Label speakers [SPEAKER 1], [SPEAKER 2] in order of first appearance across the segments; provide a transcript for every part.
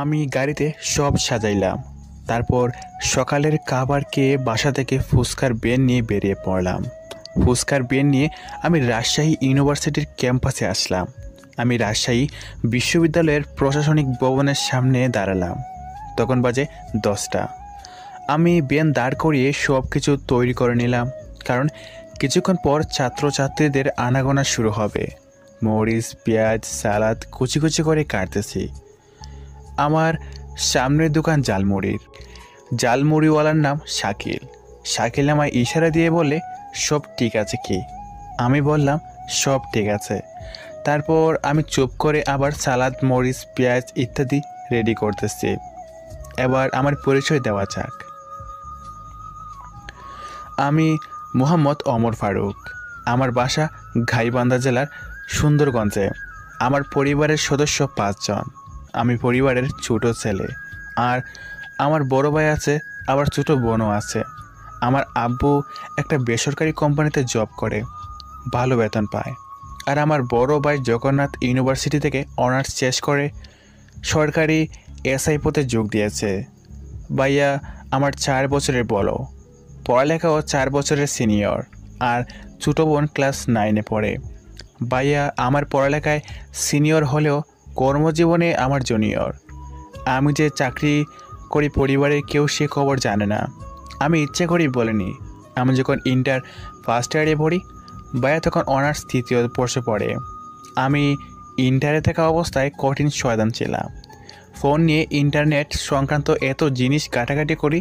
[SPEAKER 1] আমি গাড়িতে সব সাজাইলাম, তারপর সকালের খাবার খেয়ে বাসা থেকে ফুচকার বেন নিয়ে বেরিয়ে পড়লাম। ফুচকার বেন নিয়ে আমি রাজশাহী ইউনিভার্সিটির ক্যাম্পাসে আসলাম। আমি রাজশাহী বিশ্ববিদ্যালয়ের প্রশাসনিক ভবনের সামনে দাঁড়ালাম। তখন বাজে 10টা। আমি বেন দাঁড় করিয়ে সব কিছু তৈরি করে নিলাম, কারণ কিছুক্ষণ পর ছাত্রছাত্রীদের আনাগোনা শুরু হবে। মরিচ, পেঁয়াজ, সালাদ কুচি কুচি করে কাটতেছি। আমার সামনের দোকান জালমুড়ির। জালমুড়িওয়ালার নাম শাকিল। শাকিল আমায় ইশারা দিয়ে বলে, সব ঠিক আছে কি? আমি বললাম, সব ঠিক আছে। তারপর আমি চুপ করে আবার সালাদ, মরিচ, পেঁয়াজ ইত্যাদি রেডি করতেছি। এবার আমার পরিচয় দেওয়া যাক। আমি মোহাম্মদ ওমর ফারুক। আমার বাসা গাইবান্ধা জেলার সুন্দরগঞ্জে। আমার পরিবারের সদস্য 5 জন। আমি পরিবারের ছোট ছেলে, আর আমার বড় ভাই আছে, আবার ছোট বোনও আছে। আমার আব্বু একটা বেসরকারি কোম্পানিতে জব করে, ভালো বেতন পায়। আর আমার বড় ভাই জগন্নাথ ইউনিভার্সিটি থেকে অনার্স শেষ করে সরকারি এসআই পদে যোগ দিয়েছে। ভাইয়া আমার 4 বছরের বড়, পড়ালেখাও 4 বছরের সিনিয়র, আর ছোটো বোন ক্লাস 9-এ পড়ে। ভাইয়া আমার পড়ালেখায় সিনিয়র হলেও কর্মজীবনে আমার জুনিয়র। আমি যে চাকরি করি পরিবারের কেউ সে খবর জানে না। আমি ইচ্ছে করেই বলিনি। আমি যখন ইন্টার ফার্স্ট ইয়ারে পড়ি, ভাইয়া তখন অনার্স 3য় বর্ষে পড়ে। আমি ইন্টারে থাকা অবস্থায় কঠিন শয়তান ছিলাম। ফোন নিয়ে ইন্টারনেট সংক্রান্ত এত জিনিস ঘাটাঘাটি করি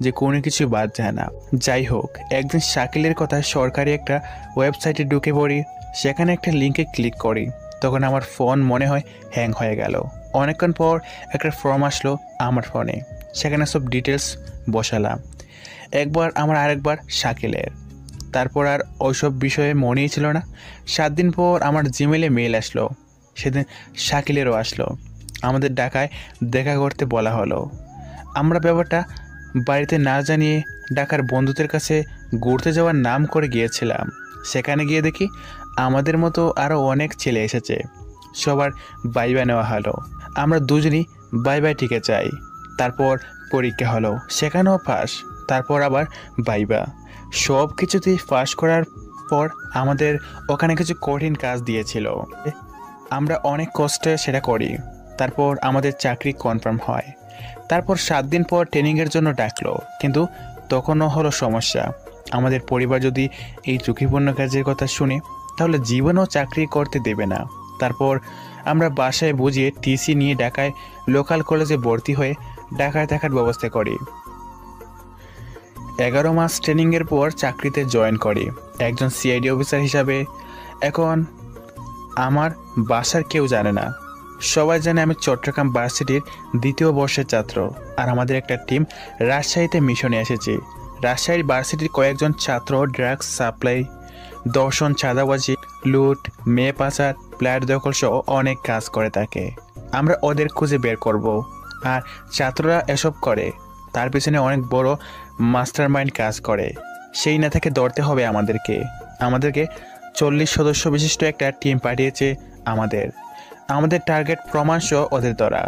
[SPEAKER 1] যে কোনো কিছু বাদ যায় না। যাই হোক, একদিন শাকিলের কথা সরকারি একটা ওয়েবসাইটে ঢুকে পড়ি। সেখানে একটা লিঙ্কে ক্লিক করি। তখন আমার ফোন মনে হয় হ্যাং হয়ে গেল। অনেকক্ষণ পর একটা ফর্ম আসলো আমার ফোনে। সেখানে সব ডিটেলস বসালাম, একবার আমার আরেকবার শাকিলের। তারপর আর ওইসব বিষয়ে মনেই ছিল না। 7 দিন পর আমার জিমেলে মেল আসলো। সেদিন শাকিলেরও আসলো। আমাদের ঢাকায় দেখা করতে বলা হলো। আমরা ব্যাপারটা বাড়িতে না জানিয়ে ঢাকার বন্ধুদের কাছে ঘুরতে যাওয়ার নাম করে গিয়েছিলাম। সেখানে গিয়ে দেখি আমাদের মতো আরও অনেক ছেলে এসেছে। সবার বাইবা নেওয়া হলো। আমরা দুজনই বাইবাই টিকে চাই। তারপর পরীক্ষা হলো, সেখানেও পাস। তারপর আবার বাইবা। সব কিছুতেই পাস করার পর আমাদের ওখানে কিছু কঠিন কাজ দিয়েছিল। আমরা অনেক কষ্টে সেটা করি। তারপর আমাদের চাকরি কনফার্ম হয়। তারপর 7 দিন পর ট্রেনিংয়ের জন্য ডাকলো, কিন্তু তখনও হলো সমস্যা। আমাদের পরিবার যদি এই ঝুঁকিপূর্ণ কাজের কথা শুনে, তাহলে জীবনেও চাকরি করতে দেবে না। তারপর আমরা বাসায় বুঝিয়ে টিসি নিয়ে ঢাকায় লোকাল কলেজে ভর্তি হয়ে ঢাকায় থাকার ব্যবস্থা করি। 11 মাস ট্রেনিংয়ের পর চাকরিতে জয়েন করি একজন সিআইডি অফিসার হিসাবে। এখন আমার বাসার কেউ জানে না। সবাই জানে আমি চট্টগ্রাম ভার্সিটির 2য় বর্ষের ছাত্র। আর আমাদের একটা টিম রাজশাহীতে মিশনে এসেছি। রাজশাহীর ভার্সিটির কয়েকজন ছাত্র ড্রাগস সাপ্লাই, দর্শন, চাঁদাবাজি, লুট, মেয়ে পাচার, ফ্ল্যাট দখল সহ অনেক কাজ করে থাকে। আমরা ওদের খুঁজে বের করব। আর ছাত্ররা এসব করে, তার পিছনে অনেক বড় মাস্টার মাইন্ড কাজ করে। সেই না থেকে ধরতে হবে আমাদেরকে। 40 সদস্য বিশিষ্ট একটা টিম পাঠিয়েছে আমাদের টার্গেট প্রমাণসহ ওদের ধরা।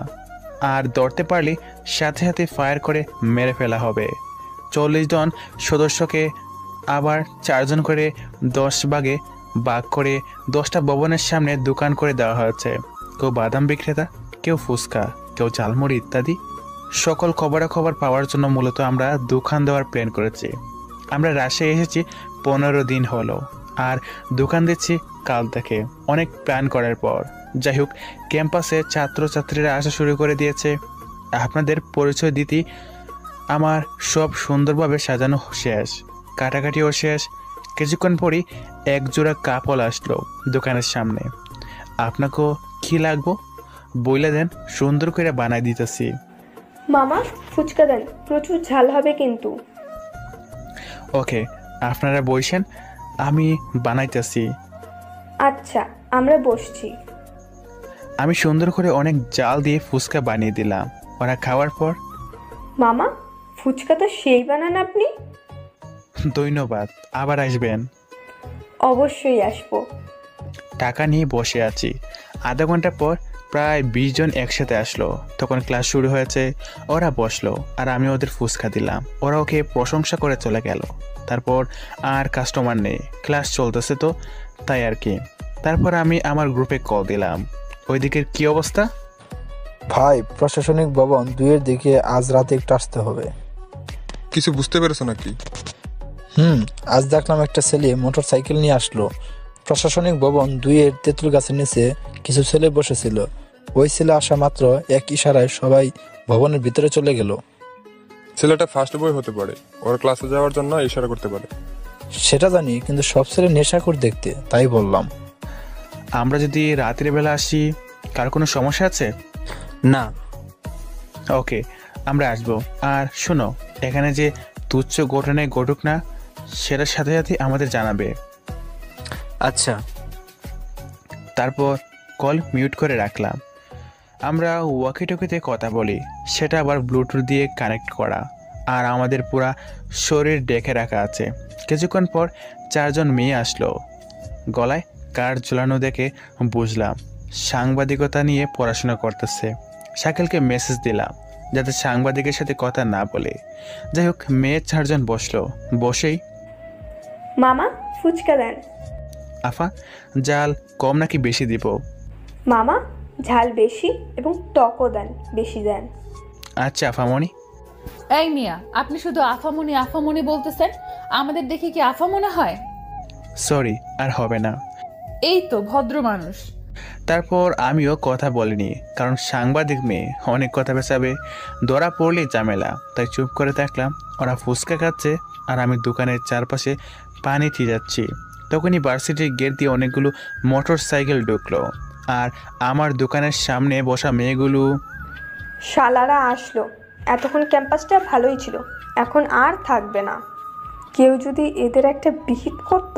[SPEAKER 1] আর ধরতে পারলে সাথে সাথে ফায়ার করে মেরে ফেলা হবে। 40 জন সদস্যকে আবার 4 জন করে 10 ভাগে ভাগ করে 10টা ভবনের সামনে দোকান করে দেওয়া হয়েছে। কেউ বাদাম বিক্রেতা, কেউ ফুচকা, কেউ ঝালমুড়ি ইত্যাদি। সকল খবরাখবর পাওয়ার জন্য মূলত আমরা দোকান দেওয়ার প্ল্যান করেছি। আমরা রাজশাহী এসেছি 15 দিন হলো, আর দোকান দিচ্ছি কাল থেকে, অনেক প্ল্যান করার পর। যাই হোক, ক্যাম্পাসে ছাত্রছাত্রীরা আসা শুরু করে দিয়েছে। আপনাদের পরিচয় দিতে আমার সব সুন্দরভাবে সাজানো শেষ, কাটাকাটিও শেষ। কিছুক্ষণ পরই এক জোড়া কাপড় আসলো দোকানের সামনে। আপনাকেও কি লাগবো বইলে দেন, সুন্দর করে বানাই দিতেছি।
[SPEAKER 2] মামা, ফুচকা দেন, প্রচুর ঝাল হবে কিন্তু।
[SPEAKER 1] ওকে, আপনারা বসেন, আমি বানাইতেছি।
[SPEAKER 2] আচ্ছা, আমরা বসছি।
[SPEAKER 1] আমি সুন্দর করে অনেক জাল দিয়ে ফুচকা বানিয়ে দিলাম। ওরা খাওয়ার পর,
[SPEAKER 2] মামা, ফুচকা তো সেই বানান আপনি।
[SPEAKER 1] ধন্যবাদ, আবার আসবেন।
[SPEAKER 2] অবশ্যই আসবো।
[SPEAKER 1] টাকা নিয়ে বসে আছি। আধা ঘন্টা পর প্রায় 20 জন একসাথে আসলো। তখন ক্লাস শুরু হয়েছে। ওরা বসলো আর আমি ওদের ফুচকা দিলাম। ওরা ওকে প্রশংসা করে চলে গেল। তারপর আর কাস্টমার নেই, ক্লাস চলতেছে তো তাই আর কি। তারপর আমি আমার গ্রুপে কল দিলাম। ওই দিকের কী অবস্থা?
[SPEAKER 3] ভাই, প্রশাসনিক ভবন 2-এর দিকে আজ রাতে একটু আসতে হবে।
[SPEAKER 4] কিছু বুঝতে পেরেছো নাকি?
[SPEAKER 3] আজ দেখলাম একটা ছেলে মোটর সাইকেল নিয়ে আসলো। প্রশাসনিক ভবন 2-এর তেঁতুল গাছের নিচে কিছু ছেলে বসেছিল। ওই ছেলে আসা মাত্র এক ইশারায় সবাই ভবনের ভিতরে চলে গেল।
[SPEAKER 4] ছেলেটা ফার্স্ট বয় হতে পারে, ওর ক্লাসে যাওয়ার জন্য ইশারা করতে পারে।
[SPEAKER 3] সেটা জানি, কিন্তু সব ছেলে নেশাখোর দেখতে, তাই বললাম।
[SPEAKER 1] আমরা যদি রাতের বেলা আসি, কার কোনো সমস্যা আছে?
[SPEAKER 5] না।
[SPEAKER 1] ওকে, আমরা আসবো। আর শোনো, এখানে যে তুচ্ছ ঘটনায় ঘটুক না, সেটার সাথে সাথে আমাদের জানাবে।
[SPEAKER 5] আচ্ছা।
[SPEAKER 1] তারপর কল মিউট করে রাখলাম। আমরা ওয়াকিটকিতে কথা বলি, সেটা আবার ব্লুটুথ দিয়ে কানেক্ট করা, আর আমাদের পুরা শরীর ডেকে রাখা আছে। কিছুক্ষণ পর 4 জন মেয়ে আসলো। গলায় কার্ড ঝুলানো দেখে বুঝলাম সাংবাদিকতা নিয়ে পড়াশোনা করতেছে। শাকিলকে মেসেজ দিলাম যাতে সাংবাদিকের সাথে কথা না বলে। যাই হোক, মেয়ে 4 জন বসলো। বসেই,
[SPEAKER 2] মামা ফুচকা দেন।
[SPEAKER 1] আফা, জাল কম নাকি বেশি দিব?
[SPEAKER 2] মামা ঝাল বেশি এবং টকও দেন, বেশি দেন।
[SPEAKER 1] আচ্ছা আফামণি।
[SPEAKER 6] এই মিয়া, আপনি শুধু আফামনি আফামনি বলতেছেন, আমাদের দেখে কি আফা মনে হয়?
[SPEAKER 1] সরি, আর হবে না।
[SPEAKER 6] এই তো ভদ্র মানুষ।
[SPEAKER 1] তারপর আমিও কথা বলিনি, কারণ সাংবাদিক মেয়ে অনেক কথা পেঁচাবে, ধরা পড়লেই ঝামেলা। তাই চুপ করে থাকলাম। ওরা ফুচকা খাচ্ছে আর আমি দোকানের চারপাশে পানি যাচ্ছি। তখনই ভার্সিটির গেট দিয়ে অনেকগুলো মোটর সাইকেল ঢুকলো, আর আমার দোকানের সামনে বসা মেয়েগুলো।
[SPEAKER 2] শালারা আসলো। এতক্ষণ ক্যাম্পাসটা ভালোই ছিল, এখন আর থাকবে না। কেউ যদি এদের একটা বিহিত করত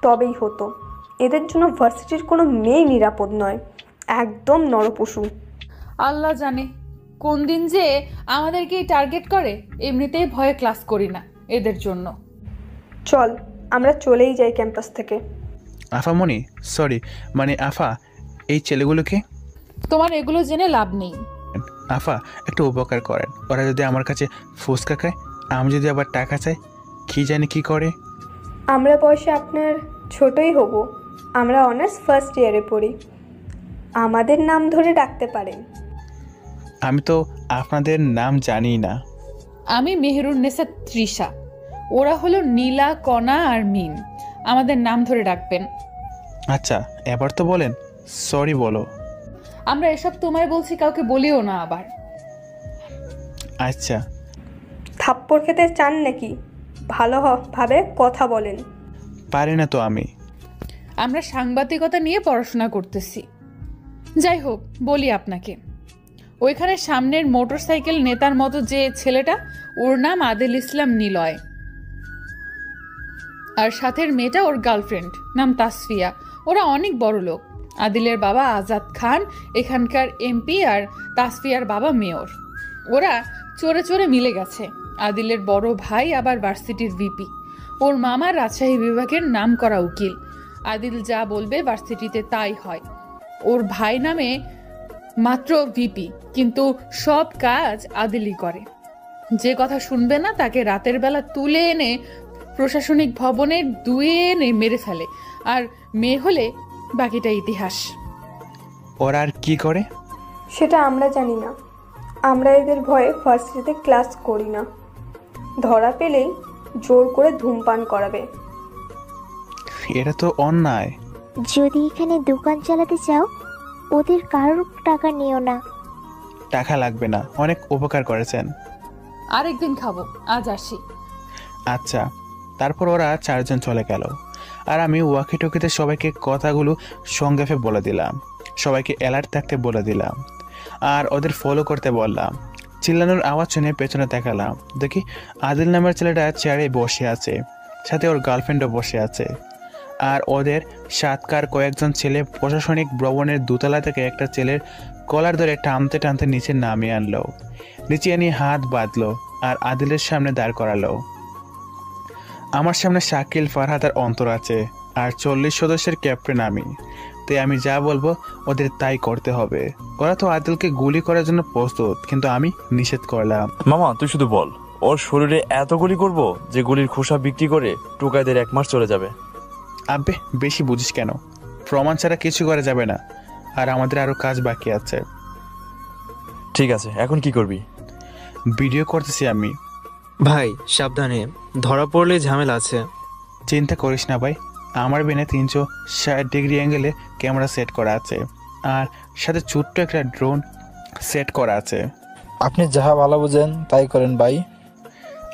[SPEAKER 2] তবেই হতো। এদের জন্য ভার্সিটির কোনো মেয়ে নিরাপদ নয়, একদম নরপশু।
[SPEAKER 6] আল্লাহ জানে কোন দিন যে আমাদেরকেই টার্গেট করে। এমনিতেই ভয়ে ক্লাস করি না এদের জন্য।
[SPEAKER 2] চল আমরা চলেই যাই ক্যাম্পাস থেকে।
[SPEAKER 1] আফামণি, সরি, মানে আফা, এই ছেলেগুলোকে।
[SPEAKER 6] তোমার এগুলো জেনে লাভ নেই।
[SPEAKER 1] আফা, একটু উপকার করেন। ওরা যদি আমার কাছে ফুচকা খায়, আমি যদি আবার টাকা চাই, কি জানি কি করে।
[SPEAKER 2] আমরা বয়সে আপনার ছোটই হব। আমরা অনার্স ফার্স্ট ইয়ারে পড়ি, আমাদের নাম ধরে ডাকতে পারেন।
[SPEAKER 1] আমি তো আপনাদের নাম জানি না।
[SPEAKER 6] আমি মেহেরুন্নেসা তৃষা, ওরা হলো নীলা, কণা আর মিম। আমাদের নাম ধরে ডাকবেন।
[SPEAKER 1] আচ্ছা, এবার তো বলেন। সরি বলো।
[SPEAKER 6] আমরা এসব তোমায় বলছি, কাউকে বলিও না আবার।
[SPEAKER 1] আচ্ছা।
[SPEAKER 2] থাপ্পড় খেতে চান নাকি? ভাবে কথা বলেন।
[SPEAKER 1] পারি না তো আমি।
[SPEAKER 6] আমরা সাংবাদিকতা নিয়ে পড়াশোনা করতেছি। যাই হোক, বলি আপনাকে, ওইখানে সামনের মোটরসাইকেল নেতার মতো যে ছেলেটা, ওর নাম আদিল ইসলাম নিলয়, আর সাথের মেয়েটা ওর গার্লফ্রেন্ড, নাম তাসফিয়া। ওরা অনেক বড় লোক। আদিলের বাবা আজাদ খান এখানকার এমপি, আর তাসফিয়ার বাবা মেয়র। ওরা চোরে চোরে মিলে গেছে। আদিলের বড় ভাই আবার ভার্সিটির ভিপি। ওর মামা রাজশাহী বিভাগের নামকরা উকিল। আদিল যা বলবে ভার্সিটিতে তাই হয়। ওর ভাই নামে মাত্র ভিপি, কিন্তু সব কাজ আদিলই করে। যে কথা শুনবে না তাকে রাতের বেলা তুলে এনে প্রশাসনিক ভবনে দুয়ে এনে মেরে ফেলে, আর মেয়ে হলে বাকিটা ইতিহাস।
[SPEAKER 1] ওরা আর কি করে
[SPEAKER 2] সেটা আমরা জানি না। আমরা এদের ভয়ে ভার্সিটিতে ক্লাস করি না। ধরা পেলেই জোর করে ধূমপান করাবে।
[SPEAKER 1] এটা তো অন্যায়।
[SPEAKER 7] যদি এখানে দোকান চালাতে চাও, ওদের কারোর টাকা নিও না।
[SPEAKER 1] টাকা লাগবে না, অনেক উপকার করেছেন।
[SPEAKER 6] আরেকদিন খাবো, আজ আসি।
[SPEAKER 1] আচ্ছা। তারপর ওরা 4 জন চলে গেল, আর আমি ওয়াকিটকিতে সবাইকে কথাগুলো সংক্ষেপে বলে দিলাম। সবাইকে অ্যালার্ট থাকতে বলে দিলাম, আর ওদের ফলো করতে বললাম। চিল্লানোর আওয়াজ শুনে পেছনে তাকালাম, দেখি আদিল নামের ছেলেটা চেয়ারে বসে আছে, সাথে ওর গার্লফ্রেন্ডও বসে আছে। আর ওদের সাতকার কয়েকজন ছেলে প্রশাসনিক ভবনের দোতলা থেকে একটা ছেলের কলার ধরে টানতে টানতে নিচে নামিয়ে আনলো। নিচে নিয়ে হাত বাঁধলো আর আদিলের সামনে দাঁড় করালো। আমার সামনে শাকিল, ফারহাদ আর অন্তর আছে, আর 40 সদস্যের ক্যাপ্টেন আমি। তাই আমি যা বলবো ওদের তাই করতে হবে। ওরা তো আদিলকে গুলি করার জন্য প্রস্তুত, কিন্তু আমি নিষেধ করলাম।
[SPEAKER 8] মামা তুই শুধু বল, ওর শরীরে এত গুলি করব যে গুলির খোসা বিক্রি করে টোকাইদের 1 মাস চলে যাবে।
[SPEAKER 1] আব্বে বেশি বুঝিস কেন? প্রমাণ ছাড়া কিছু করা যাবে না, আর আমাদের আরো কাজ বাকি আছে।
[SPEAKER 8] ঠিক আছে, এখন কি করবি?
[SPEAKER 1] ভিডিও করতেছি আমি।
[SPEAKER 5] ভাই সাবধানে, ধরা পড়লে ঝামেলা আছে।
[SPEAKER 1] চিন্তা করিস না ভাই, আমার বেনে 360 ডিগ্রি অ্যাঙ্গেলে ক্যামেরা সেট করা আছে, আর সাথে ছোট্ট একটা ড্রোন সেট করা আছে।
[SPEAKER 3] আপনি যাহা ভালো বুঝেন তাই করেন ভাই।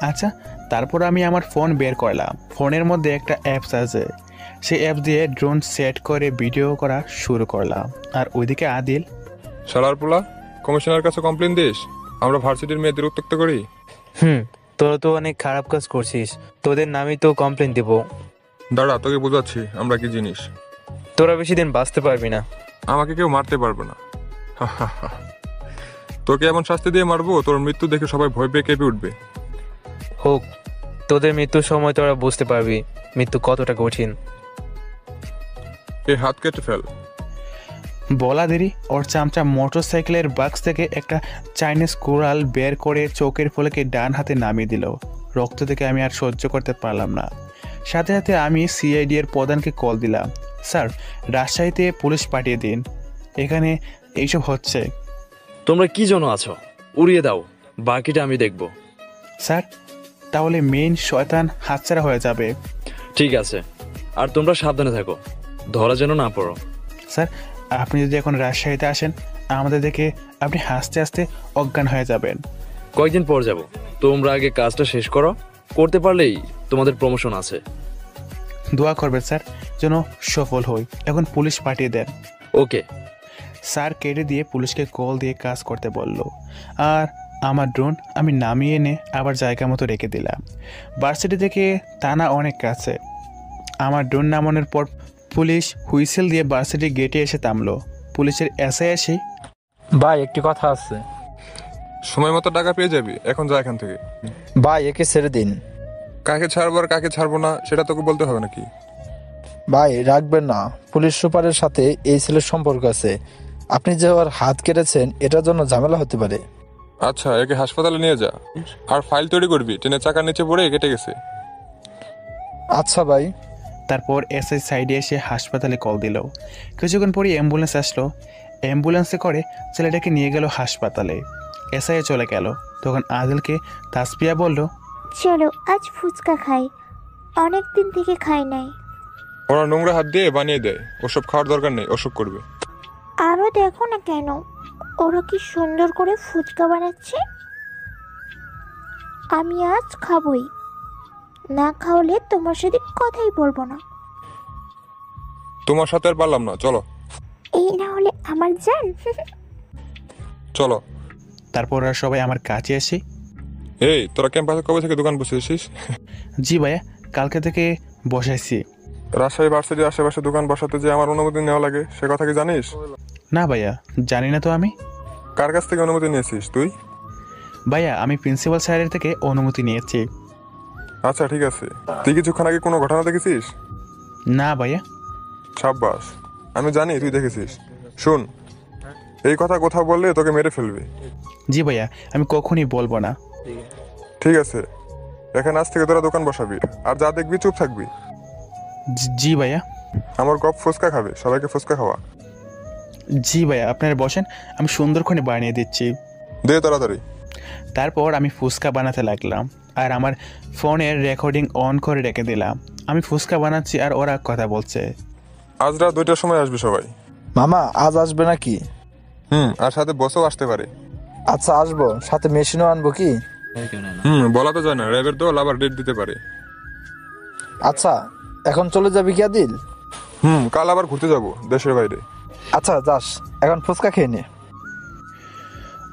[SPEAKER 1] আচ্ছা, তারপর আমি আমার ফোন বের করলাম। ফোনের মধ্যে একটা অ্যাপস আছে, সেই অ্যাপ দিয়ে ড্রোন সেট করে ভিডিও করা শুরু করলাম। আর ওইদিকে আদিল,
[SPEAKER 4] শালার পোলা, কমিশনার কাছে কমপ্লেন দিস আমরা ভার্সিটির মেয়েদের উত্ত্যক্ত করি?
[SPEAKER 5] তোরা তো অনেক খারাপ কাজ করছিস, তোদের নামই তো কমপ্লেন দেবো।
[SPEAKER 4] দাঁড়া, তোকে বোঝাচ্ছি আমরা কি জিনিস।
[SPEAKER 5] তোরা বেশি দিন বাঁচতে পারবি না।
[SPEAKER 4] আমাকে কেউ মারতে পারবে না। তোকে এমন শাস্তি দিয়ে মারবো, তোর মৃত্যু দেখে সবাই ভয় পেয়ে কেঁপে উঠবে।
[SPEAKER 5] হোক, তোদের মৃত্যুর সময় তোরা বুঝতে পারবি মৃত্যু কতটা কঠিন।
[SPEAKER 4] এই হাত কেটে ফেল।
[SPEAKER 1] বলা দেরি, ওর চামচা মোটর সাইকেলের বাক্স থেকে একটা চাইনিজ কুড়াল বের করে চোখের ফলকে ডান হাতে নামিয়ে দিল। রক্ত থেকে আমি আর সহ্য করতে পারলাম না। সাথে সাথে আমি সিআইডি এর প্রধানকে কল দিলাম। স্যার, রাজশাহীতে পুলিশ পাঠিয়ে দিন, এখানে এইসব হচ্ছে।
[SPEAKER 8] তোমরা কি জন্য আছো? উড়িয়ে দাও, বাকিটা আমি দেখব।
[SPEAKER 1] স্যার, তাহলে মেইন শয়তান হাতছাড়া হয়ে যাবে।
[SPEAKER 8] ঠিক আছে, আর তোমরা সাবধানে থাকো, ধরা যেন না পড়ো।
[SPEAKER 1] স্যার, আপনি যদি এখন রাজশাহীতে আসেন, আমাদের দেখে আপনি হাসতে হাসতে অজ্ঞান হয়ে যাবেন।
[SPEAKER 8] কয়েকদিন পর যাব, তোমরা আগে কাজটা শেষ করো, করতে পারলেই তোমাদের প্রমোশন আছে।
[SPEAKER 1] দোয়া করবেন স্যার, যেন সফল হই। এখন পুলিশ পাঠিয়ে দেন।
[SPEAKER 8] ওকে।
[SPEAKER 1] স্যার কেটে দিয়ে পুলিশকে কল দিয়ে কাজ করতে বলল। আর আমার ড্রোন আমি নামিয়ে এনে আবার জায়গা মতো রেখে দিলাম। ভার্সিটি থেকে থানা অনেক কাছে। আমার ড্রোন নামানোর পর পুলিশ হুইসেল দিয়ে ভার্সিটির গেটে এসে থামলো। পুলিশের এসআই এসে,
[SPEAKER 3] ভাই একটি কথা আছে।
[SPEAKER 4] সময় মতো টাকা পেয়ে যাবি, এখন যা এখান থেকে।
[SPEAKER 3] ভাই একে ছেড়ে দিন।
[SPEAKER 4] কাকে ছাড়বো আর কাকে ছাড়বো না সেটা তোকে বলতে হবে নাকি?
[SPEAKER 3] ভাই রাখবেন না, পুলিশ সুপারের সাথে এই ছেলের সম্পর্ক আছে। আপনি যে ওর হাত কেটেছেন, এটার জন্য ঝামেলা হতে পারে।
[SPEAKER 4] আচ্ছা, একে হাসপাতালে নিয়ে যা, আর ফাইল তৈরি করবি। ট্রেনের চাকার নিচে পড়ে কেটে গেছে।
[SPEAKER 3] আচ্ছা ভাই।
[SPEAKER 1] তারপর এসআই সাইডে এসে হাসপাতালে কল দিল। কিছুক্ষণ পরে অ্যাম্বুলেন্স আসলো। অ্যাম্বুলেন্সে করে ছেলেটাকে নিয়ে গেল হাসপাতালে। এসআই চলে গেল। তখন আদিলকে তাসপিয়া বলল,
[SPEAKER 7] চলো আজ ফুচকা খাই, অনেক দিন থেকে খাই নাই।
[SPEAKER 4] ওরা নোংরা হাত দিয়ে বানিয়ে দেয়, ওসব খাওয়ার দরকার নেই, অসুখ করবে।
[SPEAKER 7] আরো দেখো না কেন, ওরা কি সুন্দর করে ফুচকা বানাচ্ছে। আমি আজ খাবই, না খাওয়ালে তোমার সাথে কথাই বলবো না।
[SPEAKER 4] তোমার সাথে আর পারলাম না, চলো।
[SPEAKER 7] এই না হলে আমার জান।
[SPEAKER 4] চলো।
[SPEAKER 1] তারপর ওরা সবাই আমার কাছে এসে,
[SPEAKER 4] এই তোরা ক্যাম্পাসে কবে থেকে দোকান বসেছিস?
[SPEAKER 1] জি ভাইয়া, কালকে থেকে বসাইছি।
[SPEAKER 4] রাজশাহী ভার্সিটির আশেপাশে দোকান বসাতে যে আমার অনুমতি নেওয়া লাগে, সে কথা কি জানিস?
[SPEAKER 1] না ভাইয়া, জানি না তো আমি।
[SPEAKER 4] কার কাছ থেকে অনুমতি নিয়েছিস তুই?
[SPEAKER 1] ভাইয়া, আমি প্রিন্সিপাল স্যারের থেকে অনুমতি নিয়েছি।
[SPEAKER 4] আচ্ছা ঠিক আছে, তুই কিছুক্ষণ আগে কোনো ঘটনা দেখেছিস?
[SPEAKER 1] না ভাইয়া।
[SPEAKER 4] সাব্বাস, আমি জানি তুই দেখেছিস। শোন, এই কথা কোথাও বললে তোকে মেরে ফেলবে।
[SPEAKER 1] জি ভাইয়া, আমি কখনই বলবো না।
[SPEAKER 4] ঠিক আছে, এখানে আজ থেকে তোরা দোকান বসাবি, আর যা দেখবি চুপ থাকবি।
[SPEAKER 1] জি ভাইয়া।
[SPEAKER 4] আমার গপ ফুচকা খাবে, সবাইকে ফুচকা খাওয়া।
[SPEAKER 1] জি ভাইয়া, আপনারা বসেন, আমি সুন্দর করে বানিয়ে দিচ্ছি।
[SPEAKER 4] দে তাড়াতাড়ি।
[SPEAKER 1] তারপর আমি ফুচকা বানাতে লাগলাম, আর আমার ফোনের রেকর্ডিং অন করে রেখে দিলাম। আমি ফুচকা বানাচ্ছি আর ওরা কথা বলছে।
[SPEAKER 4] আজ রাত 2টার সময় আসবে সবাই।
[SPEAKER 3] মামা আজ আসবে নাকি?
[SPEAKER 4] আর সাথে বসও আসতে পারে।
[SPEAKER 3] আচ্ছা আসবো, সাথে মেশিনও আনবো কি?
[SPEAKER 4] বলা তো যায় না, র্যাবের দল আবার ডেট দিতে পারে।
[SPEAKER 3] আচ্ছা, এখন চলে যাবি কি আদিল?
[SPEAKER 4] কাল আবার ঘুরতে যাব দেশের বাইরে।
[SPEAKER 3] আচ্ছা যাস, এখন ফুচকা খেয়ে নে।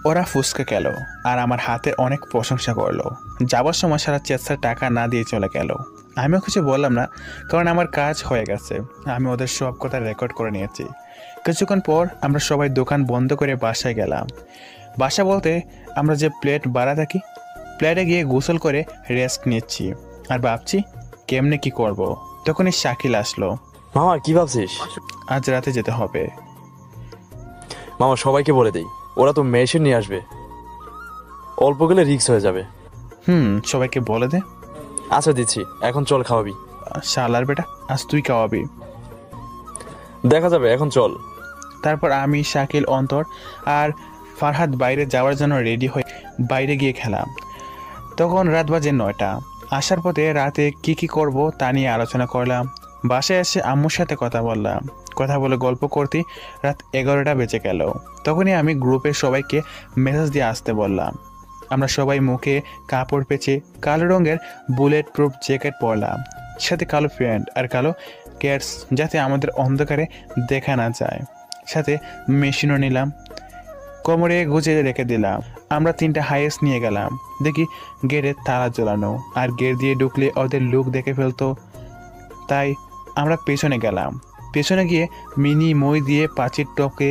[SPEAKER 1] ওরা ফুচকা গেল আর আমার হাতের অনেক প্রশংসা করলো। যাবার সময় সারা চেষ্টার টাকা না দিয়ে চলে গেল। আমিও কিছু বললাম না, কারণ আমার কাজ হয়ে গেছে। আমি ওদের সব কথা রেকর্ড করে নিয়েছি। কিছুক্ষণ পর আমরা সবাই দোকান বন্ধ করে বাসায় গেলাম। বাসা বলতে আমরা যে প্লেট বাড়া থাকি, প্লেটে গিয়ে গোসল করে রেস্ট নিচ্ছি আর ভাবছি কেমনে কি করব। তখনই শাকিল আসলো।
[SPEAKER 8] মামা কি ভাবছিস?
[SPEAKER 1] আজ রাতে যেতে হবে।
[SPEAKER 8] মামা সবাইকে বলে দেই, ওরা তো মেশিন নিয়ে আসবে, অল্প গেলে রিস্ক হয়ে যাবে।
[SPEAKER 1] সবাইকে বলে দে।
[SPEAKER 8] আচ্ছা দিচ্ছি, এখন চল খাওয়াবি।
[SPEAKER 1] শালার বেটা, আজ তুই খাওয়াবি।
[SPEAKER 8] দেখা যাবে, এখন চল।
[SPEAKER 1] তারপর আমি, শাকিল, অন্তর আর ফারহাদ বাইরে যাওয়ার জন্য রেডি হয়ে বাইরে গিয়ে খেলাম। তখন রাত বাজে 9টা। আসার পথে রাতে কি করব তা নিয়ে আলোচনা করলাম। বাসায় এসে আম্মুর সাথে কথা বললাম। কথা বলে গল্প করতে রাত 11টা বেজে গেল। তখনই আমি গ্রুপে সবাইকে মেসেজ দিয়ে আসতে বললাম। আমরা সবাই মুখে কাপড় পেঁচে কালো রঙের বুলেট প্রুফ জ্যাকেট পরলাম, সাথে কালো প্যান্ট আর কালো ক্যাটস, যাতে আমাদের অন্ধকারে দেখা না যায়। সাথে মেশিনও নিলাম, কোমরে গুজে রেখে দিলাম। আমরা 3টা হাইয়েস্ট নিয়ে গেলাম। দেখি গেটে তালা জ্বলানো, আর গেট দিয়ে ঢুকলে ওদের লুক দেখে ফেলতো। তাই আমরা পেছনে গেলাম। পেছনে গিয়ে মিনি মই দিয়ে পাঁচির টপকে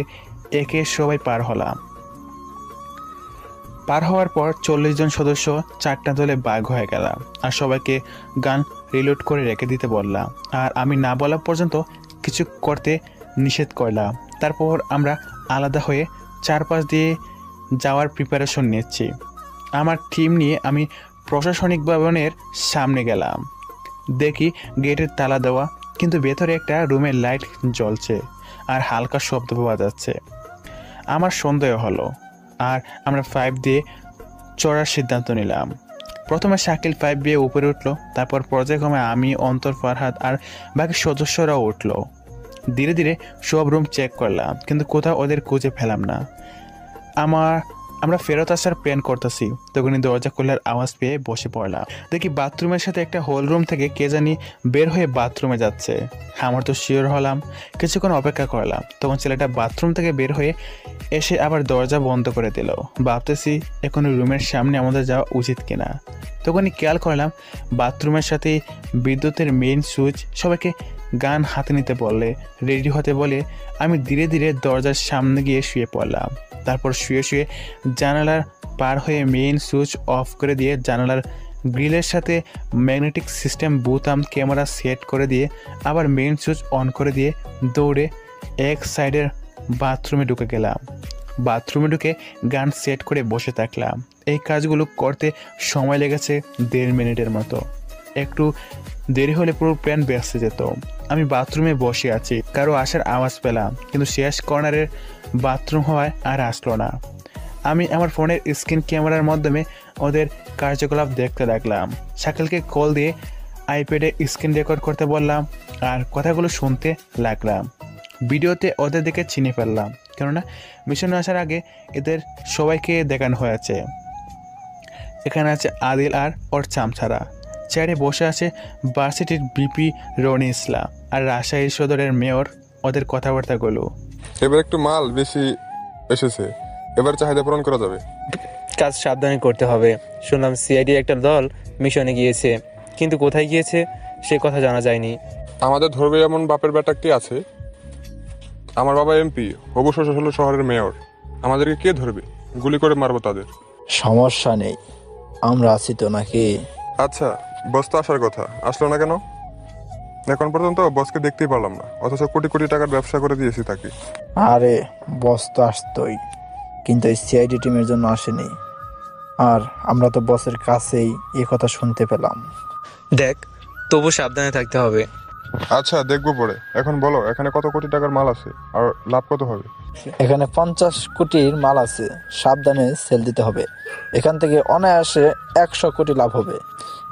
[SPEAKER 1] একে সবাই পার হলাম। পার হওয়ার পর 40 জন সদস্য 4টা দলে ভাগ হয়ে গেলাম, আর সবাইকে গান রিলোড করে রেখে দিতে বললাম। আর আমি না বলা পর্যন্ত কিছু করতে নিষেধ করলাম। তারপর আমরা আলাদা হয়ে চারপাশ দিয়ে যাওয়ার প্রিপারেশন নিচ্ছি। আমার টিম নিয়ে আমি প্রশাসনিক ভবনের সামনে গেলাম। দেখি গেটের তালা দেওয়া, কিন্তু ভেতরে একটা রুমের লাইট জ্বলছে আর হালকা শব্দ পাওয়া যাচ্ছে। আমার সন্দেহ হলো, আর আমরা 5 দিয়ে চড়ার সিদ্ধান্ত নিলাম। প্রথমে শাকিল 5 দিয়ে উপরে উঠলো, তারপর পর্যায়ক্রমে আমি, অন্তর, ফারহাদ আর বাকি সদস্যরাও উঠলো। ধীরে ধীরে সব রুম চেক করলাম, কিন্তু কোথাও ওদের খুঁজে পেলাম না। আমরা ফেরত আসার প্ল্যান করতেছি, তখনই দরজা খোলার আওয়াজ পেয়ে বসে পড়লাম। দেখি বাথরুমের সাথে একটা হোল রুম থেকে কে জানি বের হয়ে বাথরুমে যাচ্ছে। আমার তো শিওর হলাম। কিছুক্ষণ অপেক্ষা করলাম, তখন ছেলেটা বাথরুম থেকে বের হয়ে এসে আবার দরজা বন্ধ করে দিল। ভাবতেছি এখন রুমের সামনে আমাদের যাওয়া উচিত কিনা। তখনই খেয়াল করলাম বাথরুমের সাথে বিদ্যুতের মেইন সুইচ। সবাইকে গান হাতে নিতে বললে, রেডি হতে বলে আমি ধীরে ধীরে দরজার সামনে গিয়ে শুয়ে পড়লাম। তারপর শুয়ে শুয়ে জানালার পার হয়ে মেইন সুইচ অফ করে দিয়ে জানালার গ্রিলের সাথে ম্যাগনেটিক সিস্টেম বুতাম ক্যামেরা সেট করে দিয়ে আবার মেইন সুইচ অন করে দিয়ে দৌড়ে এক সাইডের বাথরুমে ঢুকে গেলাম। বাথরুমে ঢুকে গান সেট করে বসে থাকলাম। এই কাজগুলো করতে সময় লেগেছে 1.5 মিনিটের মতো। একটু দেরি হলে পুরো প্ল্যান বেঁচে যেত। আমি বাথরুমে বসে আছি, কারো আসার আওয়াজ পেলাম, কিন্তু শেষ কর্নারের বাথরুম হওয়ায় আর আসলো না। আমি আমার ফোনের স্ক্রিন ক্যামেরার মাধ্যমে ওদের কার্যকলাপ দেখতে লাগলাম। শাকিলকে কল দিয়ে আইপ্যাডে স্ক্রিন রেকর্ড করতে বললাম আর কথাগুলো শুনতে লাগলাম। ভিডিওতে ওদের দেখে চিনে ফেললাম, কেননা মিশনে আসার আগে এদের সবাইকে দেখানো হয়েছে। এখানে আছে আদিল আর ওর চামচারা। চেয়ারে বসে আছে ভার্সিটির বিপি রনি ইসলাম আর রাজশাহী সদরের মেয়র। ওদের কথাবার্তাগুলো,
[SPEAKER 4] এবার একটু মাল বেশি এসেছে, এবার চাহিদা পূরণ করা যাবে।
[SPEAKER 5] কাজ সাবধানে করতে হবে। শুনলাম সিআইডির একটা দল মিশনে গিয়েছে, কিন্তু কোথায় গিয়েছে সে কথা জানা যায়নি।
[SPEAKER 4] আমাদের ধরবে এমন বাপের বেটা কে আছে? আমার বাবা এমপি, হবু শ্বশুর হলো শহরের মেয়র। আমাদেরকে কে ধরবে? গুলি করে মারবো তাদের।
[SPEAKER 3] সমস্যা নেই, আমরা আছি তো নাকি?
[SPEAKER 4] আচ্ছা, বস তো আসার কথা, আসলো না কেন? এখন পর্যন্ত বসকে দেখতেই পারলাম না, অথচ কোটি কোটি টাকার ব্যবসা করে দিয়েছি তাকে।
[SPEAKER 3] আরে বস তো আসতোই, কিন্তু এই সিআইডি টিমের জন্য আসেনি। আর আমরা তো বসের কাছেই এই কথা শুনতে পেলাম।
[SPEAKER 5] দেখ, তবু সাবধানে থাকতে হবে।
[SPEAKER 4] আচ্ছা, দেখবো পরে। এখন বলো, এখানে কত কোটি টাকার মাল আছে আর লাভ কত হবে?
[SPEAKER 3] এখানে 50 কোটির মাল আছে, সাবধানে সেল দিতে হবে। এখান থেকে অনায়াসে 100 কোটি লাভ হবে।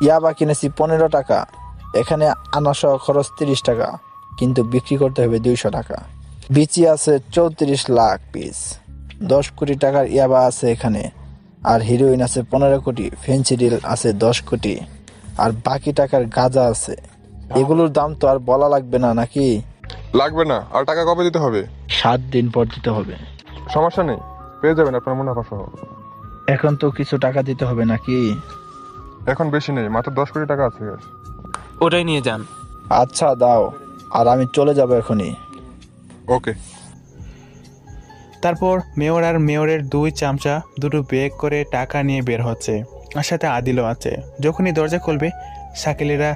[SPEAKER 3] ইয়াবা কিনেছি 15 টাকা, এখানে আনাসহ খরচ 30 টাকা, কিন্তু বিক্রি করতে হবে 200 টাকা। বিচি আছে 34 লাখ পিস, 10 কোটি টাকার ইয়াবা আছে এখানে। আর হিরোইন আছে 15 কোটি, ফেন্সিডিল আছে 10 কোটি, আর বাকি টাকার গাঁজা আছে। এগুলোর দাম তো আর বলা লাগবে না নাকি?
[SPEAKER 4] লাগবে না। আর টাকা কবে দিতে হবে?
[SPEAKER 3] 7 দিন পর দিতে হবে।
[SPEAKER 4] সমস্যা নেই, পেয়ে যাবেন আপনার মুনাফা সহ।
[SPEAKER 3] এখন তো কিছু টাকা দিতে হবে নাকি?
[SPEAKER 4] এখন বেশি নেই, মাত্র 10 কোটি টাকা আছে।
[SPEAKER 5] ওটাই নিয়ে যান।
[SPEAKER 3] আচ্ছা দাও, আর আমি চলে যাব এখনই।
[SPEAKER 4] ওকে।
[SPEAKER 1] তারপর মেয়র আর মেয়রের 2 চামচা দুটো ব্যাগ করে টাকা নিয়ে বের হচ্ছে, আর সাথে আদিলও আছে। যখনই দরজা খুলবে শাকিলেরা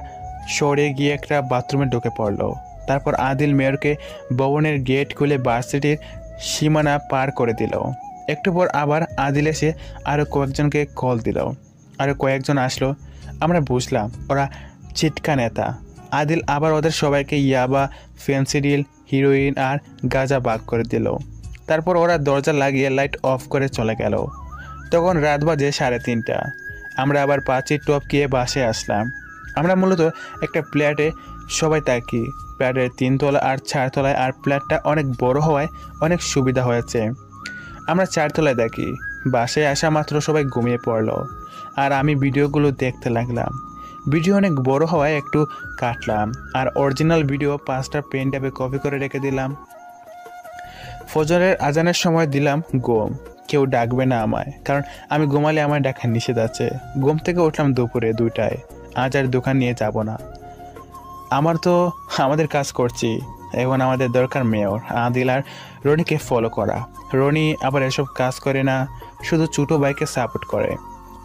[SPEAKER 1] সরে গিয়ে একটা বাথরুমে ঢুকে পড়লো। তারপর আদিল মেয়রকে ভবনের গেট খুলে ভার্সিটির সীমানা পার করে দিল। একটু পর আবার আদিল এসে আরও কয়েকজনকে কল দিল। আরও কয়েকজন আসলো। আমরা বুঝলাম ওরা চিটকা নেতা। আদিল আবার ওদের সবাইকে ইয়াবা, ফেন্সিডিল, হিরোইন আর গাঁজা ভাগ করে দিল। তারপর ওরা দরজা লাগিয়ে লাইট অফ করে চলে গেল। তখন রাত বাজে 3:30। আমরা আবার পাঁচির টপকিয়ে বাসে আসলাম। আমরা মূলত একটা ফ্ল্যাটে সবাই থাকি। ফ্ল্যাটের 3 তলা আর 4 তলায়, আর ফ্ল্যাটটা অনেক বড় হওয়ায় অনেক সুবিধা হয়েছে। আমরা 4 তলায় থাকি। বাসায় আসা মাত্র সবাই ঘুমিয়ে পড়লো আর আমি ভিডিওগুলো দেখতে লাগলাম। ভিডিও অনেক বড় হওয়ায় একটু কাটলাম আর অরিজিনাল ভিডিও 5টা পেন ট্যাবে কপি করে রেখে দিলাম। ফজরের আজানের সময় দিলাম ঘুম। কেউ ডাকবে না আমায়, কারণ আমি ঘুমালে আমায় ডাকার নিষেধ আছে। ঘুম থেকে উঠলাম দুপুরে 2টায়। আজ আর দোকান নিয়ে যাব না। আমাদের কাজ করছি। এখন আমাদের দরকার মেয়র, আদিল আর রনিকে ফলো করা। রনি আবার এসব কাজ করে না, শুধু ছোটো ভাইকে সাপোর্ট করে।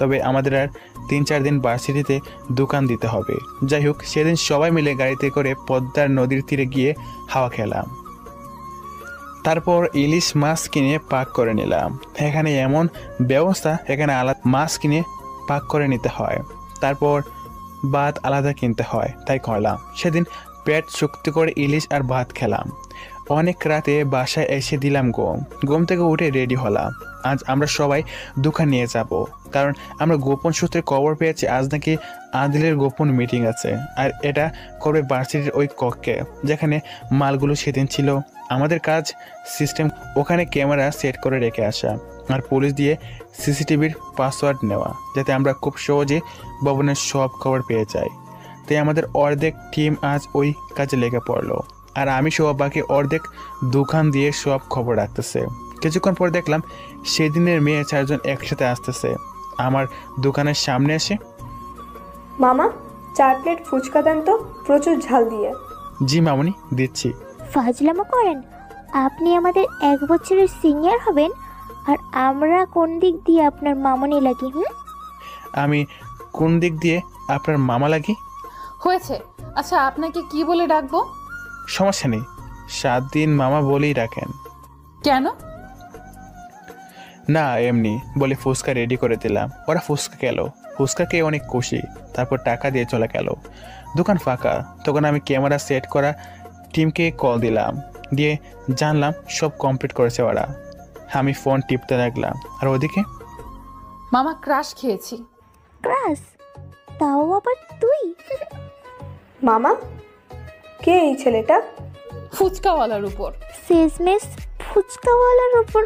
[SPEAKER 1] তবে আমাদের আর 3-4 দিন ভার্সিটিতে দোকান দিতে হবে। যাই হোক, সেদিন সবাই মিলে গাড়িতে করে পদ্মার নদীর তীরে গিয়ে হাওয়া খেলাম। তারপর ইলিশ মাছ কিনে পাক করে নিলাম। এখানে এমন ব্যবস্থা, এখানে আলাদা মাছ কিনে পাক করে নিতে হয়, তারপর ভাত আলাদা কিনতে হয়। তাই করলাম। সেদিন পেট শক্তি করে ইলিশ আর ভাত খেলাম। অনেক রাতে বাসায় এসে দিলাম ঘুম থেকে উঠে রেডি হলাম। আজ আমরা সবাই দোকান নিয়ে যাব, কারণ আমরা গোপন সূত্রে খবর পেয়েছি আজ নাকি আদিলের গোপন মিটিং আছে। আর এটা করবে ভার্সিটির ওই কক্ষে যেখানে মালগুলো সেদিন ছিল। আমাদের কাজ সিস্টেম ওখানে ক্যামেরা সেট করে রেখে আসা আর পুলিশ দিয়ে সিসিটিভির পাসওয়ার্ড নেওয়া, যাতে আমরা খুব সহজে ভবনের সব খবর পেয়ে যাই। তাই আমাদের অর্ধেক টিম আজ ওই কাজে লেগে পড়লো, আর আমি সহ বাকি অর্ধেক দোকান দিয়ে সব খবর রাখতেছে। কিছুক্ষণ পর দেখলাম সেদিনের মেয়ে 4 জন একসাথে আসতেছে। আমার দোকানের সামনে এসে,
[SPEAKER 2] মামা 4 প্লেট ফুচকা দেন তো, প্রচুর ঝাল দিয়ে।
[SPEAKER 1] জি মামুনি, দিচ্ছি।
[SPEAKER 7] ফাজলামো করেন? আপনি আমাদের 1 বছরের সিনিয়র হবেন, আর আমরা কোন দিক দিয়ে আপনার মামনি লাগি?
[SPEAKER 1] আমি কোন দিক দিয়ে আপনার মামা লাগি?
[SPEAKER 6] হয়েছে। আচ্ছা, আপনাকে কি বলে ডাকবো?
[SPEAKER 1] সমস্যা নেই, 7 দিন মামা বলেই রাখেন।
[SPEAKER 6] কেন?
[SPEAKER 1] না, এমনি বলে ফুচকা রেডি করে দিলাম। ওরা ফুচকা খেলো। ফুচকা খেয়ে অনেক খুশি। তারপর টাকা দিয়ে চলে গেল। দোকান ফাঁকা। তখন আমি ক্যামেরা সেট করা টিমকে কল দিলাম, দিয়ে জানলাম সব কমপ্লিট করেছে ওরা। আমি ফোন টিপতে লাগলাম, আর ওদিকে
[SPEAKER 6] মামা ক্রাশ খেয়েছি।
[SPEAKER 7] ক্রাশ? তাও আবার তুই?
[SPEAKER 2] মামা, কে এই ছেলেটা?
[SPEAKER 6] ফুচকাওয়ালার উপর।
[SPEAKER 7] শেষমেশ ফুচকাওয়ালার উপর।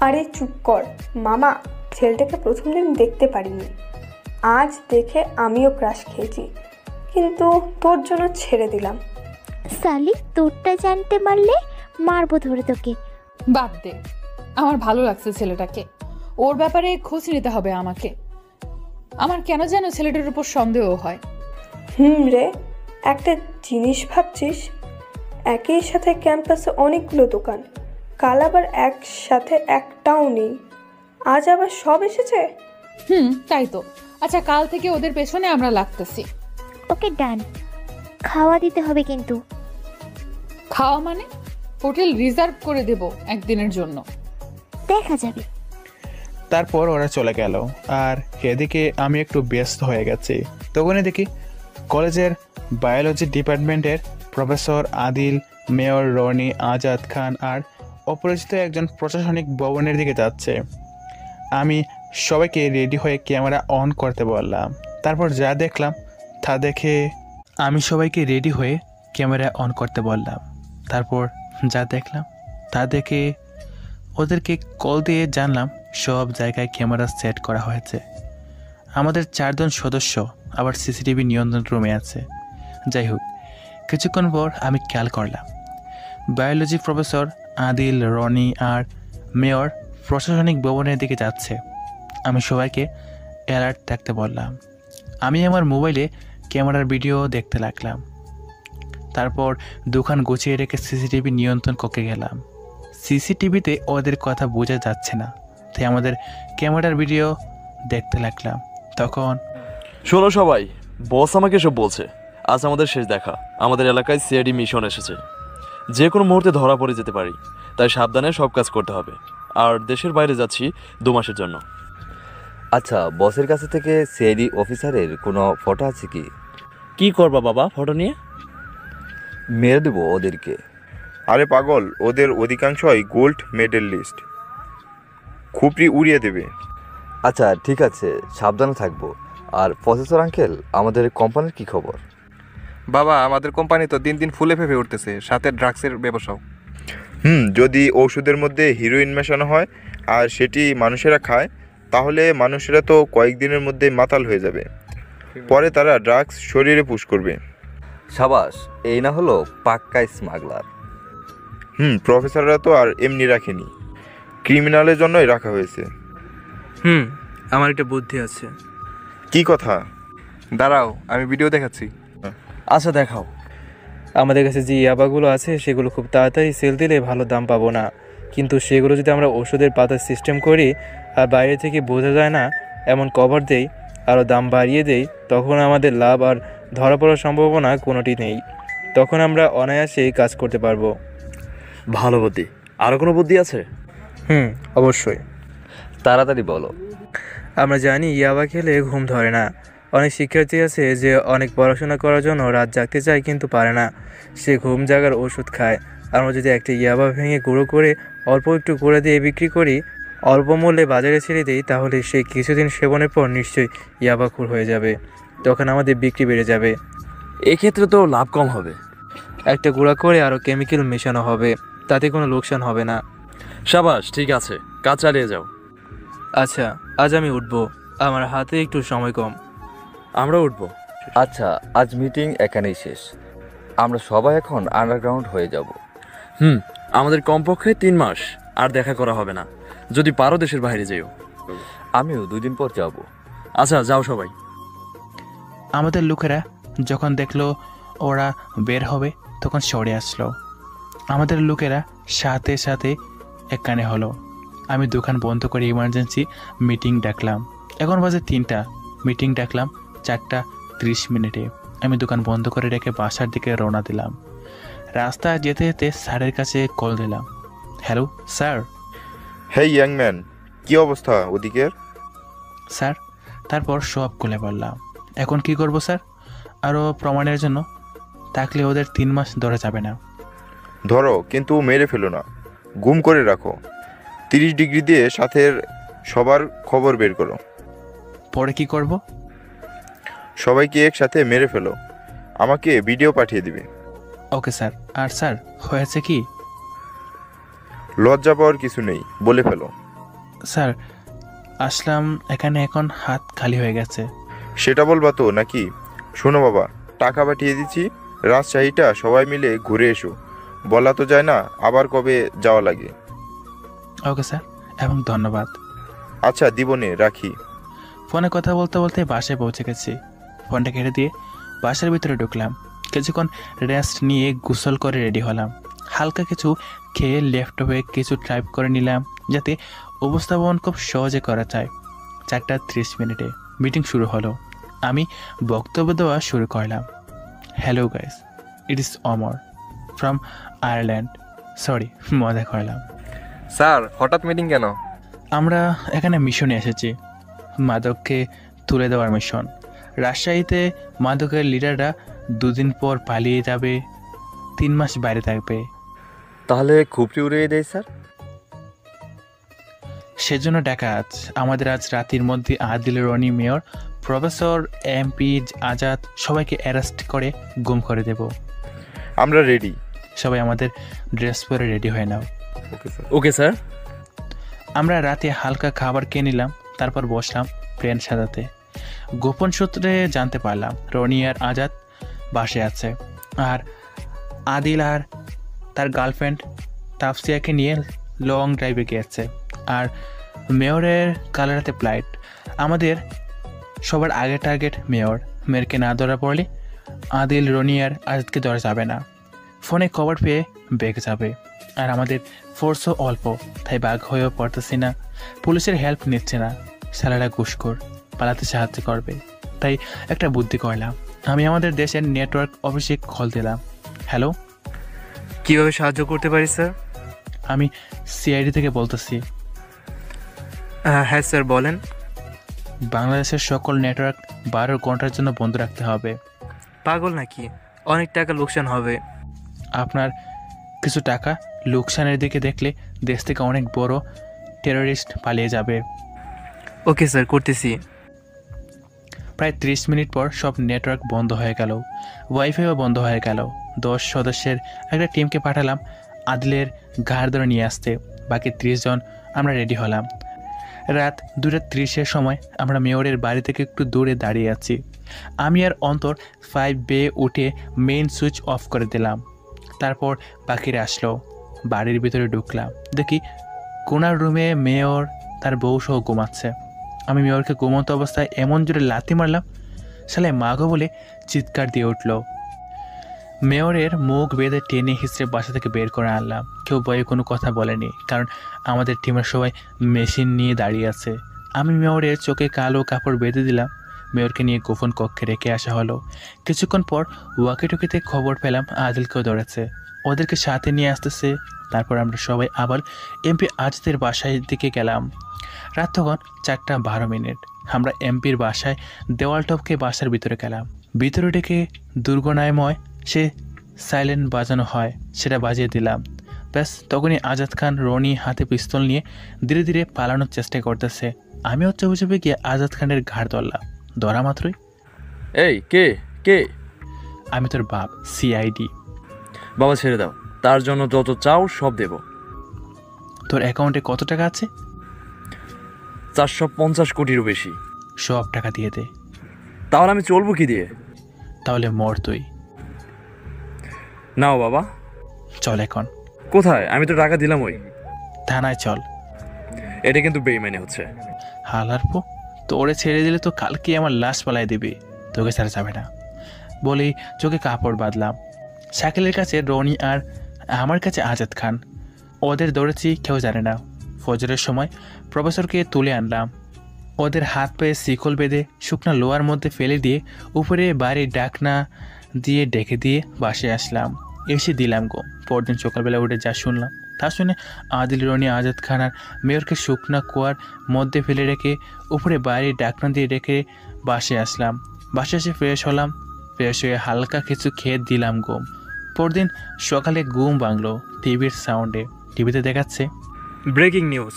[SPEAKER 2] আরে চুপ কর মামা, ছেলেটাকে প্রথম দিন দেখতে পারিনি, আজ দেখে আমিও ক্রাশ খেয়েছি, কিন্তু তোর জন্য ছেড়ে দিলাম।
[SPEAKER 7] সালি, তোরটা জানতে মারলে মারবো ধরে তোকে।
[SPEAKER 6] বাদ দে, আমার ভালো লাগছে ছেলেটাকে। ওর ব্যাপারে খোঁজ নিতে হবে আমাকে। আমার কেন যেন ছেলেটার উপর সন্দেহ হয়।
[SPEAKER 2] রে, একটা জিনিস ভাবছিস, একই সাথে ক্যাম্পাসে অনেকগুলো দোকান, কাল আবার একসাথে একটাও নেই, আজ আবার সব এসেছে।
[SPEAKER 6] তাই তো। আচ্ছা, কাল থেকে ওদের পেছনে আমরা লাগতেছি।
[SPEAKER 7] ওকে ডান। খাওয়া দিতে হবে কিন্তু।
[SPEAKER 6] খাওয়া মানে? হোটেল রিজার্ভ করে দেব একদিনের জন্য।
[SPEAKER 7] দেখা যাবে।
[SPEAKER 1] তারপর ওরা চলে গেল, আর এদিকে আমি একটু ব্যস্ত হয়ে গেছি। তখনই দেখি কলেজের বায়োলজি ডিপার্টমেন্টের প্রফেসর আদিল, মেয়র রনি, আজাদ খান আর অপরিচিত একজন প্রশাসনিক ভবনের দিকে যাচ্ছে। আমি সবাইকে রেডি হয়ে ক্যামেরা অন করতে বললাম। তারপর যা দেখলাম তা দেখে ওদেরকে কল দিয়ে জানলাম সব জায়গায় ক্যামেরা সেট করা হয়েছে। আমাদের 4 জন সদস্য আবার সিসিটিভি নিয়ন্ত্রণ রুমে আছে। যাই হোক, কিছুক্ষণ পর আমি খেয়াল করলাম বায়োলজি প্রফেসর আদিল, রনি আর মেয়র প্রশাসনিক ভবনের দিকে যাচ্ছে। আমি সবাইকে অ্যালার্ট থাকতে বললাম। আমি আমার মোবাইলে ক্যামেরার ভিডিও দেখতে লাগলাম। তারপর দোকান গুছিয়ে রেখে সিসিটিভি নিয়ন্ত্রণ কক্ষে গেলাম। সিসিটিভিতে ওদের কথা বোঝা যাচ্ছে না, তাই আমাদের ক্যামেরার ভিডিও দেখতে লাগলাম। তখন
[SPEAKER 8] শোনো সবাই, বস আমাকে এসব বলছে। আজ আমাদের শেষ দেখা। আমাদের এলাকায় সিআইডি মিশন এসেছে, যে কোনো মুহূর্তে ধরা পড়ে যেতে পারি, তাই সাবধানে সব কাজ করতে হবে। আর দেশের বাইরে যাচ্ছি 2 মাসের জন্য।
[SPEAKER 9] আচ্ছা, বসের কাছে থেকে সিআইডি অফিসারের কোনো ফটো আছে কি?
[SPEAKER 8] কি করবা বাবা ফটো নিয়ে?
[SPEAKER 9] মেরে দেবো ওদেরকে।
[SPEAKER 10] আরে পাগল, ওদের অধিকাংশই গোল্ড মেডেল লিস্ট, খুপড়ি উড়িয়ে দেবে।
[SPEAKER 9] আচ্ছা ঠিক আছে, সাবধানে থাকবো। আর প্রফেসর আঙ্কেল, আমাদের কোম্পানির কি খবর?
[SPEAKER 11] বাবা, আমাদের কোম্পানি তো দিন দিন ফুলে ফেপে উঠতেছে, সাথে ড্রাগসের ব্যবসাও।
[SPEAKER 10] যদি ঔষধের মধ্যে হিরোইন মেশানো হয় আর সেটি মানুষেরা খায়, তাহলে মানুষেরা তো কয়েকদিনের মধ্যে মাতাল হয়ে যাবে। পরে তারা ড্রাগস শরীরে পুশ করবে।
[SPEAKER 9] সাবাস, এই না হলো পাক্কা স্মাগলার।
[SPEAKER 10] প্রফেসররা তো আর এমনি রাখেনি, ক্রিমিনালের জন্যই রাখা হয়েছে।
[SPEAKER 5] আমার একটা বুদ্ধি আছে।
[SPEAKER 10] কি কথা?
[SPEAKER 11] দাঁড়াও, আমি ভিডিও দেখাচ্ছি।
[SPEAKER 8] আচ্ছা দেখাও।
[SPEAKER 5] আমাদের কাছে যে ইয়াবাগুলো আছে সেগুলো খুব তাড়াতাড়ি সেল দিলে ভালো দাম পাবো না, কিন্তু সেগুলো যদি আমরা ওষুধের পাতার সিস্টেম করি আর বাইরে থেকে বোঝা যায় না এমন কভার দেই, আরও দাম বাড়িয়ে দেই, তখন আমাদের লাভ আর ধরা পড়ার সম্ভাবনা কোনোটি নেই। তখন আমরা অনায়াসেই কাজ করতে পারবো।
[SPEAKER 8] ভালো বুদ্ধি। আরও কোনো বুদ্ধি আছে?
[SPEAKER 5] অবশ্যই।
[SPEAKER 9] তাড়াতাড়ি বলো।
[SPEAKER 5] আমরা জানি ইয়াবা খেলে ঘুম ধরে না। অনেক শিক্ষার্থী আছে যে অনেক পড়াশোনা করার জন্য রাত জাগতে চায় কিন্তু পারে না, সে ঘুম জাগার ওষুধ খায়। আমরা যদি একটা ইয়াবা ভেঙে গুঁড়ো করে অল্প একটু করে দিয়ে বিক্রি করি, অল্প মূল্যে বাজারে ছেড়ে দিই, তাহলে সে কিছুদিন সেবনের পর নিশ্চয়ই ইয়াবাখোর হয়ে যাবে। তখন আমাদের বিক্রি বেড়ে যাবে।
[SPEAKER 8] এক্ষেত্রে তো লাভ কম হবে।
[SPEAKER 5] একটা গুঁড়া করে আরও কেমিক্যাল মেশানো হবে, তাতে কোনো লোকসান হবে না।
[SPEAKER 8] সাবাস, ঠিক আছে, কাজ চালিয়ে যাও।
[SPEAKER 5] আচ্ছা, আজ আমি উঠবো, আমার হাতে একটু সময় কম।
[SPEAKER 8] আমরা উঠবো।
[SPEAKER 9] আচ্ছা, আজ মিটিং এখানেই শেষ। আমরা সবাই এখন আন্ডারগ্রাউন্ড হয়ে যাব।
[SPEAKER 8] আমাদের কমপক্ষে 3 মাস আর দেখা করা হবে না। যদি পারো দেশের বাইরে যেও।
[SPEAKER 9] আমিও 2 দিন পর যাব।
[SPEAKER 8] আচ্ছা, যাও সবাই।
[SPEAKER 1] আমাদের লোকেরা যখন দেখলো ওরা বের হবে তখন সরে আসলো। আমাদের লোকেরা সাথে সাথে একখানে হলো। আমি দোকান বন্ধ করে ইমার্জেন্সি মিটিং ডাকলাম। এখন বাজে 3টা, মিটিং ডাকলাম 4:30। আমি দোকান বন্ধ করে রেখে বাসার দিকে রওনা দিলাম। রাস্তায় যেতে যেতে স্যারের কাছে কল দিলাম। Hello sir.
[SPEAKER 10] Hey young man, কি অবস্থা ওদিকের?
[SPEAKER 1] স্যার, তারপর সব খুলে বললাম। এখন কি করব স্যার? আরও প্রমাণের জন্য থাকলে ওদের 3 মাস ধরে যাবে না।
[SPEAKER 10] ধরো, কিন্তু মেরে ফেলো না, গুম করে রাখো। 30 ডিগ্রি দিয়ে সাথের সবার খবর বের করো।
[SPEAKER 1] পরে কি করব?
[SPEAKER 10] সবাইকে একসাথে মেরে ফেলো, আমাকে ভিডিও পাঠিয়ে দিবে।
[SPEAKER 1] Okay sir. আর স্যার, হয়েছে কি?
[SPEAKER 10] লজ্জা পাওয়ার কিছু নেই, বলে ফেলো।
[SPEAKER 1] স্যার, আসলাম এখানে, এখন হাত খালি হয়ে গেছে।
[SPEAKER 10] সেটা বলবা তো নাকি? শোনো বাবা, টাকা পাঠিয়ে দিচ্ছি, রাজশাহীটা সবাই মিলে ঘুরে এসো। বলা তো যায় না আবার কবে যাওয়া লাগে।
[SPEAKER 1] ওকে স্যার, এবং ধন্যবাদ।
[SPEAKER 10] আচ্ছা দিবনে, রাখি।
[SPEAKER 1] ফোনে কথা বলতে বলতে বাসায় পৌঁছে গেছি। ফোনটা কেটে দিয়ে বাসার ভিতরে ঢুকলাম। কিছুক্ষণ রেস্ট নিয়ে গোসল করে রেডি হলাম। হালকা কিছু খেয়ে ল্যাপটপে কিছু টাইপ করে নিলাম, যাতে উপস্থাপন খুব সহজে করা যায়। 4:30 মিটিং শুরু হলো। আমি বক্তব্য দেওয়া শুরু করলাম। Hello guys, it is Amar from Ireland. Sorry, মজা করলাম।
[SPEAKER 11] স্যার, হঠাৎ মিটিং কেন?
[SPEAKER 1] আমরা এখানে মিশনে এসেছি, মাদককে তুলে দেওয়ার মিশন। রাজশাহীতে মাদকের লিডাররা 2 দিন পর পালিয়ে যাবে, 3 মাস বাইরে থাকবে।
[SPEAKER 9] তাহলে খুপড়ি উড়িয়ে দেয় স্যার?
[SPEAKER 1] সেজন্য ডাকা আজ। আমাদের আজ রাতের মধ্যে Adil, Rony, mayor, professor, MP, Azad সবাইকে অ্যারেস্ট করে গুম করে দেব।
[SPEAKER 10] আমরা রেডি।
[SPEAKER 1] সবাই আমাদের ড্রেস পরে রেডি হয়ে নাও।
[SPEAKER 8] Okay sir.
[SPEAKER 1] আমরা রাতে হালকা খাবার খেয়ে নিলাম, তারপর বসলাম প্ল্যান সাজাতে। গোপন সূত্রে জানতে পারলাম রনি আর আজাদ বাসে আছে, আর আদিল আর তার গার্লফ্রেন্ড তাফসিয়াকে নিয়ে লং ড্রাইভে গিয়েছে, আর মেয়রের কাল রাতে ফ্লাইট। আমাদের সবার আগে টার্গেট মেয়র। মেয়রকে না ধরা পড়লে আদিল, রনি আর আজাদকে ধরা যাবে না। ফোনে খবর পেয়ে বেগ যাবে, আর আমাদের ফোর্সও অল্প, তাই বাঘ হয়েও পড়তেছি না। পুলিশের হেল্প নিচ্ছে না, সালারা ঘুষখোর, পালাতে সাহায্য করবে, তাই একটা বুদ্ধি করলাম। আমি আমাদের দেশের নেটওয়ার্ক অফিসে কল দিলাম। হ্যালো,
[SPEAKER 5] কীভাবে সাহায্য করতে পারি স্যার?
[SPEAKER 1] আমি সিআইডি থেকে বলতেছি।
[SPEAKER 5] হ্যাঁ স্যার, বলেন।
[SPEAKER 1] বাংলাদেশের সকল নেটওয়ার্ক 12 ঘন্টার জন্য বন্ধ রাখতে হবে।
[SPEAKER 5] পাগল নাকি? অনেক টাকা লোকসান হবে।
[SPEAKER 1] আপনার কিছু টাকা লোকসানের দিকে দেখলে দেশ থেকে অনেক বড় টেররিস্ট পালিয়ে যাবে।
[SPEAKER 5] ওকে স্যার, করতেছি।
[SPEAKER 1] প্রায় 30 মিনিট পর সব নেটওয়ার্ক বন্ধ হয়ে গেল, ওয়াইফাইও বন্ধ হয়ে গেল। 10 সদস্যের একটা টিমকে পাঠালাম আদিলের ঘাড় ধরে নিয়ে আসতে। বাকি 30 জন আমরা রেডি হলাম। রাত 2:30-এর সময় আমরা মেয়রের বাড়ি থেকে একটু দূরে দাঁড়িয়ে আছি। আমি আর অন্তর 5 বে উঠে মেইন সুইচ অফ করে দিলাম। তারপর বাকিরা আসলো। বাড়ির ভিতরে ঢুকলাম, দেখি কোনার রুমে মেয়র তার বউ সহ ঘুমাচ্ছে। আমি মেয়রকে ঘুমন্ত অবস্থায় এমন জোরে লাথি মারলাম, শালে মাগো বলে চিৎকার দিয়ে উঠল। মেয়রের মুখ বেঁধে টেনে হিঁচড়ে বাসা থেকে বের করে আনলাম। কেউ ভয়ে কোনো কথা বলেনি, কারণ আমাদের টিমের সবাই মেশিন নিয়ে দাঁড়িয়ে আছে। আমি মেয়রের চোখে কালো কাপড় বেঁধে দিলাম। মেয়রকে নিয়ে গোপন কক্ষে রেখে আসা হলো। কিছুক্ষণ পর ওয়াকিটকিতে খবর পেলাম আদিলকেও ধরেছে, ওদেরকে সাথে নিয়ে আসতেছে। তারপর আমরা সবাই আবার এমপি আজাদের বাসায় দিকে গেলাম। রাত তখন 4:12। আমরা এমপির বাসায় দেওয়াল টপকে বাসার ভিতরে গেলাম। ভিতরে ডেকে দুর্গনাময় সে সাইলেন্ট বাজানো হয়, সেটা বাজিয়ে দিলাম। ব্যাস তখনই আজাদ খান রনি হাতে পিস্তল নিয়ে ধীরে ধীরে পালানোর চেষ্টা করতেছে। আমিও চুপে চুপে গিয়ে আজাদ খানের ঘাড় ধরলাম। ধরা মাত্রই,
[SPEAKER 8] এই কে কে?
[SPEAKER 1] আমি তোর বাপ, সিআইডি।
[SPEAKER 8] বাবা ছেড়ে দাও, তার জন্য যত চাও সব দেব।
[SPEAKER 1] তোর অ্যাকাউন্টে কত টাকা আছে?
[SPEAKER 8] 450 কোটিরও বেশি।
[SPEAKER 1] সব টাকা দিয়ে দে।
[SPEAKER 8] তাহলে আমি চলবো কি দিয়ে?
[SPEAKER 1] তাহলে মর তুই।
[SPEAKER 8] নাও বাবা।
[SPEAKER 1] চল এখন।
[SPEAKER 8] কোথায়? আমি তো টাকা দিলাম ওই
[SPEAKER 1] থানায় চল।
[SPEAKER 8] এটা কিন্তু বেইমানি হচ্ছে।
[SPEAKER 1] হালারপো, তোরে ছেড়ে দিলে তো কালকে আমার লাশ পালাই দিবি, তোকে ছাড়া যাবে না বলেই চোখে কাপড় বাঁধলাম। শাকিলের কাছে রনি আর আমার কাছে আজাদ খান। ওদের দৌড়েছি কেউ জানে না। ফজরের সময় প্রফেসরকে তুলে আনলাম। ওদের হাত পায়ে শিকল বেঁধে শুকনা লোয়ার মধ্যে ফেলে দিয়ে উপরে বাড়ির ডাকনা দিয়ে ডেকে দিয়ে বাসে আসলাম। এসে দিলাম গো। পরদিন সকালবেলা উঠে যা শুনলাম তা শুনে আদিল, রনি, আজাদ খান আর মেয়রকে শুকনা কুয়ার মধ্যে ফেলে রেখে উপরে বাড়ির ডাকনা দিয়ে রেখে বাসে আসলাম। বাসে এসে ফ্রেশ হলাম। ফ্রেশ হয়ে হালকা কিছু খেয়ে দিলাম ঘুম। পরদিন সকালে ঘুম ভাঙলো টিভির সাউন্ডে। টিভিতে দেখাচ্ছে
[SPEAKER 5] ব্রেকিং নিউজ,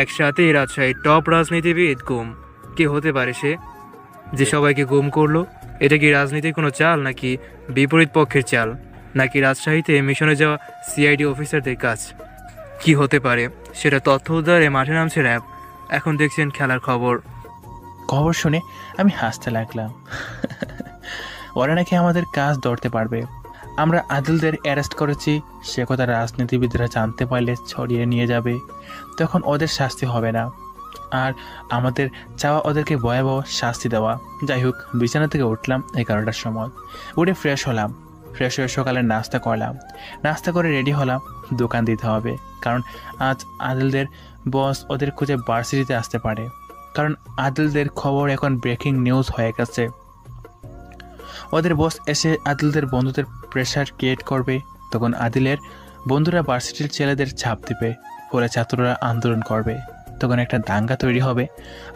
[SPEAKER 5] একসাথেই রাজশাহীর টপ রাজনীতিবিদ গুম। কে হতে পারে সে যে সবাইকে গুম করলো? এটা কি রাজনীতির কোনো চাল, নাকি বিপরীত পক্ষের চাল, নাকি রাজশাহীতে মিশনে যাওয়া সিআইডি অফিসারদের কাজ? কি হতে পারে সেটা তথ্য উদ্ধারে মাঠে নামছে র্যাব। এখন দেখছেন খেলার খবর।
[SPEAKER 1] খবর শুনে আমি হাসতে লাগলাম। ওরা নাকি আমাদের কাজ ধরতে পারবে। আমরা আদিলদের অ্যারেস্ট করেছি, সে কথা রাজনীতিবিদরা জানতে পারলে ছড়িয়ে নিয়ে যাবে, তখন ওদের শাস্তি হবে না। আর আমাদের চাওয়া ওদেরকে ভয়াবহ শাস্তি দেওয়া। যাই হোক, বিছানা থেকে উঠলাম 11টার সময়। উঠে ফ্রেশ হলাম। ফ্রেশ হয়ে সকালে নাস্তা করলাম। নাস্তা করে রেডি হলাম। দোকান দিতে হবে, কারণ আজ আদিলদের বস ওদের খুঁজে ভার্সিটিতে আসতে পারে। কারণ আদিলদের খবর এখন ব্রেকিং নিউজ হয়ে গেছে। ওদের বস এসে আদিলদের বন্ধুদের প্রেশার ক্রিয়েট করবে। তখন আদিলের বন্ধুরা ভার্সিটির ছেলেদের ছাপ দিবে, ফলে ছাত্ররা আন্দোলন করবে। তখন একটা দাঙ্গা তৈরি হবে।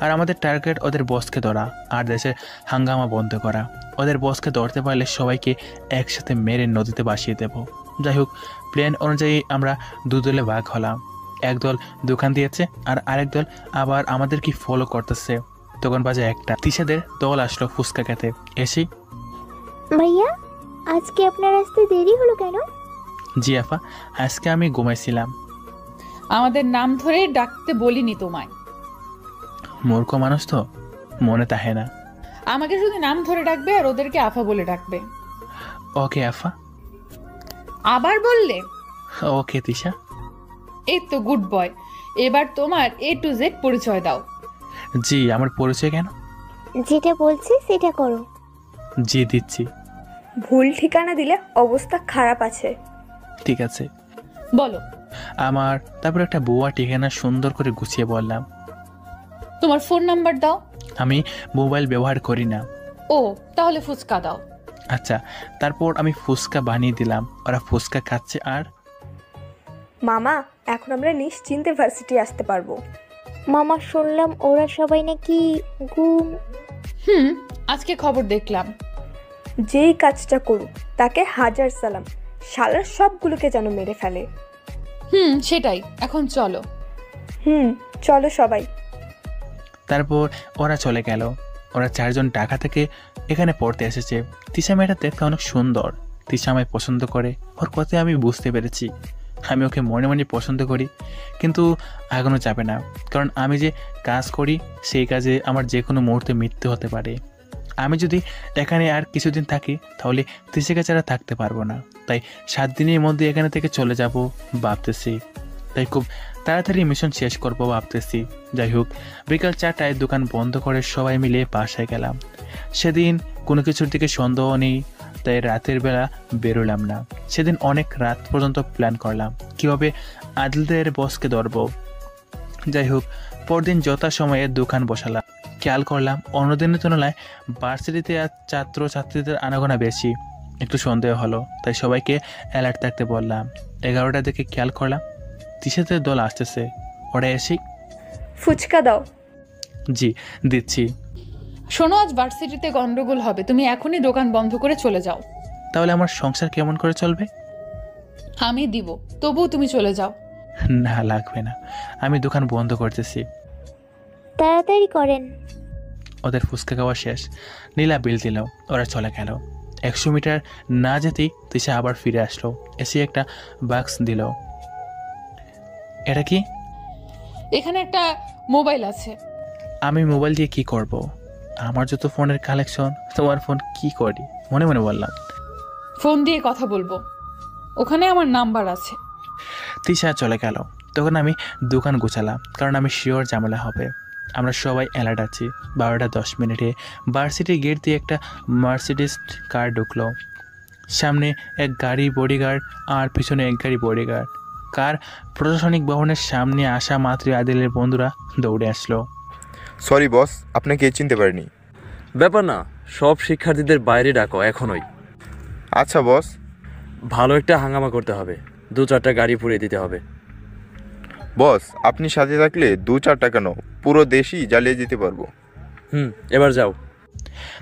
[SPEAKER 1] আর আমাদের টার্গেট ওদের বসকে ধরা আর দেশের হাঙ্গামা বন্ধ করা। ওদের বসকে ধরতে পারলে সবাইকে একসাথে মেরে নদীতে ভাসিয়ে দেব। যাই হোক, প্ল্যান অনুযায়ী আমরা দুদলে ভাগ হলাম। একদল দোকান দিয়েছে আর আরেক দল আবার আমাদের কি ফলো করতেছে। তখন বাজে 1টা। তিশাদের দল আসলো ফুচকা খেতে। এসি,
[SPEAKER 7] ভাইয়া আজকে আপনার আসতে দেরি হলো কেন?
[SPEAKER 1] জি আফা, আজকে আমি ঘুমাইছিলাম।
[SPEAKER 6] আমাদের নাম ধরে ডাকতে বলিনি তোমায়।
[SPEAKER 1] মূর্খ মানুষ তো, মনে তাহে না।
[SPEAKER 6] আমাকে শুধু নাম ধরে ডাকবে আর ওদেরকে আফা বলে ডাকবে।
[SPEAKER 1] ওকে আফা।
[SPEAKER 6] আবার বললে?
[SPEAKER 1] ওকে তিশা।
[SPEAKER 6] এই তো গুড বয়। এবার তোমার A to Z পরিচয় দাও।
[SPEAKER 1] জি, আমার পরিচয় কেন?
[SPEAKER 7] যেটা বলছি সেটা করো।
[SPEAKER 1] জি দিচ্ছি।
[SPEAKER 2] ভুল ঠিকানা দিলে অবস্থা খারাপ আছে।
[SPEAKER 1] ঠিক আছে
[SPEAKER 6] বলো।
[SPEAKER 1] আমার তারপর একটা বুয়া ঠিকানা সুন্দর করে গুছিয়ে বললাম।
[SPEAKER 6] তোমার ফোন নাম্বার দাও।
[SPEAKER 1] আমি মোবাইল ব্যবহার করি না।
[SPEAKER 6] ও তাহলে ফুচকা দাও।
[SPEAKER 1] আচ্ছা, তারপর আমি ফুচকা বানিয়ে দিলাম, ওরা ফুচকা খাচ্ছে। আর
[SPEAKER 2] মামা, এখন আমরা নিশ্চিন্তে ভার্সিটি আসতে পারবো।
[SPEAKER 7] মামা শুনলাম ওরা সবাই নাকি গুম।
[SPEAKER 6] আজকে খবর দেখলাম।
[SPEAKER 2] যেই কাজটা করুক তাকে হাজার সালাম, শালার সবগুলোকে যেন মেরে ফেলে।
[SPEAKER 6] সেটাই, এখন চলো।
[SPEAKER 2] চলো সবাই।
[SPEAKER 1] তারপর ওরা চলে গেল। ওরা 4 জন ঢাকা থেকে এখানে পড়তে এসেছে। তিশা মেয়েটা দেখতে অনেক সুন্দর। তিশা আমায় পছন্দ করে, ওর কথাই আমি বুঝতে পেরেছি। আমি ওকে মনে মনে পছন্দ করি, কিন্তু আগানো যাবে না, কারণ আমি যে কাজ করি সেই কাজে আমার যে কোনো মুহূর্তে মৃত্যু হতে পারে। আমি যদি এখানে আর কিছুদিন থাকি তাহলে তিশাকে ছাড়া থাকতে পারবো না। তাই 7 দিনের মধ্যে এখানে থেকে চলে যাব ভাবতেছি। তাই খুব তাড়াতাড়ি মিশন শেষ করবো ভাবতেছি। যাই হোক, বিকাল 4টায় দোকান বন্ধ করে সবাই মিলে বাসায় গেলাম। সেদিন কোনো কিছুর দিকে সন্দেহ নেই, তাই রাতের বেলা বেরোলাম না। সেদিন অনেক রাত পর্যন্ত প্ল্যান করলাম কীভাবে আদিলদের বসকে ধরবো। যাই হোক, পরদিন যথাসময়ে দোকান বসালাম। খেয়াল করলাম অন্য দিনের তুলনায় ভার্সিটিতে আর ছাত্রছাত্রীদের আনাগোনা বেশি। একটু সন্দেহ হলো, তাই সবাইকে অ্যালার্ট থাকতে বললাম। 11টার দিকে খেয়াল করলাম তিশাদের দল আসতেছে। ওরা এসেই
[SPEAKER 2] ফুচকা দাও।
[SPEAKER 1] জি দিচ্ছি।
[SPEAKER 6] শোনো, আজ ভার্সিটিতে গন্ডগোল হবে, তুমি এখনই দোকান বন্ধ করে চলে যাও।
[SPEAKER 1] তাহলে আমার সংসার কেমন করে চলবে?
[SPEAKER 6] আমি দিব, তবুও তুমি চলে যাও।
[SPEAKER 1] না লাগবে না, আমি দোকান বন্ধ করতেছি।
[SPEAKER 7] তাড়াতাড়ি করেন।
[SPEAKER 1] ওদের ফুচকা খাওয়া শেষ। নীলা বিল দিল, ওরা চলে গেল। 100 মিটার না যেতেই তিশা আবার ফিরে আসলো, এসে একটা বাক্স দিল। এটা কি?
[SPEAKER 6] এখানে একটা মোবাইল আছে।
[SPEAKER 1] আমি মোবাইল দিয়ে কি করব? আমার যত ফোনের কালেকশন, তোমার ফোন কি করি? মনে মনে বললাম।
[SPEAKER 6] ফোন দিয়ে কথা বলবো, ওখানে আমার নাম্বার আছে।
[SPEAKER 1] তিশা চলে গেল। তখন আমি দোকান গুছালাম, কারণ আমি শিওর ঝামেলা হবে। আমরা সবাই অ্যালার্ট আছি। 12:10 ভার্সিটির গেট দিয়ে একটা মার্সিডিজ কার ঢুকলো। সামনে এক গাড়ি বডিগার্ড আর পিছনে এক গাড়ি বডিগার্ড। কার প্রশাসনিক ভবনের সামনে আসা মাত্রই আদিলের বন্ধুরা দৌড়ে আসলো।
[SPEAKER 10] সরি বস, আপনাকে চিনতে পারিনি।
[SPEAKER 8] ব্যাপার না, সব শিক্ষার্থীদের বাইরে ডাকো এখনই।
[SPEAKER 10] আচ্ছা বস।
[SPEAKER 8] ভালো একটা হাঙ্গামা করতে হবে, 2-4টা গাড়ি পুড়িয়ে দিতে হবে।
[SPEAKER 10] বস, আপনি সাথে থাকলে 2-4টা কেন, পুরো দেশই জ্বালিয়ে দিতে পারবো।
[SPEAKER 8] এবার যাও।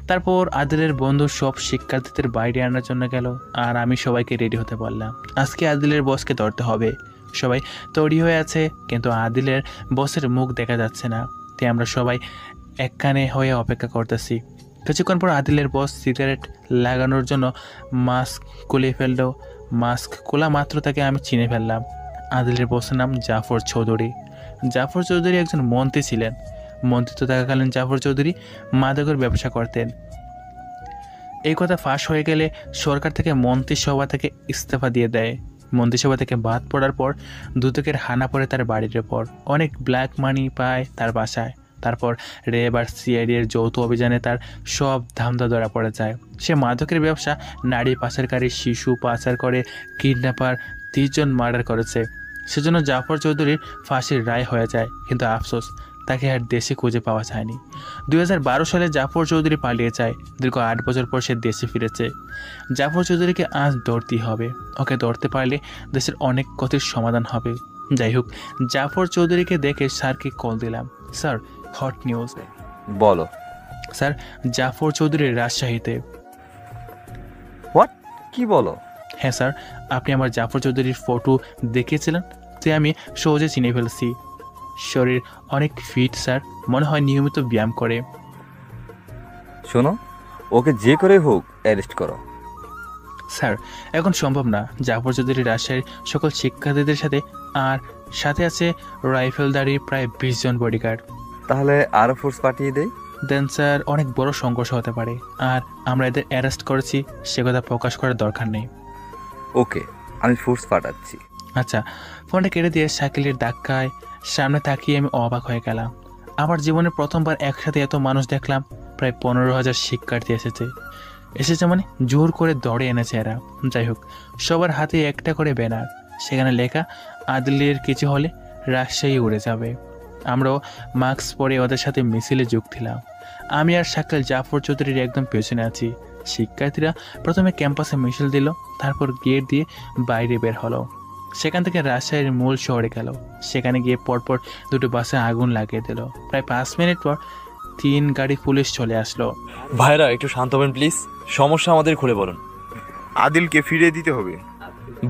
[SPEAKER 1] তারপর আদিলের বন্ধু সব শিক্ষার্থীদের বাইরে আনার জন্য গেল, আর আমি সবাইকে রেডি হতে বললাম। আজকে আদিলের বসকে ধরতে হবে। সবাই তৈরি হয়ে আছে, কিন্তু আদিলের বসের মুখ দেখা যাচ্ছে না। তাই আমরা সবাই একখানে হয়ে অপেক্ষা করতেছি। কিছুক্ষণ পর আদিলের বস সিগারেট লাগানোর জন্য মাস্ক খুলে ফেলল। মাস্ক খোলা মাত্র তাকে আমি চিনে ফেললাম। আদিলের বসের নাম জাফর চৌধুরী। জাফর চৌধুরী একজন মন্ত্রী ছিলেন। মন্ত্রিত্ব থাকাকালীন জাফর চৌধুরী মাদকের ব্যবসা করতেন। এই কথা ফাঁস হয়ে গেলে সরকার থেকে মন্ত্রিসভা থেকে ইস্তফা দিয়ে দেয়। মন্ত্রিসভা থেকে বাদ পড়ার পর দুদকের হানা পড়ে তার বাড়ির ওপর। অনেক ব্ল্যাক মানি পায় তার বাসায়। তারপর রেব আর সিআইডি এর যৌথ অভিযানে তার সব ধান্দা ধরা পড়ে যায়। সে মাদকের ব্যবসা, নারী পাচারকারী, শিশু পাচার করে, কিডন্যাপার, 30 জন মার্ডার করেছে। সেজন্য জাফর চৌধুরীর ফাঁসির রায় হয়ে যায়, কিন্তু আফসোস তাকে আর দেশে খুঁজে পাওয়া যায়নি। 2012 সালে জাফর চৌধুরী পালিয়ে যায়। দীর্ঘ 8 বছর পর সে দেশে ফিরেছে। জাফর চৌধুরীকে আজ ধরতেই হবে। ওকে ধরতে পারলে দেশের অনেক ক্ষতির সমাধান হবে। যাই হোক, জাফর চৌধুরীকে দেখে স্যারকে কল দিলাম। Sir, hot news.
[SPEAKER 9] বলো।
[SPEAKER 1] স্যার, জাফর চৌধুরী রাজশাহীতে।
[SPEAKER 9] হোয়াট? কি বলো?
[SPEAKER 1] হ্যাঁ স্যার, আপনি আমার জাফর চৌধুরীর ফটো দেখিয়েছিলেন, তাই আমি সহজে চিনে ফেলছি। শরীর অনেক ফিট স্যার, মনে হয় নিয়মিত ব্যায়াম করে।
[SPEAKER 9] শোনো, ওকে যে করে হোক অ্যারেস্ট করো।
[SPEAKER 1] স্যার, এখন সম্ভব না। জাফর চৌধুরী রাজশাহীর সকল শিক্ষার্থীদের সাথে, আর সাথে আছে রাইফেলদারি প্রায় 20 জন বডিগার্ড।
[SPEAKER 9] তাহলে আরো ফোর্স পাঠিয়ে দেই।
[SPEAKER 1] দেন স্যার, অনেক বড় সংঘর্ষ হতে পারে, আর আমরা এদের অ্যারেস্ট করেছি সে কথা প্রকাশ করার দরকার নেই।
[SPEAKER 9] ওকে, আমি ফোর্স পাঠাচ্ছি।
[SPEAKER 1] আচ্ছা। ফোনটা কেটে দিয়ে সাইকেলের ধাক্কায় সামনে তাকিয়ে আমি অবাক হয়ে গেলাম। আমার জীবনে প্রথমবার একসাথে এত মানুষ দেখলাম। প্রায় 15,000 শিক্ষার্থী এসেছে মানে জোর করে দৌড়ে এনেছে এরা। যাই হোক, সবার হাতে একটা করে ব্যানার, সেখানে লেখা আদিলের কিছু হলে রাজশাহী উড়ে যাবে। আমরাও মাস্ক পরে ওদের সাথে মিছিলে যোগ দিলাম। আমি আর শাকিল জাফর চৌধুরীর একদম পেছনে আছি। শিক্ষার্থীরা প্রথমে ক্যাম্পাসে মিছিল দিল, তারপর গেট দিয়ে বাইরে বের হলো। সেখান থেকে রাজশাহীর মূল শহরে গেল। সেখানে গিয়ে পরপর দুটো বাসে আগুন লাগিয়ে দিল। প্রায় 5 মিনিট পর 3 গাড়ি পুলিশ চলে আসলো।
[SPEAKER 8] ভাইরা একটু শান্ত হবেন প্লিজ, সমস্যা আমাদের খুলে বলুন।
[SPEAKER 10] আদিলকে ফিরিয়ে দিতে হবে।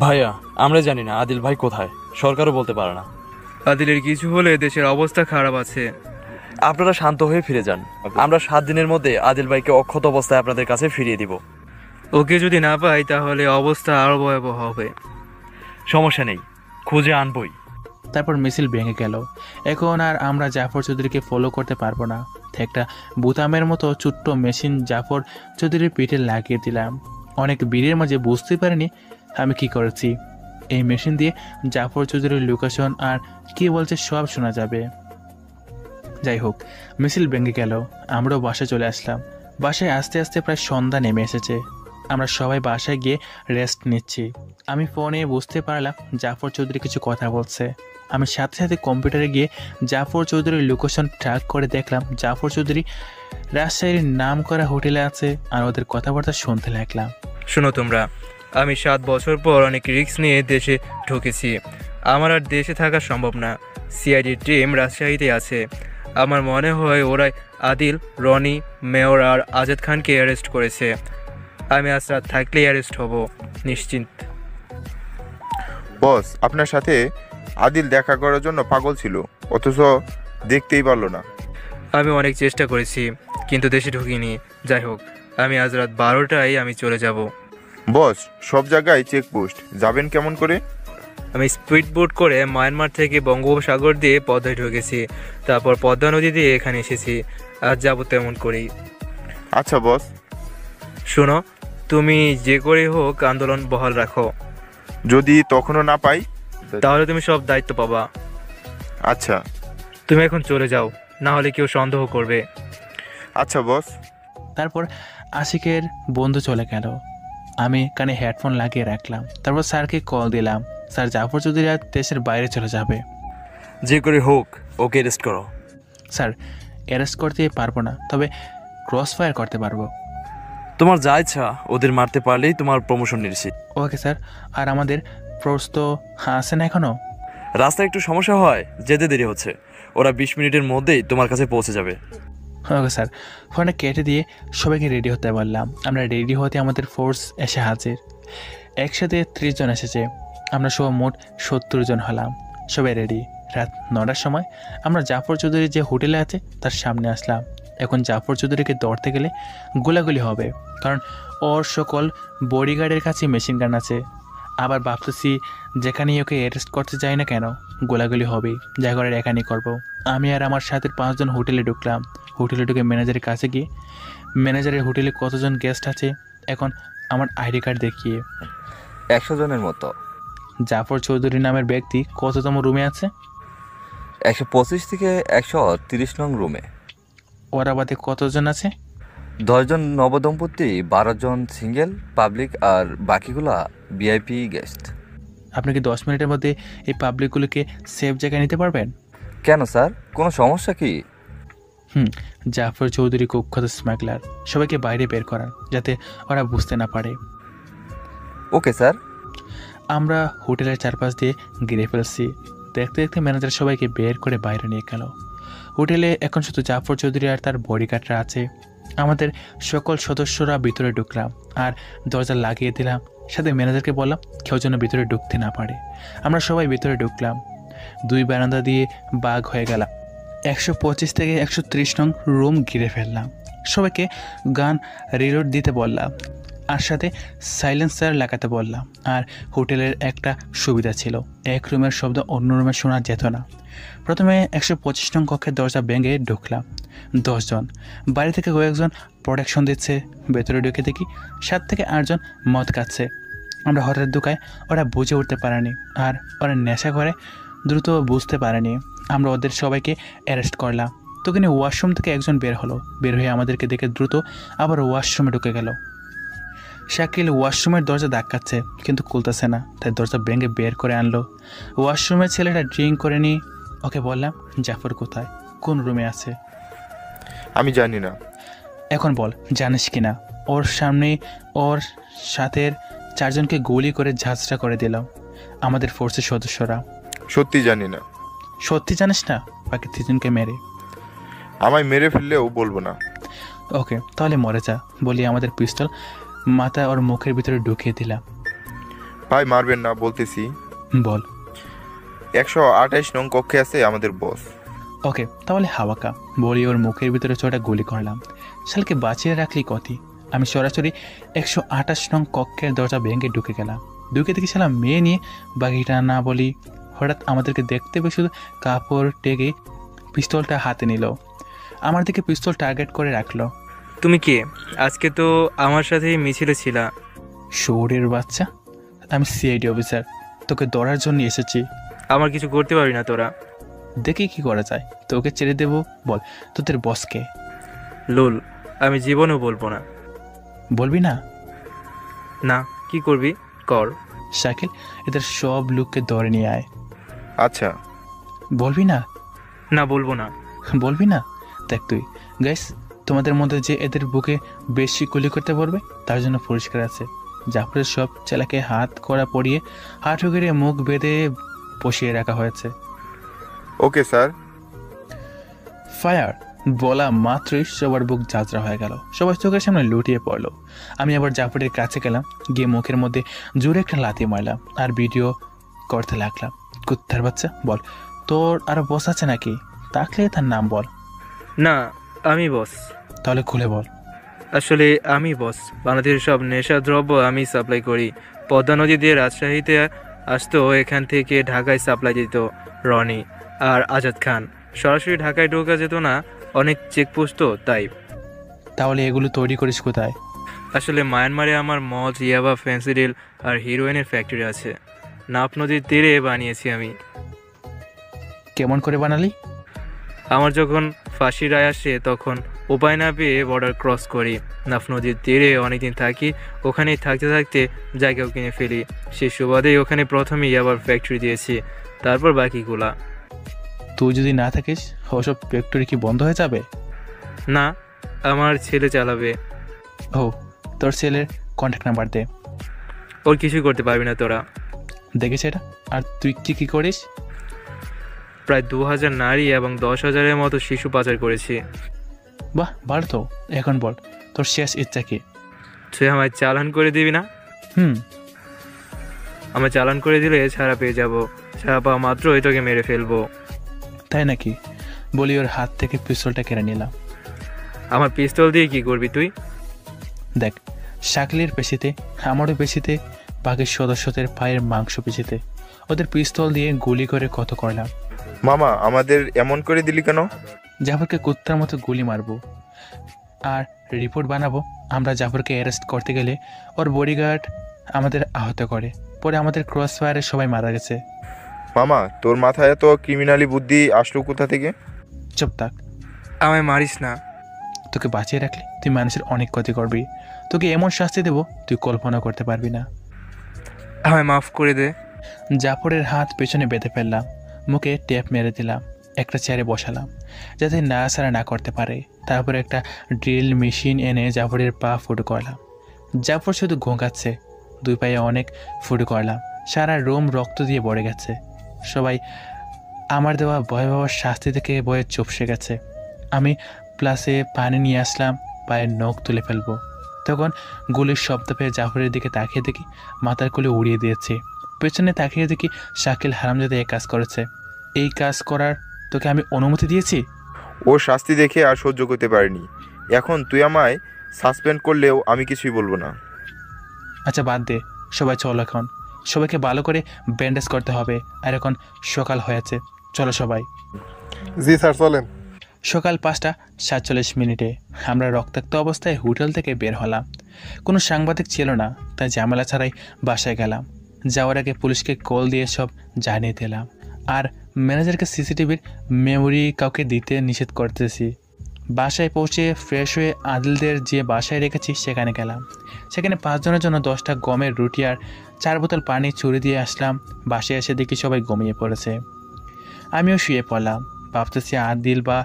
[SPEAKER 8] ভাইয়া আমরা জানি না আদিল ভাই কোথায়, সরকারও বলতে পারে না।
[SPEAKER 5] আদিলের কিছু হলে দেশের অবস্থা খারাপ আছে।
[SPEAKER 8] আপনারা শান্ত হয়ে ফিরে যান, আমরা 7 দিনের মধ্যে আদিল ভাইকে অক্ষত অবস্থায় আপনাদের কাছে ফিরিয়ে দিব।
[SPEAKER 5] ওকে যদি না পাই তাহলে অবস্থা আরো ভয়াবহ হবে।
[SPEAKER 8] সমস্যা নেই, খুঁজে আনবই।
[SPEAKER 1] তারপর মিছিল ভেঙে গেল। এখন আর আমরা জাফর চৌধুরীকে ফলো করতে পারবো না। একটা বোতামের মতো ছোট্ট মেশিন জাফর চৌধুরীর পিঠে লাগিয়ে দিলাম। অনেক ভিড়ের মাঝে বুঝতে পারিনি আমি কি করেছি। এই মেশিন দিয়ে জাফর চৌধুরীর লোকেশন আর কি বলছে সব শোনা যাবে। যাই হোক, মিছিল ভেঙে গেল। আমরাও বাসায় চলে আসলাম। বাসায় আস্তে আস্তে প্রায় সন্ধ্যা নেমে এসেছে। আমরা সবাই বাসায় গিয়ে রেস্ট নিচ্ছি। আমি ফোনে বুঝতে পারলাম জাফর চৌধুরী কিছু কথা বলছে। আমি সাথে সাথে কম্পিউটারে গিয়ে জাফর চৌধুরীর লোকেশন ট্র্যাক করে দেখলাম জাফর চৌধুরী রাজশাহীর নাম করা হোটেলে আছে, আর ওদের কথাবার্তা শুনতে লাগলাম।
[SPEAKER 5] শোনো তোমরা, আমি 7 বছর পর অনেক রিস্ক নিয়ে দেশে ঢুকেছি। আমার আর দেশে থাকা সম্ভব না। সিআইডির টিম রাজশাহীতে আছে। আমার মনে হয় ওরাই আদিল, রনি, মেয়র আর আজাদ খানকে অ্যারেস্ট করেছে। আমি আজ রাত থাকলেই অ্যারেস্ট হব নিশ্চিন্ত।
[SPEAKER 10] বস, আপনার সাথে আদিল দেখা করার জন্য পাগল ছিল, অথচ দেখতেই পারলো না।
[SPEAKER 5] আমি অনেক চেষ্টা করেছি কিন্তু দেশে ঢুকিনি। যাই হোক, আমি আজ রাত 12টায় আমি চলে যাব।
[SPEAKER 10] বস, সব জায়গায় চেকপোস্ট, যাবেন কেমন করে?
[SPEAKER 5] আমি স্পিড বোট করে মায়ানমার থেকে বঙ্গোপসাগর দিয়ে পদ্মায় ঢুকেছি, তারপর পদ্মা নদী দিয়ে এখানে এসেছি। আজ যাবো তেমন করেই।
[SPEAKER 10] আচ্ছা বস।
[SPEAKER 5] শোনো, তুমি যে করেই হোক আন্দোলন বহাল রাখো।
[SPEAKER 10] যদি তখনও না পাই
[SPEAKER 5] তাহলে তুমি সব দায়িত্ব পাবা।
[SPEAKER 10] আচ্ছা।
[SPEAKER 5] তুমি এখন চলে যাও, না হলে কেউ সন্দেহ করবে।
[SPEAKER 10] আচ্ছা বস।
[SPEAKER 1] তারপর আশিকের বন্ধু চলে গেল। আমি কানে হেডফোন লাগিয়ে রাখলাম। তারপর স্যারকে কল দিলাম। স্যার, জাফর চৌধুরী আজ দেশের বাইরে চলে যাবে।
[SPEAKER 8] যে করে হোক ওকে অ্যারেস্ট করো।
[SPEAKER 1] স্যার, অ্যারেস্ট করতে পারবো না, তবে ক্রস ফায়ার করতে পারবো।
[SPEAKER 8] তোমার যা ইচ্ছা, ওদের মারতে পারলেই তোমার প্রমোশন নিশ্চিত।
[SPEAKER 1] Okay sir. আর আমাদের ফোর্স তো আছে না এখনো?
[SPEAKER 8] রাস্তায় একটু সমস্যা হয়, যেতে দেরি হচ্ছে। ওরা 20 মিনিটের মধ্যেই তোমার কাছে পৌঁছে যাবে।
[SPEAKER 1] Okay sir. ফোনটা কেটে দিয়ে সবাইকে রেডি হতে বললাম। আমরা রেডি হতে আমাদের ফোর্স এসে হাজির। একসাথে 30 জন এসেছে। আমরা সব মোট 70 জন হলাম। সবাই রেডি। রাত 9টার সময় আমরা জাফর চৌধুরী যে হোটেলে আছে তার সামনে আসলাম। এখন জাফর চৌধুরীকে ধরতে গেলে গোলাগুলি হবে, কারণ ওর সকল বডিগার্ডের কাছে মেশিন গান আছে। আবার ভাবতেছি যেখানেই ওকে অ্যারেস্ট করতে যাই না কেন গোলাগুলি হবেই। যা করার এখানেই করবো। আমি আর আমার সাথে 5 জন হোটেলে ঢুকলাম। হোটেলে ঢুকে ম্যানেজারের কাছে গিয়ে, ম্যানেজারের হোটেলে কতজন গেস্ট আছে এখন আমার আইডি কার্ড দেখিয়ে,
[SPEAKER 9] 100 জনের মতো।
[SPEAKER 1] জাফর চৌধুরী নামের ব্যক্তি কততম রুমে আছে?
[SPEAKER 9] 125 থেকে 130 নং রুমে।
[SPEAKER 1] ওরা বাদে কতজন আছে?
[SPEAKER 9] 10 জন নবদম্পতি, 12 জন সিঙ্গেল পাবলিক, আর বাকিগুলা ভিআইপি গেস্ট।
[SPEAKER 1] আপনি কি 10 মিনিটের মধ্যে এই পাবলিকগুলোকে সেফ জায়গায় নিতে পারবেন?
[SPEAKER 9] কেন স্যার, কোনো সমস্যা কি?
[SPEAKER 1] জাফর চৌধুরী কুখ্যাত স্মাগলার, সবাইকে বাইরে বের করান যাতে ওরা বুঝতে না পারে।
[SPEAKER 9] Okay sir.
[SPEAKER 1] আমরা হোটেলের চারপাশ দিয়ে ঘিরে ফেলছি। দেখতে দেখতে ম্যানেজার সবাইকে বের করে বাইরে নিয়ে গেল। হোটেলে এখন শুধু জাফর চৌধুরী আর তার বডিগার্ডরা আছে। আমাদের সকল সদস্যরা ভিতরে ঢুকলাম আর দরজা লাগিয়ে দিলাম। সাথে ম্যানেজারকে বললাম কেউ যেন ভিতরে ঢুকতে না পারে। আমরা সবাই ভিতরে ঢুকলাম। 2 বারান্দা দিয়ে বাগ হয়ে গেলাম। 125 থেকে 130 নং রুম ঘিরে ফেললাম। সবাইকে গান রিলোড দিতে বললাম, আর সাথে সাইলেন্সার লাগাতে বললাম। আর হোটেলের একটা সুবিধা ছিল, এক রুমের শব্দ অন্য রুমে শোনা যেত না। প্রথমে 125 নং কক্ষের দরজা ভেঙে ঢুকলাম। 10 জন, বাইরে থেকে কয়েকজন প্রোটেকশন দিচ্ছে। ভেতরে ঢুকে দেখি 7 থেকে 8 জন মদ খাচ্ছে। আমরা হঠাৎ ঢুকায় ওরা বুঝে উঠতে পারেনি, আর ওরা নেশা করে দ্রুত বুঝতে পারেনি। আমরা ওদের সবাইকে অ্যারেস্ট করলাম। তখনই ওয়াশরুম থেকে একজন বের হলো। বের হয়ে আমাদেরকে দেখে দ্রুত আবার ওয়াশরুমে ঢুকে গেল। শাকিল ওয়াশরুমের দরজা ধাক্কাচ্ছে কিন্তু খুলতেছে না, তাই দরজা ভেঙে বের করে আনলো। ওয়াশরুমের ছেলেটা ড্রিঙ্ক করে নি। ওকে বললাম জাফর কোথায়, কোন রুমে আছে?
[SPEAKER 10] আমি জানি না।
[SPEAKER 1] এখন বল, জানিস কি না? ওর সামনে ওর সাথের 4 জনকে গুলি করে ঝাঁঝরা করে দিলাম আমাদের ফোর্সের সদস্যরা।
[SPEAKER 10] সত্যি জানি না।
[SPEAKER 1] সত্যি জানিস না? বাকি 3 জনকে মেরে।
[SPEAKER 10] আমায় মেরে ফেললেও বলবো না।
[SPEAKER 1] ওকে, তাহলে মরে যা বলি আমাদের পিস্তল মাথা ওর মুখের ভিতরে ঢুকিয়ে দিলাম।
[SPEAKER 10] ভাই মারবেন না, বলতেছি।
[SPEAKER 1] বল।
[SPEAKER 10] 128 নং কক্ষে আছে আমাদের বস।
[SPEAKER 1] ওকে, তাহলে হাওয়াকা বলি ওর মুখের ভিতরে ছোটা গুলি করলাম। শালকে বাঁচিয়ে রাখলি কতি। আমি সরাসরি 128 নং কক্ষের দরজা ভেঙে ঢুকে গেলাম। ঢুকে দেখি শালা মেয়ে নিয়ে বাকিটা না বলি হঠাৎ আমাদেরকে দেখতে পেয়ে শুধু কাপড় টেগে পিস্তলটা হাতে নিল, আমার দিকে পিস্তল টার্গেট করে রাখলো।
[SPEAKER 5] তুমি কে? আজকে তো আমার সাথেই মিছিলে ছিলা।
[SPEAKER 1] শহরের বাচ্চা, আমি সিআইডি অফিসার, তোকে ধরার জন্য এসেছি।
[SPEAKER 5] আমার কিছু করতে পারবি না তোরা।
[SPEAKER 1] দেখি কি করা যায়, তোকে ছেড়ে দেবো। বল তোদের বসকে।
[SPEAKER 5] লুল, আমি জীবনেও বলবো না।
[SPEAKER 1] বলবি না?
[SPEAKER 5] না, কি করবি কর।
[SPEAKER 1] শাকিল, এদের সব লোককে ধরে নিয়ে আয়।
[SPEAKER 10] আচ্ছা।
[SPEAKER 1] বলবি না?
[SPEAKER 5] না, বলবো না।
[SPEAKER 1] বলবি না? দেখ তুই গাইস, তোমাদের মধ্যে যে এদের বুকে বেশি গুলি করতে পারবে তার জন্য পুরস্কার আছে। জাফরের সব ছেলেকে হাত করা পরিয়ে হাঁটু গেড়ে মুখ বেঁধে বসিয়ে রাখা হয়েছে।
[SPEAKER 10] Okay sir.
[SPEAKER 1] ফায়ার বলা মাত্রই সবার বুক ঝাঁঝরা হয়ে গেল, সবার চোখের সামনে লুটিয়ে পড়লো। আমি আবার জাফরের কাছে গেলাম, গিয়ে মুখের মধ্যে জোরে একটা লাথি মারলাম আর ভিডিও করতে লাগলাম। কুত্তার বাচ্চা, বল তোর আরো বস আছে নাকি? থাকলে তার নাম বল।
[SPEAKER 5] না, আমি বস।
[SPEAKER 1] তাহলে খুলে বল।
[SPEAKER 5] আসলে আমি বস। বাংলাদেশের সব নেশা দ্রব্য আমি সাপ্লাই করি। পদ্মা নদী দিয়ে রাজশাহীতে আসতো, এখান থেকে ঢাকায় সাপ্লাই দিত রনি আর আজাদ খান। সরাসরি ঢাকায় ঢোকা যেত না, অনেক চেকপোস্ট তো, তাই।
[SPEAKER 1] তাহলে এগুলো তৈরি করিস কোথায়?
[SPEAKER 5] আসলে মায়ানমারে আমার মদ, ইয়াবা, ফেন্সিডিল আর হিরোইনের ফ্যাক্টরি আছে। নাফ নদীর তীরে বানিয়েছি আমি।
[SPEAKER 1] কেমন করে বানালি?
[SPEAKER 5] আমার যখন ফাঁসি রায় আসে তখন উপায় না পেয়ে বর্ডার ক্রস করি। নাফ নদীর তীরে অনেকদিন থাকি, ওখানেই থাকতে থাকতে জায়গাও কিনে ফেলি। সেই সুবাদেই ওখানে প্রথমে ইয়াবার ফ্যাক্টরি দিয়েছি, তারপর বাকিগুলা।
[SPEAKER 1] তুই যদি না থাকিস ওসব ফ্যাক্টরি কি বন্ধ হয়ে যাবে?
[SPEAKER 5] না, আমার ছেলে চালাবে।
[SPEAKER 1] ও, তোর ছেলের কন্ট্যাক্ট নাম্বার দে।
[SPEAKER 5] ওর কিছু করতে পারবি না তোরা।
[SPEAKER 1] দেখিস এটা। আর তুই কি করিস?
[SPEAKER 5] প্রায় 2000 নারী এবং 10,000-এর মতো শিশু পাচার করেছি।
[SPEAKER 1] বাহ, ভালো তো। এখন বল তোর শেষ ইচ্ছা কি?
[SPEAKER 5] তুই আমায় চালান করে দিবি না? আমায় চালান করে দিলে ছাড়া পেয়ে যাব। ছাড়া পাওয়া মাত্রই তোকে মেরে ফেলবো।
[SPEAKER 1] তাই নাকি? বলি ওর হাত থেকে পিস্তলটা কেড়ে নিলাম।
[SPEAKER 5] আমার পিস্তল দিয়ে কি করবি তুই?
[SPEAKER 1] দেখ, শাকিলের পেশিতে, আমারও পেশিতে, বাকি সদস্যদের পায়ের মাংস পেশিতে ওদের পিস্তল দিয়ে গুলি করে কত করলাম।
[SPEAKER 10] মামা, আমাদের এমন করে দিলি কেন?
[SPEAKER 1] জাফরকে কুত্তার মতো গুলি মারবো আর রিপোর্ট বানাবো। আমরা জাফরকে অ্যারেস্ট করতে গেলে ওর বডিগার্ড আমাদের আহত করে, পরে আমাদের ক্রস ফায়ারে সবাই মারা গেছে।
[SPEAKER 10] মামা, তোর মাথায় এত ক্রিমিনালি বুদ্ধি আসলো কোথা থেকে?
[SPEAKER 1] চুপ থাক।
[SPEAKER 5] আমায় মারিস না।
[SPEAKER 1] তোকে বাঁচিয়ে রাখলে তুই মানুষের অনেক ক্ষতি করবি। তোকে এমন শাস্তি দেবো তুই কল্পনা করতে পারবি না।
[SPEAKER 5] আমায় মাফ করে দে।
[SPEAKER 1] জাফরের হাত পেছনে বেঁধে ফেললাম, মুখে টেপ মেরে দিলাম, একটা চেয়ারে বসালাম যাতে নাড়াচাড়া না করতে পারে। তারপরে একটা ড্রিল মেশিন এনে জাফরের পা ফুটো করলাম। জাফর শুধু ঘোঁকাচ্ছে, 2 পায়ে অনেক ফুটো করলাম। সারা রুম রক্ত দিয়ে ভরে গেছে। সবাই আমার দেওয়া ভয়াবহ শাস্তি থেকে ভয়ে চুপসে গেছে। আমি প্লাসে পানি নিয়ে আসলাম, পায়ের নখ তুলে ফেলবো। তখন গুলির শব্দ পেয়ে জাফরের দিকে তাকিয়ে দেখি মাথার কোলে উড়িয়ে দিয়েছে। পেছনে তাকিয়ে দেখি শাকিল হারামজাদা এই কাজ করেছে। এই কাজ করার তোকে আমি অনুমতি দিয়েছি?
[SPEAKER 10] ও শাস্তি দেখে আর সহ্য করতে পারিনি। এখন তুই আমায় সাসপেন্ড করলেও আমি কিছুই বলবো না।
[SPEAKER 1] আচ্ছা বাদ দে, সবাই চল। এখন সবাইকে ভালো করে ব্যান্ডেজ করতে হবে। আর এখন সকাল হয়েছে, চলো সবাই।
[SPEAKER 4] জি স্যার, চলেন।
[SPEAKER 1] সকাল 5:47 আমরা রক্তাক্ত অবস্থায় হোটেল থেকে বের হলাম। কোনো সাংবাদিক ছিল না, তাই ঝামেলা ছাড়াই বাসায় গেলাম। যাওয়ার আগে পুলিশকে কল দিয়ে সব জানিয়ে দিলাম। আর ম্যানেজারকে সিসিটিভির মেমোরি কাউকে দিতে নিষেধ করতেছি। বাসায় পৌঁছে ফ্রেশ হয়ে আদিলদের যে বাসায় রেখেছি সেখানে গেলাম। সেখানে 5 জনের জন্য 10টা গমের রুটি আর 4 বোতল পানি চুরি দিয়ে আসলাম। বাসায় এসে দেখি সবাই ঘুমিয়ে পড়েছে। আমিও শুয়ে পড়লাম। ভাবতেছি আদিল বা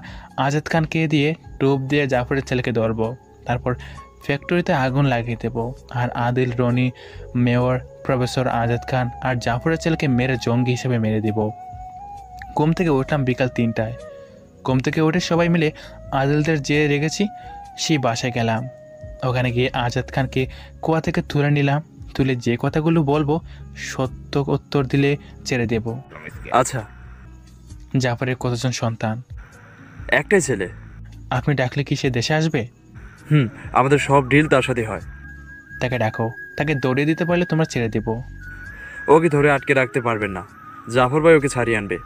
[SPEAKER 1] আজাদ খানকে দিয়ে টোপ দিয়ে জাফরের ছেলেকে ধরবো, তারপর ফ্যাক্টরিতে আগুন লাগিয়ে দেবো, আর আদিল, রনি, মেয়র, প্রফেসর, আজাদ খান আর জাফরের ছেলেকে মেরে জঙ্গি হিসেবে মেরে দিব। ঘুম থেকে উঠলাম বিকাল 3টায়। ঘুম থেকে উঠে সবাই মিলে আদিলদের যে রেখেছি সেই বাসায় গেলাম। ওখানে গিয়ে আজাদ খানকে কুয়া থেকে তুলে নিলাম। তুলে যে কথাগুলো বলবো সত্য উত্তর দিলে ছেড়ে দেব।
[SPEAKER 8] আচ্ছা,
[SPEAKER 1] জাফরের কতজন সন্তান?
[SPEAKER 8] একটাই ছেলে।
[SPEAKER 1] আপনি ডাকলে কি সে দেশে আসবে?
[SPEAKER 8] আমাদের সব ডিল তার সাথে হয়।
[SPEAKER 1] তাকে ডাকো, তাকে দৌড়িয়ে দিতে পারলে তোমরা ছেড়ে দেব।
[SPEAKER 8] ওকে ধরে আটকে রাখতে পারবেন না, জাফর ভাই ওকে ছাড়িয়ে আনবে।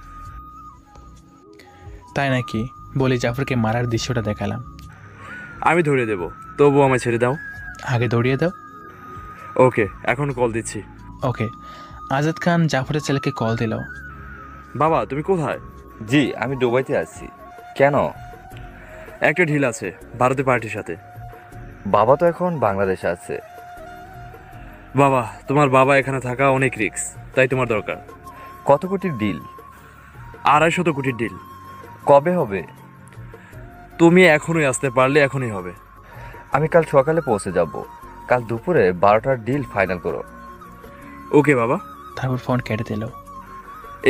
[SPEAKER 1] তাই নাকি? বলে জাফরকে মারার দৃশ্যটা দেখালাম।
[SPEAKER 8] আমি ধরে দেব, তবু আমায় ছেড়ে দাও।
[SPEAKER 1] আগে দৌড়িয়ে দাও।
[SPEAKER 8] ওকে, এখন কল দিচ্ছি।
[SPEAKER 1] ওকে। আজাদ খান জাফরের ছেলেকে কল দিল।
[SPEAKER 8] বাবা, তুমি কোথায়?
[SPEAKER 9] জি, আমি দুবাইতে আছি। কেন?
[SPEAKER 8] একটা ঢিল আছে ভারতে পার্টির সাথে।
[SPEAKER 9] বাবা তো এখন বাংলাদেশে আছে।
[SPEAKER 8] বাবা, তোমার বাবা এখানে থাকা অনেক রিস্ক, তাই তোমার দরকার।
[SPEAKER 9] কত কোটির ডিল?
[SPEAKER 8] 250 কোটির ডিল।
[SPEAKER 9] কবে হবে?
[SPEAKER 8] তুমি এখনই আসতে পারলে এখনই হবে।
[SPEAKER 9] আমি কাল সকালে পৌঁছে যাব। কাল দুপুরে 12টার ডিল ফাইনাল করো।
[SPEAKER 8] ওকে বাবা।
[SPEAKER 1] তারপর ফোন কেটে দিল।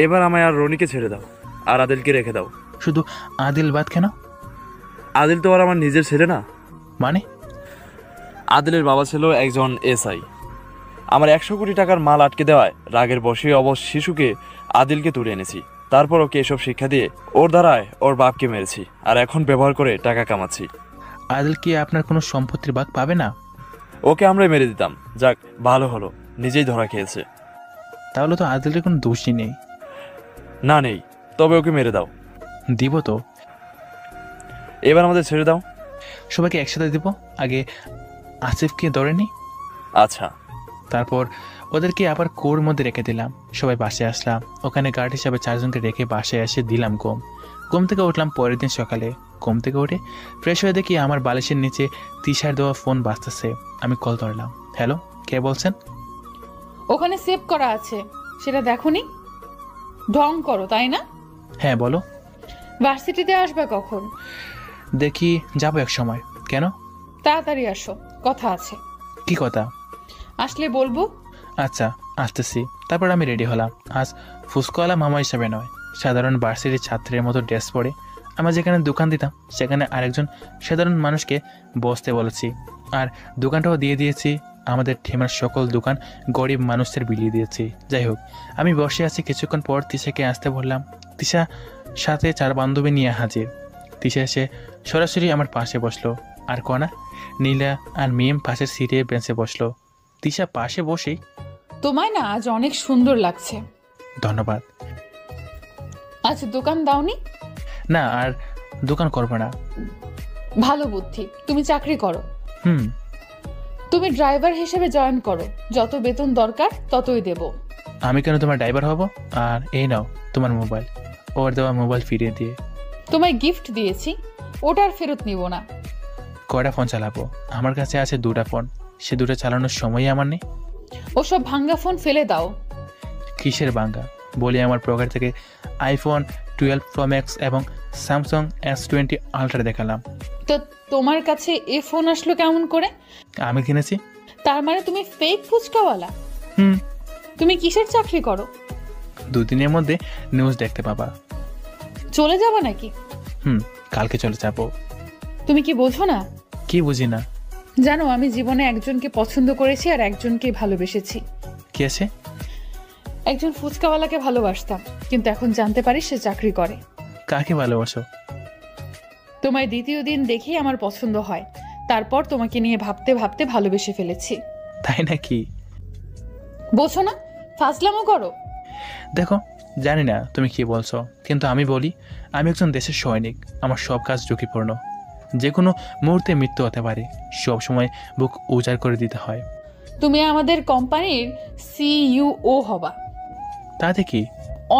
[SPEAKER 8] এবার আমায় আর রনিকে ছেড়ে দাও, আর আদিলকে রেখে দাও।
[SPEAKER 1] শুধু আদিল বাদ কেন?
[SPEAKER 8] আদিল তো আর আমার নিজের ছেলে না।
[SPEAKER 1] মানে?
[SPEAKER 8] আদিলের বাবা ছিল একজন এসআই। আমার 100 কোটি টাকার মাল আটকে দেওয়ায় রাগের বশে অবশ শিশুকে আদিলকে তুলে এনেছি। তারপর ওকে এসব শিক্ষা দিয়ে ওর দ্বারায় ওর বাপকে মেরেছি, আর এখন ব্যবহার করে টাকা কামাচ্ছি।
[SPEAKER 1] আদিল কি আপনার কোনো সম্পত্তির ভাগ পাবে না?
[SPEAKER 8] ওকে আমরাই মেরে দিতাম। যাক, ভালো হলো, নিজেই ধরা খেয়েছে।
[SPEAKER 1] তাহলে তো আদিলের কোনো দোষই নেই।
[SPEAKER 8] না, নেই, তবে ওকে মেরে দাও।
[SPEAKER 1] দিব তো।
[SPEAKER 8] এবার আমাদের ছেড়ে দাও।
[SPEAKER 1] সবাইকে একসাথে দিব। আগে আসিফকে ধরে নি।
[SPEAKER 8] আচ্ছা।
[SPEAKER 1] তারপর ওদেরকে আবার কোর মধ্যে রেখে দিলাম। সবাই বাসে আসলাম। ওখানে গার্ড হিসাবে 4 জনকে রেখে বাসায় এসে দিলাম ঘুম। ঘুম থেকে উঠলাম পরের দিন সকালে। ঘুম থেকে উঠে ফ্রেশ হয়ে দেখি আমার বালিশের নিচে তিশার দেওয়া ফোন বাজতেছে। আমি কল ধরলাম। হ্যালো, কে বলছেন?
[SPEAKER 6] ওখানে সেভ করা আছে, সেটা দেখোনি? ঢং করো, তাই না?
[SPEAKER 1] হ্যাঁ বলো।
[SPEAKER 6] ভার্সিটিতে আসবে কখন?
[SPEAKER 1] দেখি যাবো এক সময়। কেন?
[SPEAKER 6] তাড়াতাড়ি আসো, কথা আছে।
[SPEAKER 1] কি কথা?
[SPEAKER 6] আসলে বলবো।
[SPEAKER 1] আচ্ছা, আসতেছি। তারপর আমি রেডি হলাম। আজ ফুসকওয়ালা মামা হিসাবে নয়, সাধারণ ভার্সিটির ছাত্রের মতো ড্রেস পরে। আমরা যেখানে দোকান দিতাম সেখানে আরেকজন সাধারণ মানুষকে বসতে বলেছি, আর দোকানটাও দিয়ে দিয়েছি। আমাদের থেমার সকল দোকান গরিব মানুষদের বিলিয়ে দিয়েছি। যাই হোক, আমি বসে আছি। কিছুক্ষণ পর তিশাকে আসতে বললাম। তিশা সাথে 4 বান্ধবী নিয়ে হাজির। তিশা এসে সরাসরি আমার পাশে বসলো, আর কণা, নীলা আর মিম পাশের সিটে বেঞ্চে বসলো। তিশা পাশে বসেই,
[SPEAKER 6] তোমায় না আজ অনেক সুন্দর লাগছে।
[SPEAKER 1] ধন্যবাদ।
[SPEAKER 6] আজ দোকান দাওনি?
[SPEAKER 1] না, আর দোকান করবো না।
[SPEAKER 6] ভালো বুদ্ধি, তুমি চাকরি করো।
[SPEAKER 1] হুম।
[SPEAKER 6] তুমি ড্রাইভার হিসেবে জয়েন করো, যত বেতন দরকার ততই দেব।
[SPEAKER 1] আমি কেন তোমার ড্রাইভার হব? আর এই নাও তোমার মোবাইল। ওর দেওয়া মোবাইল ফিরিয়ে দিয়ে।
[SPEAKER 6] তোমায় গিফট দিয়েছি, ওটা আর ফেরত নিব না।
[SPEAKER 1] কয়টা ফোন চালাবো? আমার কাছে আছে 2টা ফোন, সে 2টা চালানোর সময়ই আমার নেই।
[SPEAKER 6] ওসব ভাঙ্গা ফোন ফেলে দাও।
[SPEAKER 1] কিসের ভাঙ্গা? বলি আমার পকেট থেকে আইফোন 12 Pro Max এবং স্যামসাং S20 Ultra দেখালাম।
[SPEAKER 6] তো তোমার কাছে এ ফোন আসলো কেমন করে?
[SPEAKER 1] আমি কিনেছি।
[SPEAKER 6] তার মানে তুমি ফেক ফুচকাওয়ালা?
[SPEAKER 1] হুম।
[SPEAKER 6] তুমি কিসের চাকরি করো?
[SPEAKER 1] 2 দিনের মধ্যে নিউজ দেখতে পাবা।
[SPEAKER 6] চলে যাবো নাকি?
[SPEAKER 1] কালকে চলে যাব।
[SPEAKER 6] তুমি কি বোঝো না?
[SPEAKER 1] কি বুঝি না?
[SPEAKER 6] জানো, আমি জীবনে একজনকে পছন্দ করেছি আর একজনকে ভালোবেসেছি।
[SPEAKER 1] কে আছে?
[SPEAKER 6] একজন ফুচকাওয়ালাকে ভালোবাসতাম, কিন্তু এখন জানতে পারি সে চাকরি করে।
[SPEAKER 1] কাকে ভালোবাসো?
[SPEAKER 6] তোমায় দ্বিতীয় দিন দেখেই আমার পছন্দ হয়, তারপর তোমাকে নিয়ে ভাবতে ভাবতে ভালোবেসে ফেলেছি।
[SPEAKER 1] তাই নাকি?
[SPEAKER 6] বোঝো না? ফাজলামো করো।
[SPEAKER 1] দেখো, জানি না তুমি কি বলছো, কিন্তু আমি বলি, আমি একজন দেশের সৈনিক। আমার সব কাজ ঝুঁকিপূর্ণ। যে কোনো মুহূর্তে মৃত্যু হতে পারে। সবসময় বুক উজাড় করে দিতে হয়।
[SPEAKER 6] তুমি আমাদের কোম্পানির CEO হবা।
[SPEAKER 1] তাতে কি?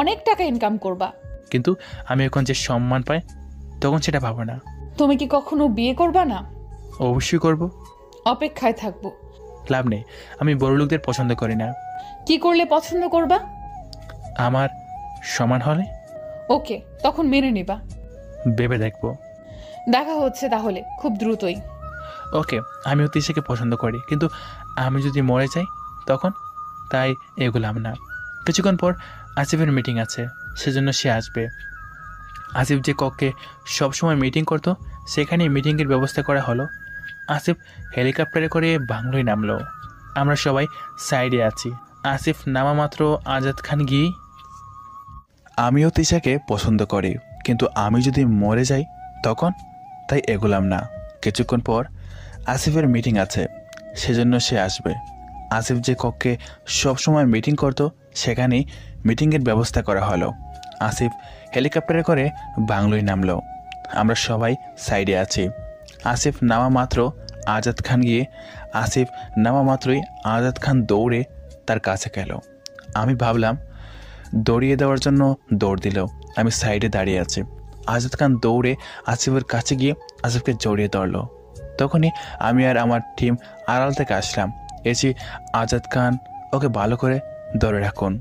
[SPEAKER 6] অনেক টাকা ইনকাম করবা।
[SPEAKER 1] কিন্তু আমি এখন যে সম্মান পাই তখন সেটা ভাবো না।
[SPEAKER 6] তুমি কি কখনো বিয়ে করবা না?
[SPEAKER 1] অবশ্যই করব।
[SPEAKER 6] অপেক্ষায় থাকবো।
[SPEAKER 1] লাভ নেই, আমি বড় লোকদের পছন্দ করি না।
[SPEAKER 6] কি করলে পছন্দ করবা?
[SPEAKER 1] আমার সমান হলে।
[SPEAKER 6] ওকে, তখন মেনে নিবা।
[SPEAKER 1] ভেবে দেখবো।
[SPEAKER 6] দেখা হচ্ছে তাহলে খুব দ্রুতই।
[SPEAKER 1] ওকে, আমিও তিশাকে পছন্দ করি, কিন্তু আমি যদি মরে যাই তখন? তাই এগুলাম না। কিছুক্ষণ পর আসিফের মিটিং আছে, সেজন্য সে আসবে। আসিফ যে কক্ষে সবসময় মিটিং করতো সেখানেই মিটিংয়ের ব্যবস্থা করা হলো। আসিফ হেলিকপ্টারে করে বাংলোয় নামলো। আমরা সবাই সাইডে আছি। আসিফ নামা মাত্র আজাদ খান গিয়ে, আমিও তিশাকে পছন্দ করি, কিন্তু আমি যদি মরে যাই তখন? তাই এগুলাম না। কিছুক্ষণ পর আসিফের মিটিং আছে, সেজন্য সে আসবে। আসিফ যে কক্ষে সবসময় মিটিং করতো সেখানেই মিটিংয়ের ব্যবস্থা করা হলো। আসিফ হেলিকপ্টারে করে বাংলোয় নামলো। আমরা সবাই সাইডে আছি। আসিফ নামা মাত্র আজাদ খান গিয়ে, আসিফ নামা মাত্রই আজাদ খান দৌড়ে তার কাছে গেল। আমি ভাবলাম দৌড়িয়ে দেওয়ার জন্য দৌড় দিল। আমি সাইডে দাঁড়িয়ে আছি। আজাদ খান দৌড়ে আসিফের কাছে গিয়ে আসিফকে জড়িয়ে ধরল। তখনই আমি আর আমার টিম আড়াল থেকে আসলাম। এসি আজাদ খান, ওকে ভালো করে ধরে রাখুন।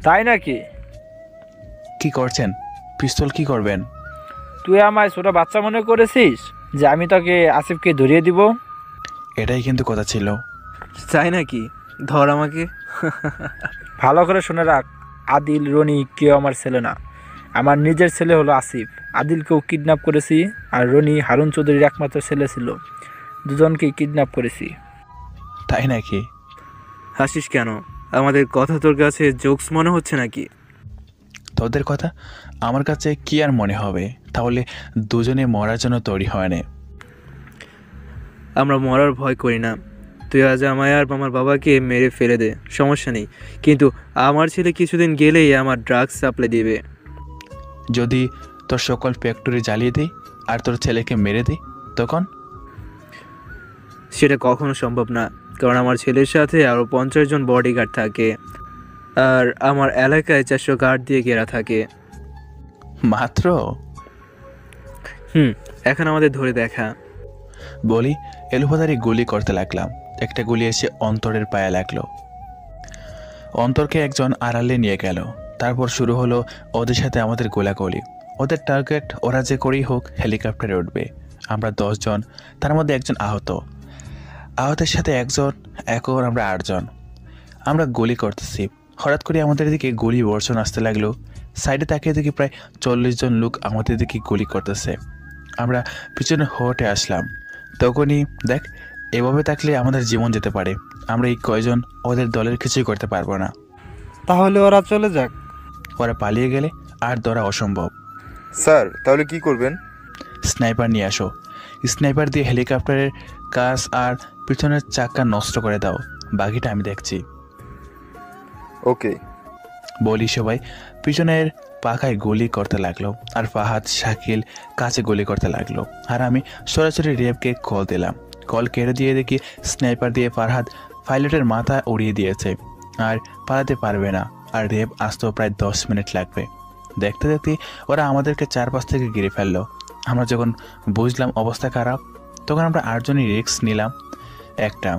[SPEAKER 3] তাই নাকি?
[SPEAKER 1] কি করছেন? পিস্তল কি করবেন?
[SPEAKER 3] তুই আমায় ছোট বাচ্চা মনে করেছিস যে আমি তোকে আসিফকে ধরিয়ে দিব?
[SPEAKER 1] এটাই কিন্তু কথা ছিল।
[SPEAKER 5] তাই নাকি? ধর আমাকে।
[SPEAKER 3] ভালো করে শুনে রাখ, আদিল, রনি কেউ আমার ছেলে না। আমার নিজের ছেলে হলো আসিফ। আদিলকেও কিডন্যাপ করেছি, আর রনি হারুন চৌধুরীর একমাত্র ছেলে ছিল। দুজনকেই কিডন্যাপ করেছি।
[SPEAKER 1] তাই নাকি?
[SPEAKER 5] হাসিস কেন? আমাদের কথা তোর কাছে জোকস মনে হচ্ছে নাকি?
[SPEAKER 1] তোদের কথা আমার কাছে কি আর মনে হবে? তাহলে দুজনে মরার জন্য তৈরি হয় না।
[SPEAKER 5] আমরা মরার ভয় করি না। তুই আজ আমায় আর আমার বাবাকে মেরে ফেলে দে, সমস্যা নেই, কিন্তু আমার ছেলে কিছুদিন গেলেই আমার ড্রাগস সাপ্লাই দিবে।
[SPEAKER 1] যদি তোর সকল ফ্যাক্টরি জ্বালিয়ে দিই আর তোর ছেলেকে মেরে দিই তখন?
[SPEAKER 5] সেটা কখনো সম্ভব না, কারণ আমার ছেলের সাথে আরও 50 জন বডিগার্ড থাকে, আর আমার এলাকায় 400 গার্ড দিয়ে ঘেরা থাকে।
[SPEAKER 1] মাত্র?
[SPEAKER 5] এখন আমাদের ধরে দেখা।
[SPEAKER 1] বলি এলোপাতারি গুলি করতে লাগলাম। একটা গুলি এসে অন্তরের পায়ে লাগলো। অন্তরকে একজন আড়ালে নিয়ে গেল। তারপর শুরু হলো ওদের সাথে আমাদের গোলাগুলি। ওদের টার্গেট ওরা যে করেই হোক হেলিকপ্টারে উঠবে। আমরা 10 জন, তার মধ্যে একজন আহত। আহতের সাথে একজন, এখন আমরা 8 জন। আমরা গুলি করতেছি। হঠাৎ করে আমাদের দিকে গুলি বর্ষণ আসতে লাগলো। সাইডে তাকিয়ে দেখি প্রায় 40 জন লোক আমাদের দিকে গুলি করতেছে। আমরা পিছনে হটে আসলাম। তখনই দেখ, এভাবে থাকলে আমাদের জীবন যেতে পারে। আমরা এই কয়জন ওদের দলের কিছুই করতে পারবো না।
[SPEAKER 3] তাহলে ওরা চলে যাক।
[SPEAKER 1] ওরা পালিয়ে গেলে আর ধরা অসম্ভব।
[SPEAKER 10] স্যার, তাহলে কি করবেন?
[SPEAKER 1] স্নাইপার নিয়ে আসো। স্নাইপার দিয়ে হেলিকপ্টারের কাজ আর পিছনের চাকা নষ্ট করে দাও, বাকিটা আমি দেখছি।
[SPEAKER 10] ওকে।
[SPEAKER 1] বলি সবাই পিছনের পাখায় গুলি করতে লাগলো, আর ফাহাদ, শাকিল কাছে গুলি করতে লাগলো, আর আমি সরাসরি রেবকে কল দিলাম। কল কেটে দিয়ে দেখি স্নাইপার দিয়ে ফারহাদ পাইলটের মাথা উড়িয়ে দিয়েছে, আর পালাতে পারবে না। আর রেব আসতেও প্রায় 10 মিনিট লাগবে। দেখতে দেখতে ওরা আমাদেরকে চারপাশ থেকে ঘিরে ফেললো। আমরা যখন বুঝলাম অবস্থা খারাপ, তখন আমরা 8 জনই রিস্ক নিলাম। একটা,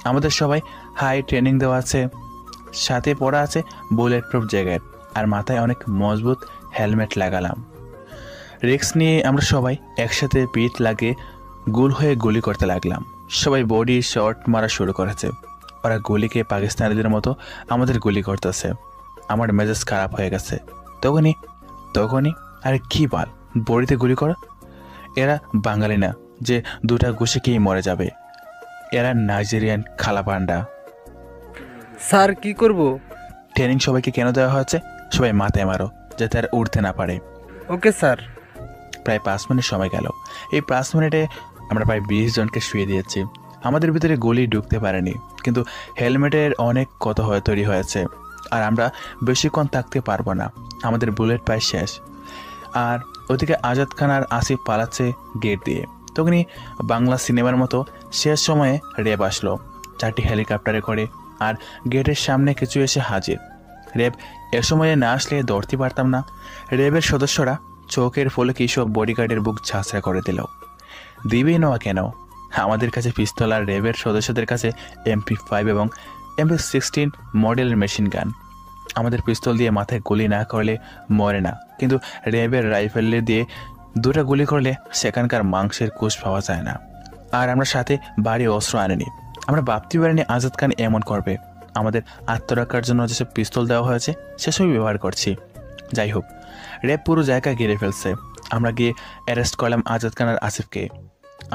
[SPEAKER 1] আমাদের সবাই হাই ট্রেনিং দেওয়া আছে, সাথে পড়া আছে বুলেট প্রুফ জ্যাকেট, আর মাথায় অনেক মজবুত হেলমেট লাগালাম। রিস্ক নিয়ে আমরা সবাই একসাথে পিঠ লাগিয়ে গোল হয়ে গুলি করতে লাগলাম। সবাই বডি শট মারা শুরু করেছে। ওরা গুলিকে পাকিস্তানিদের মতো আমাদের গুলি করতেছে। আমার মেজাজ খারাপ হয়ে গেছে। তখনই আরে কি বাল, বডিতে গুলি করা? এরা বাঙালি না যে দুটা ঘুষে খেয়ে মরে যাবে। এরা নাইজেরিয়ান খালাপান্ডা।
[SPEAKER 3] স্যার, কি করব?
[SPEAKER 1] ট্রেনিং সবাইকে কেন দেওয়া হয়েছে? সবাই মাথায় মারো যাতে আর উঠতে না পারে।
[SPEAKER 3] Okay sir.
[SPEAKER 1] প্রায় 5 মিনিট সময় গেল। এই 5 মিনিটে আমরা প্রায় 20 জনকে শুয়ে দিয়েছি। আমাদের ভিতরে গুলি ঢুকতে পারেনি, কিন্তু হেলমেটের অনেক ক্ষত হয়ে তৈরি হয়েছে, আর আমরা বেশিক্ষণ থাকতে পারবো না। আমাদের বুলেট প্রায় শেষ। আর ওদিকে আজাদ খান আর আসিফ পালাচ্ছে গেট দিয়ে। তখনই বাংলা সিনেমার মতো শেষ সময়ে রেব আসলো 4টি হেলিকপ্টারে করে, আর গেটের সামনে কিছু এসে হাজির। রেব এ সময়ে না আসলে দৌড়তে পারতাম না। রেবের সদস্যরা চোখের ফলে কি সব বডিগার্ডের বুক ঝাঁচড়া করে দিল। দিবেই না কেন? আমাদের কাছে পিস্তল, আর রেবের সদস্যদের কাছে MP5 এবং MP16 মডেলের মেশিন গান। আমাদের পিস্তল দিয়ে মাথায় গুলি না করলে মরে না, কিন্তু র্যাবের রাইফেল দিয়ে 2টা গুলি করলে সেখানকার মাংসের কুশ পাওয়া যায় না। আর আমরা সাথে বাড়ি অস্ত্র আনিনি। আমরা ভাবতে পারিনি আজাদ খান এমন করবে। আমাদের আত্মরক্ষার জন্য যেসব পিস্তল দেওয়া হয়েছে সেসবই ব্যবহার করছি। যাই হোক, র্যাব পুরো জায়গা ঘিরে ফেলছে। আমরা গিয়ে অ্যারেস্ট করলাম আজাদ খান আর আসিফকে।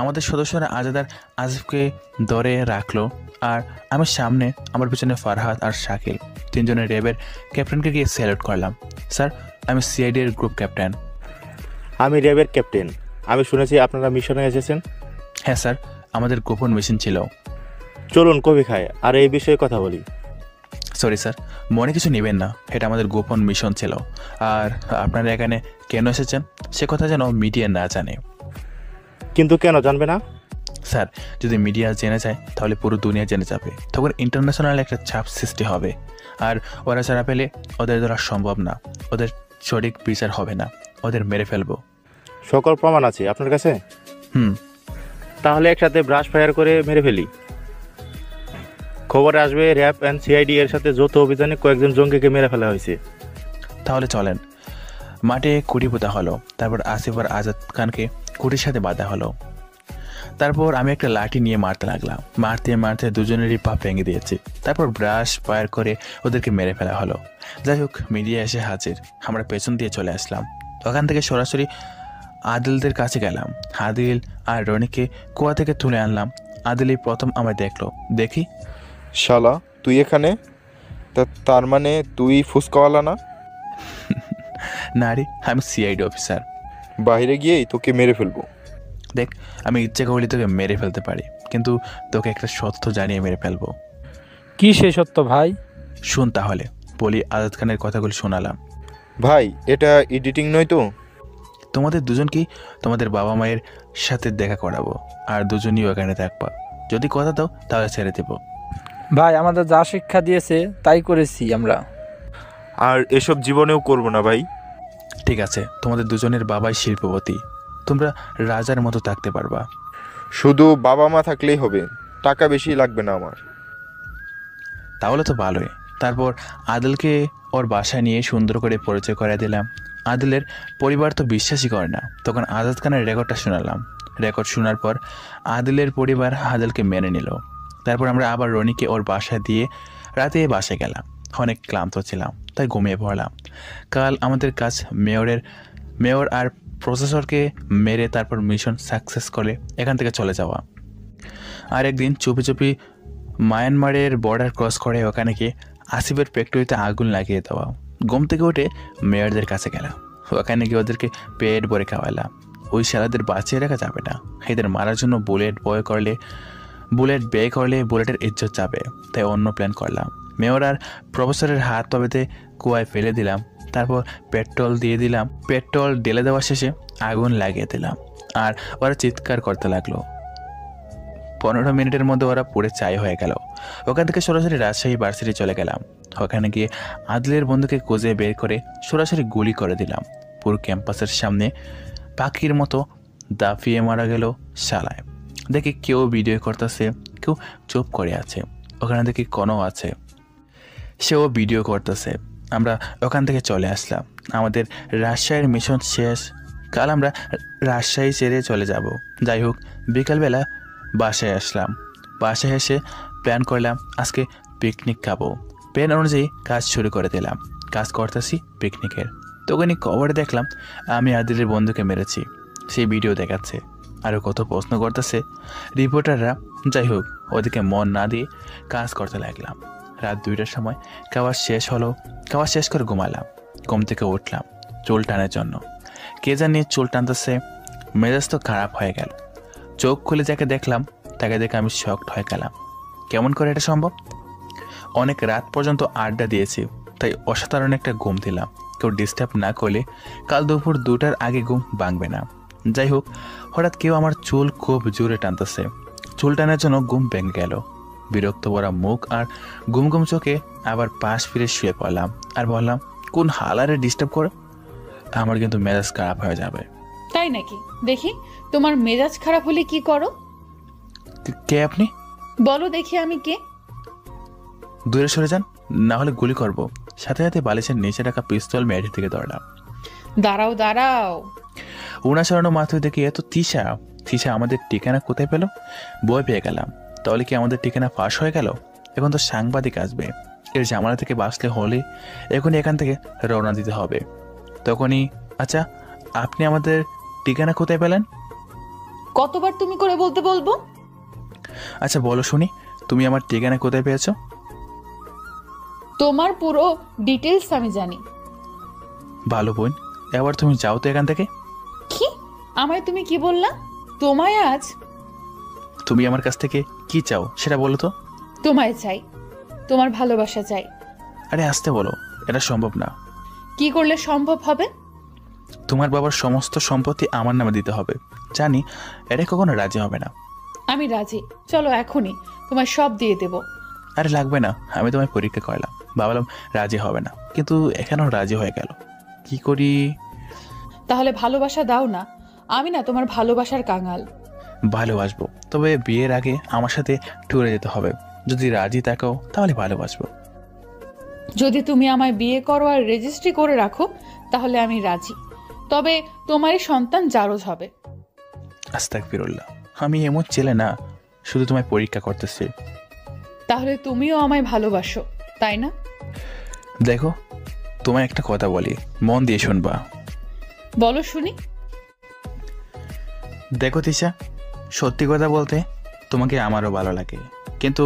[SPEAKER 1] আমাদের সদস্যরা আজাদ আর আসিফকে ধরে রাখলো, আর আমি সামনে, আমার পিছনে ফারহাদ আর শাকিল, 3 জনের র্যাবের ক্যাপ্টেনকে গিয়ে স্যালুট করলাম। স্যার, আমি সিআইডি এর গ্রুপ ক্যাপ্টেন।
[SPEAKER 12] আমি র্যাবের ক্যাপ্টেন। আমি শুনেছি আপনারা মিশনে এসেছেন।
[SPEAKER 1] হ্যাঁ স্যার, আমাদের গোপন মিশন ছিল।
[SPEAKER 12] চলুন কফি খায় আর এই বিষয়ে কথা বলি।
[SPEAKER 1] সরি স্যার, মনে কিছু নেবেন না, এটা আমাদের গোপন মিশন ছিল। আর আপনারা এখানে কেন এসেছেন সে কথা যেন মিডিয়া না জানে।
[SPEAKER 12] কিন্তু কেন জানবে না?
[SPEAKER 1] স্যার, যদি মিডিয়া জেনে যায় তাহলে পুরো দুনিয়া জেনে যাবে, তখন ইন্টারন্যাশনাল একটা চাপ সৃষ্টি হবে। আর ওরা ছাড়া পেলে ওদের ধরা সম্ভব না, ওদের সঠিক বিচার হবে না, ওদের মেরে ফেলবো।
[SPEAKER 12] সকল প্রমাণ আছে আপনার কাছে? তাহলে একসাথে ব্রাশ ফায়ার করে মেরে ফেলি। খবরে আসবে র্যাব অ্যান্ড সিআইডি এর সাথে যৌথ অভিযানে কয়েকজন জঙ্গিকে মেরে ফেলা হয়েছে।
[SPEAKER 1] তাহলে চলেন। মাঠে কুড়ি পোতা হলো, তারপর আসিফ আর আজাদ খানকে কুটির সাথে বাঁধা হলো। তারপর আমি একটা লাঠি নিয়ে মারতে লাগলাম। মারতে মারতে দুজনেরই পা ভেঙে দিয়েছি। তারপর ব্রাশ ফায়ার করে ওদেরকে মেরে ফেলা হলো। যাই হোক, মিডিয়া এসে হাজির। আমরা পেছন দিয়ে চলে আসলাম। ওখান থেকে সরাসরি আদিলদের কাছে গেলাম। আদিল আর রনিকে কুয়া থেকে তুলে আনলাম। আদিলই প্রথম আমায় দেখলো। দেখি,
[SPEAKER 10] শালা তুই এখানে? তার মানে তুই ফুসকাওয়ালা না?
[SPEAKER 1] না রে, আমি সিআইডি অফিসার।
[SPEAKER 10] বাইরে গিয়েই তোকে মেরে ফেলবো।
[SPEAKER 1] দেখ, আমি ইচ্ছে করলে তোকে মেরে ফেলতে পারি, কিন্তু তোকে একটা সত্য জানিয়ে মেরে ফেলবো।
[SPEAKER 3] কি সেই সত্য ভাই?
[SPEAKER 1] শুন তাহলে। বলি, আজাদ খানের কথাগুলো শোনালাম।
[SPEAKER 10] ভাই, এটা এডিটিং নয় তো?
[SPEAKER 1] তোমাদের দুজনকেই তোমাদের বাবা মায়ের সাথে দেখা করাবো, আর দুজনই ওখানে থাকবা। যদি কথা দাও তাহলে ছেড়ে দেবো।
[SPEAKER 3] ভাই, আমাদের যা শিক্ষা দিয়েছে তাই করেছি আমরা।
[SPEAKER 10] আর এসব জীবনেও করবো না ভাই।
[SPEAKER 1] ঠিক আছে, তোমাদের দুজনের বাবাই শিল্পপতি, তোমরা রাজার মতো থাকতে পারবা।
[SPEAKER 10] শুধু বাবা মা থাকলেই হবে, টাকা বেশি লাগবে না আমার।
[SPEAKER 1] তাহলে তো ভালোই। তারপর আদিলকে ওর বাসায় নিয়ে সুন্দর করে পরিচয় করে দিলাম। আদিলের পরিবার তো বিশ্বাসই করে না। তখন আজাদ খানের রেকর্ডটা শোনালাম। রেকর্ড শোনার পর আদিলের পরিবার আদিলকে মেনে নিল। তারপর আমরা আবার রনিকে ওর বাসায় দিয়ে রাতে বাসায় গেলাম। অনেক ক্লান্ত ছিলাম, তাই ঘুমিয়ে পড়লাম। কাল আমাদের কাজ মেয়র আর প্রসেসরকে মেরে তারপর মিশন সাকসেস করে এখান থেকে চলে যাওয়া। আর একদিন চুপি চুপি মায়ানমারের বর্ডার ক্রস করে ওখানে গিয়ে আসিফের ফ্যাক্টরিতে আগুন লাগিয়ে দেওয়া। ঘুম থেকে উঠে মেয়রদের কাছে গেলাম। ওখানে গিয়ে ওদেরকে পেট ভরে খাওয়ালাম। ওই শালাদের বাঁচিয়ে রাখা যাবে না। এদের মারার জন্য বুলেট ব্যয় করলে বুলেটের ইজ্জত যাবে, তাই অন্য প্ল্যান করলাম। মেয়র আর প্রফেসরের হাত পাবেতে কুয়ায় ফেলে দিলাম। তারপর পেট্রোল দিয়ে দিলাম। পেট্রোল ঢেলে দেওয়া শেষে আগুন লাগিয়ে দিলাম। আর ওরা চিৎকার করতে লাগলো। 15 মিনিটের মধ্যে ওরা পুড়ে ছাই হয়ে গেল। ওখান থেকে সরাসরি রাজশাহী ভার্সিটি চলে গেলাম। ওখানে গিয়ে আদিলের বন্ধুকে খুঁজে বের করে সরাসরি গুলি করে দিলাম। পুরো ক্যাম্পাসের সামনে পাখির মতো দাফিয়ে মারা গেল শালায়। দেখি কেউ ভিডিও করতেছে, কেউ চুপ করে আছে। ওখানে দেখি কোনো আছে, সেও ভিডিও করতেছে। আমরা ওখান থেকে চলে আসলাম। আমাদের রাজশাহীর মিশন শেষ। কাল আমরা রাজশাহী ছেড়ে চলে যাব। যাই হোক, বিকালবেলা বাসায় আসলাম। বাসায় এসে প্ল্যান করলাম আজকে পিকনিক খাবো। প্ল্যান অনুযায়ী কাজ শুরু করে দিলাম। কাজ করতেছি পিকনিকের। তখনই খবরে দেখলাম আমি আদিলের বন্ধুকে মেরেছি। সেই ভিডিও দেখাচ্ছে, আরও কত প্রশ্ন করতেছে রিপোর্টাররা। যাই হোক, ওদিকে মন না দিয়ে কাজ করতে লাগলাম। রাত 2টার সময় খাওয়া শেষ হলো। খাওয়া শেষ করে ঘুমালাম। ঘুম থেকে উঠলাম চুল টানার জন্য। কে জানি চুল টানতেছে, মেজাজ তো খারাপ হয়ে গেল। চোখ খুলে যাকে দেখলাম তাকে দেখে আমি শকড হয়ে গেলাম। কেমন করে এটা সম্ভব? অনেক রাত পর্যন্ত আড্ডা দিয়েছি, তাই অসাধারণ একটা ঘুম দিলাম। কেউ ডিস্টার্ব না করলে কাল দুপুর 2টার আগে ঘুম ভাঙবে না। যাই হোক, হঠাৎ কেউ আমার চুল খুব জোরে টানতেছে। চুল টানার জন্য ঘুম ভেঙে গেল। বিরক্ত ভরা মুখ আর ঘুম ঘুম চোখে আবার পাশ ফিরে শুয়ে পড়লাম আর বললাম, কোন হালারে ডিস্টার্ব করে? আমার কিন্তু মেজাজ খারাপ হয়ে যাবে।
[SPEAKER 6] তাই নাকি? দেখি তোমার মেজাজ খারাপ হলে কি করো?
[SPEAKER 1] কে আপনি?
[SPEAKER 6] বলো দেখি আমি কে।
[SPEAKER 1] দূরে সরে যান, না হলে গুলি করব। সাথে সাথে বালিশের নিচে রাখা পিস্তল মেয়েটির থেকে ধরলাম।
[SPEAKER 6] দাঁড়াও দাঁড়াও।
[SPEAKER 1] উনা সরানো মাথায় দেখি এত তিশা। তিশা আমাদের ঠিকানা কোথায় পেল? বই পেয়ে গেলাম। তাহলে কি আমাদের ঠিকানা ফাঁস হয়ে গেল? এখন তো সাংবাদিক আসবে। এর ঝামেলা থেকে বাঁচলে হলে এখনই এখান থেকে রওনা দিতে হবে। তখনই, আচ্ছা আপনি আমাদের ঠিকানা কোথায় পেলেন?
[SPEAKER 6] কতবার তুমি করে বলতে বলবো?
[SPEAKER 1] আচ্ছা বলো শুনি, তুমি আমার ঠিকানা কোথায় পেয়েছো?
[SPEAKER 6] তোমার পুরো ডিটেলস আমি জানি।
[SPEAKER 1] ভালো বোন, এবার তুমি যাও তো এখান থেকে।
[SPEAKER 6] কি? আমায় তুমি কি বললা? তোমায় আজ?
[SPEAKER 1] তুমি আমার কাছ থেকে কি চাও সেটা বলো তো।
[SPEAKER 6] তোমায় চাই, তোমার ভালোবাসা চাই।
[SPEAKER 1] আরে আসতে বলো, এটা সম্ভব না।
[SPEAKER 6] কি করলে সম্ভব হবে?
[SPEAKER 1] তোমার বাবার সমস্ত সম্পত্তি আমার নামে দিতে হবে। জানি এটা কখনো রাজি হবে না।
[SPEAKER 6] আমি রাজি, চলো এখনই তোমায় সব দিয়ে দেব।
[SPEAKER 1] আরে লাগবে না, আমি তোমায় পরীক্ষা করলাম, ভাবলাম রাজি হবে না, কিন্তু এখানেও রাজি হয়ে গেল। কি করি?
[SPEAKER 6] তাহলে ভালোবাসা দাও না, আমি না তোমার ভালোবাসার কাঙাল।
[SPEAKER 1] ভালোবাসবো, তবে বিয়ের আগে আমার সাথে ট্যুরে যেতে হবে। যদি রাজি থাকো তাহলে ভালোবাসবো।
[SPEAKER 6] যদি তুমি আমায় বিয়ে করো আর রেজিস্ট্রি করে রাখো তাহলে আমি রাজি, তবে তোমারই সন্তান জারজ হবে।
[SPEAKER 1] আস্তাগফিরুল্লাহ, আমি এমন ছেলে না, শুধু তোমায় পরীক্ষা করতেছি।
[SPEAKER 6] তাহলে তুমিও আমায় ভালোবাসো, তাই না?
[SPEAKER 1] দেখো, তোমায় একটা কথা বলি, মন দিয়ে শুনবা।
[SPEAKER 6] বলো শুনি।
[SPEAKER 1] দেখো তিশা, সত্যি কথা বলতে তোমাকে আমারও ভালো লাগে, কিন্তু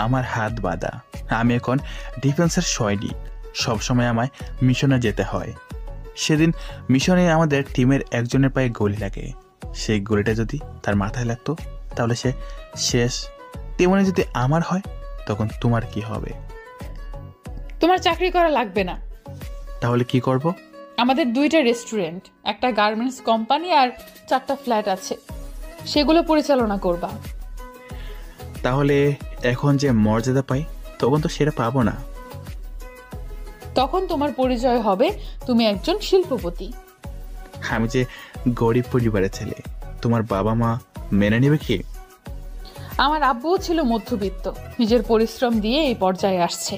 [SPEAKER 1] আমার হাত বাঁধা। আমি এখন ডিফেন্সের সৈনিক, সবসময় আমায় মিশনে যেতে হয়। সেদিন মিশনে আমাদের টিমের একজনের পায়ে গুলি লাগে। সেই গুলিটা যদি তার মাথায় লাগতো তাহলে সে শেষ। তেমনি যদি আমার হয় তখন তোমার কি হবে?
[SPEAKER 6] তোমার চাকরি করা লাগবে না।
[SPEAKER 1] তাহলে কি করব?
[SPEAKER 6] আমাদের 2টা রেস্টুরেন্ট, একটা গার্মেন্টস কোম্পানি আর 4টা ফ্ল্যাট আছে, সেগুলো পরিচালনা করবা।
[SPEAKER 1] তাহলে এখন যে মর্যাদা পাই তখন তো সেটা পাবো না।
[SPEAKER 6] তখন তোমার পরিচয় হবে তুমি একজন শিল্পপতি।
[SPEAKER 1] আমি যে গরিব পরিবারের ছেলে, তোমার বাবা মা মেনে নেবে কি?
[SPEAKER 6] আমার আব্বুও ছিল মধ্যবিত্ত, নিজের পরিশ্রম দিয়ে এই পর্যায়ে আসছে।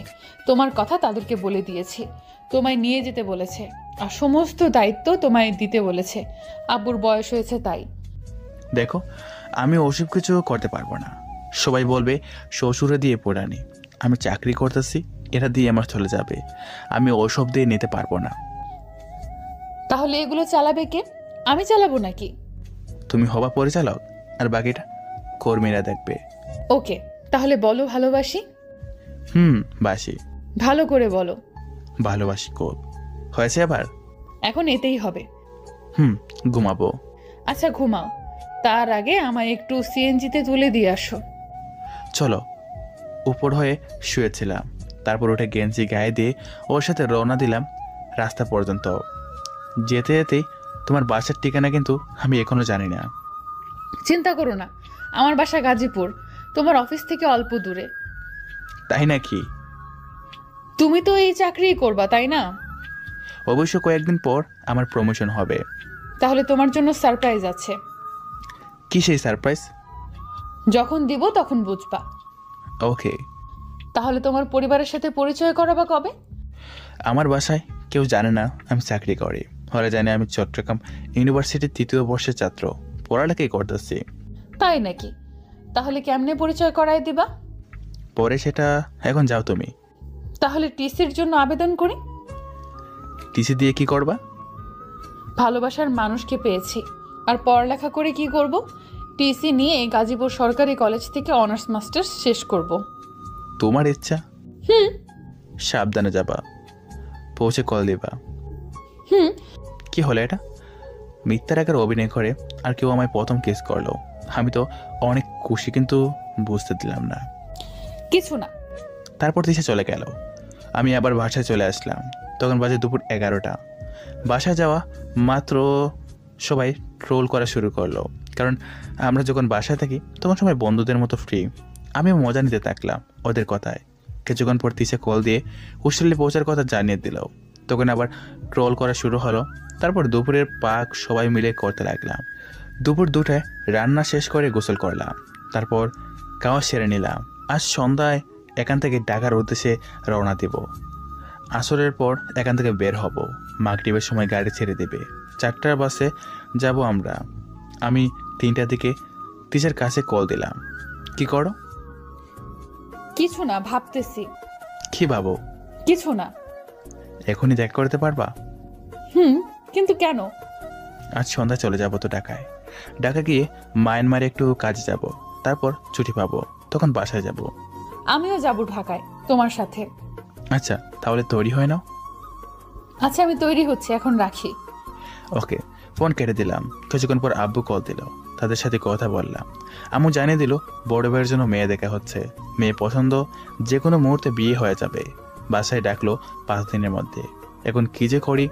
[SPEAKER 6] তোমার কথা তাদেরকে বলে দিয়েছি, তোমায় নিয়ে যেতে বলেছে, আর সমস্ত দায়িত্ব তোমায় দিতে বলেছে। আব্বুর বয়স হয়েছে তাই।
[SPEAKER 1] দেখো, আমি ওসব কিছু করতে পারবো না। সবাই বলবে শ্বশুরে দিয়ে পোড়ানি। আমি চাকরি করতেছি, এটা দিয়ে আমার চলে যাবে। আমি ওসব দিয়ে নিতে পারবো না।
[SPEAKER 6] তাহলে এগুলো চালাবে কে? আমি চালাবো নাকি?
[SPEAKER 1] তুমি হবা পরিচালক, আর বাকিটা কর্মীরা দেখবে।
[SPEAKER 6] ওকে, তাহলে বলো ভালোবাসি।
[SPEAKER 1] বাসি।
[SPEAKER 6] ভালো করে বলো।
[SPEAKER 1] ভালোবাসি খুব। হয়েছে আবার?
[SPEAKER 6] এখন এতেই হবে।
[SPEAKER 1] ঘুমাবো।
[SPEAKER 6] আচ্ছা ঘুমাও, তার আগে আমায় একটু সিএনজিতে তুলে দিয়ে আসো।
[SPEAKER 1] চলো। উপর হয়ে শুয়েছিলাম, তারপর উঠে গেঞ্জি গায়ে দিয়ে ওর সাথে রওনা দিলাম রাস্তা পর্যন্ত। যেতে যেতেই তোমার বাসার ঠিকানা কিন্তু আমি এখনো জানি না।
[SPEAKER 6] চিন্তা করো না, আমার বাসা গাজীপুর, তোমার অফিস থেকে অল্প দূরে।
[SPEAKER 1] তাই নাকি?
[SPEAKER 6] তুমি তো এই চাকরিই করবা, তাই না?
[SPEAKER 1] অবশ্য কয়েকদিন পর আমার প্রমোশন হবে।
[SPEAKER 6] তাহলে তোমার জন্য সারপ্রাইজ আছে।
[SPEAKER 1] কি সেই সারপ্রাইজ?
[SPEAKER 6] যখন দিব তখন বুঝবা।
[SPEAKER 1] ওকে।
[SPEAKER 6] তাহলে তোমার পরিবারের সাথে পরিচয় করাবা কবে?
[SPEAKER 1] আমার বাসায় কেউ জানে না আমি চাকরি করি। ওরা জানে আমি চট্টগ্রাম ইউনিভার্সিটির 3য় বর্ষের ছাত্র, পড়ালেখাই করতেছি।
[SPEAKER 6] তাই নাকি? তাহলে কেমনে পরিচয় করায় দিবা?
[SPEAKER 1] পরে সেটা, এখন যাও তুমি।
[SPEAKER 6] তাহলে টিসির জন্য আবেদন করি।
[SPEAKER 1] টিসি দিয়ে কি করবা?
[SPEAKER 6] ভালোবাসার মানুষকে পেয়েছি, আর পড়ালেখা করে কি করব? টিসি নিয়ে গাজীপুর সরকারি কলেজ থেকে অনার্স মাস্টার্স শেষ করব।
[SPEAKER 1] তোমার ইচ্ছা? সাবধানে যাবা, পৌঁছে কল দিবা। কি হলো এটা? মিথ্যার আকার অভিনয় করে আর কেউ আমায় প্রথম কিস করলো। আমি তো অনেক খুশি, কিন্তু বুঝতে দিলাম না।
[SPEAKER 6] কিছু না।
[SPEAKER 1] তারপর দিশে চলে গেল। আমি আবার বাসায় চলে আসলাম। তখন বাজে দুপুর 11টা। বাসায় যাওয়া মাত্র সবাই ট্রোল করা শুরু করলো, কারণ আমরা যখন বাসায় থাকি তখন সবাই বন্ধুদের মতো ফ্রি। আমিও মজা নিতে থাকলাম ওদের কথায়। কিছুক্ষণ পর তিসে কল দিয়ে হোস্টেলে পৌঁছার কথা জানিয়ে দিল। তখন আবার ট্রোল করা শুরু হলো। তারপর দুপুরের পাক সবাই মিলে করতে লাগলাম। দুপুর 2টায় রান্না শেষ করে গোসল করলাম, তারপর খাওয়া সেরে নিলাম। আজ সন্ধ্যায় এখান থেকে ঢাকার উদ্দেশ্যে রওনা দেব। আসরের পর এখান থেকে বের হব, মাগরিবের সময় গাড়ি ছেড়ে দেবে। 4টার বাসে যাব আমরা। আমি 3টার দিকে তিশার কাছে কল দিলাম। কি করো?
[SPEAKER 6] কিছু না, ভাবতেছি।
[SPEAKER 1] কি ভাবো?
[SPEAKER 6] কিছু না।
[SPEAKER 1] এখনই দেখা করতে পারবা?
[SPEAKER 6] কিন্তু কেন?
[SPEAKER 1] আজ সন্ধ্যা চলে যাব তো ঢাকায়। ঢাকা গিয়ে মায়ানমারে একটু কাজে যাব, তারপর ছুটি পাবো, তখন বাসায় যাব।
[SPEAKER 6] আমিও যাব ঢাকায় তোমার সাথে।
[SPEAKER 1] আচ্ছা, তাহলে তৈরি হয় নাও।
[SPEAKER 6] আচ্ছা, আমি তৈরি হচ্ছি, এখন রাখি।
[SPEAKER 1] ওকে, ফোন কেটে দিলাম। কিছুক্ষণ পর আব্বু কল দিল, তাদের সাথে কথা বললাম। আম্মু জানিয়ে দিল বড় ভাইয়ের জন্য মেয়ে দেখা হচ্ছে, মেয়ে পছন্দ, যে কোনো মুহূর্তে বিয়ে হয়ে যাবে। বাসায় ডাকলো 5 দিনের মধ্যে। এখন কী যে করি।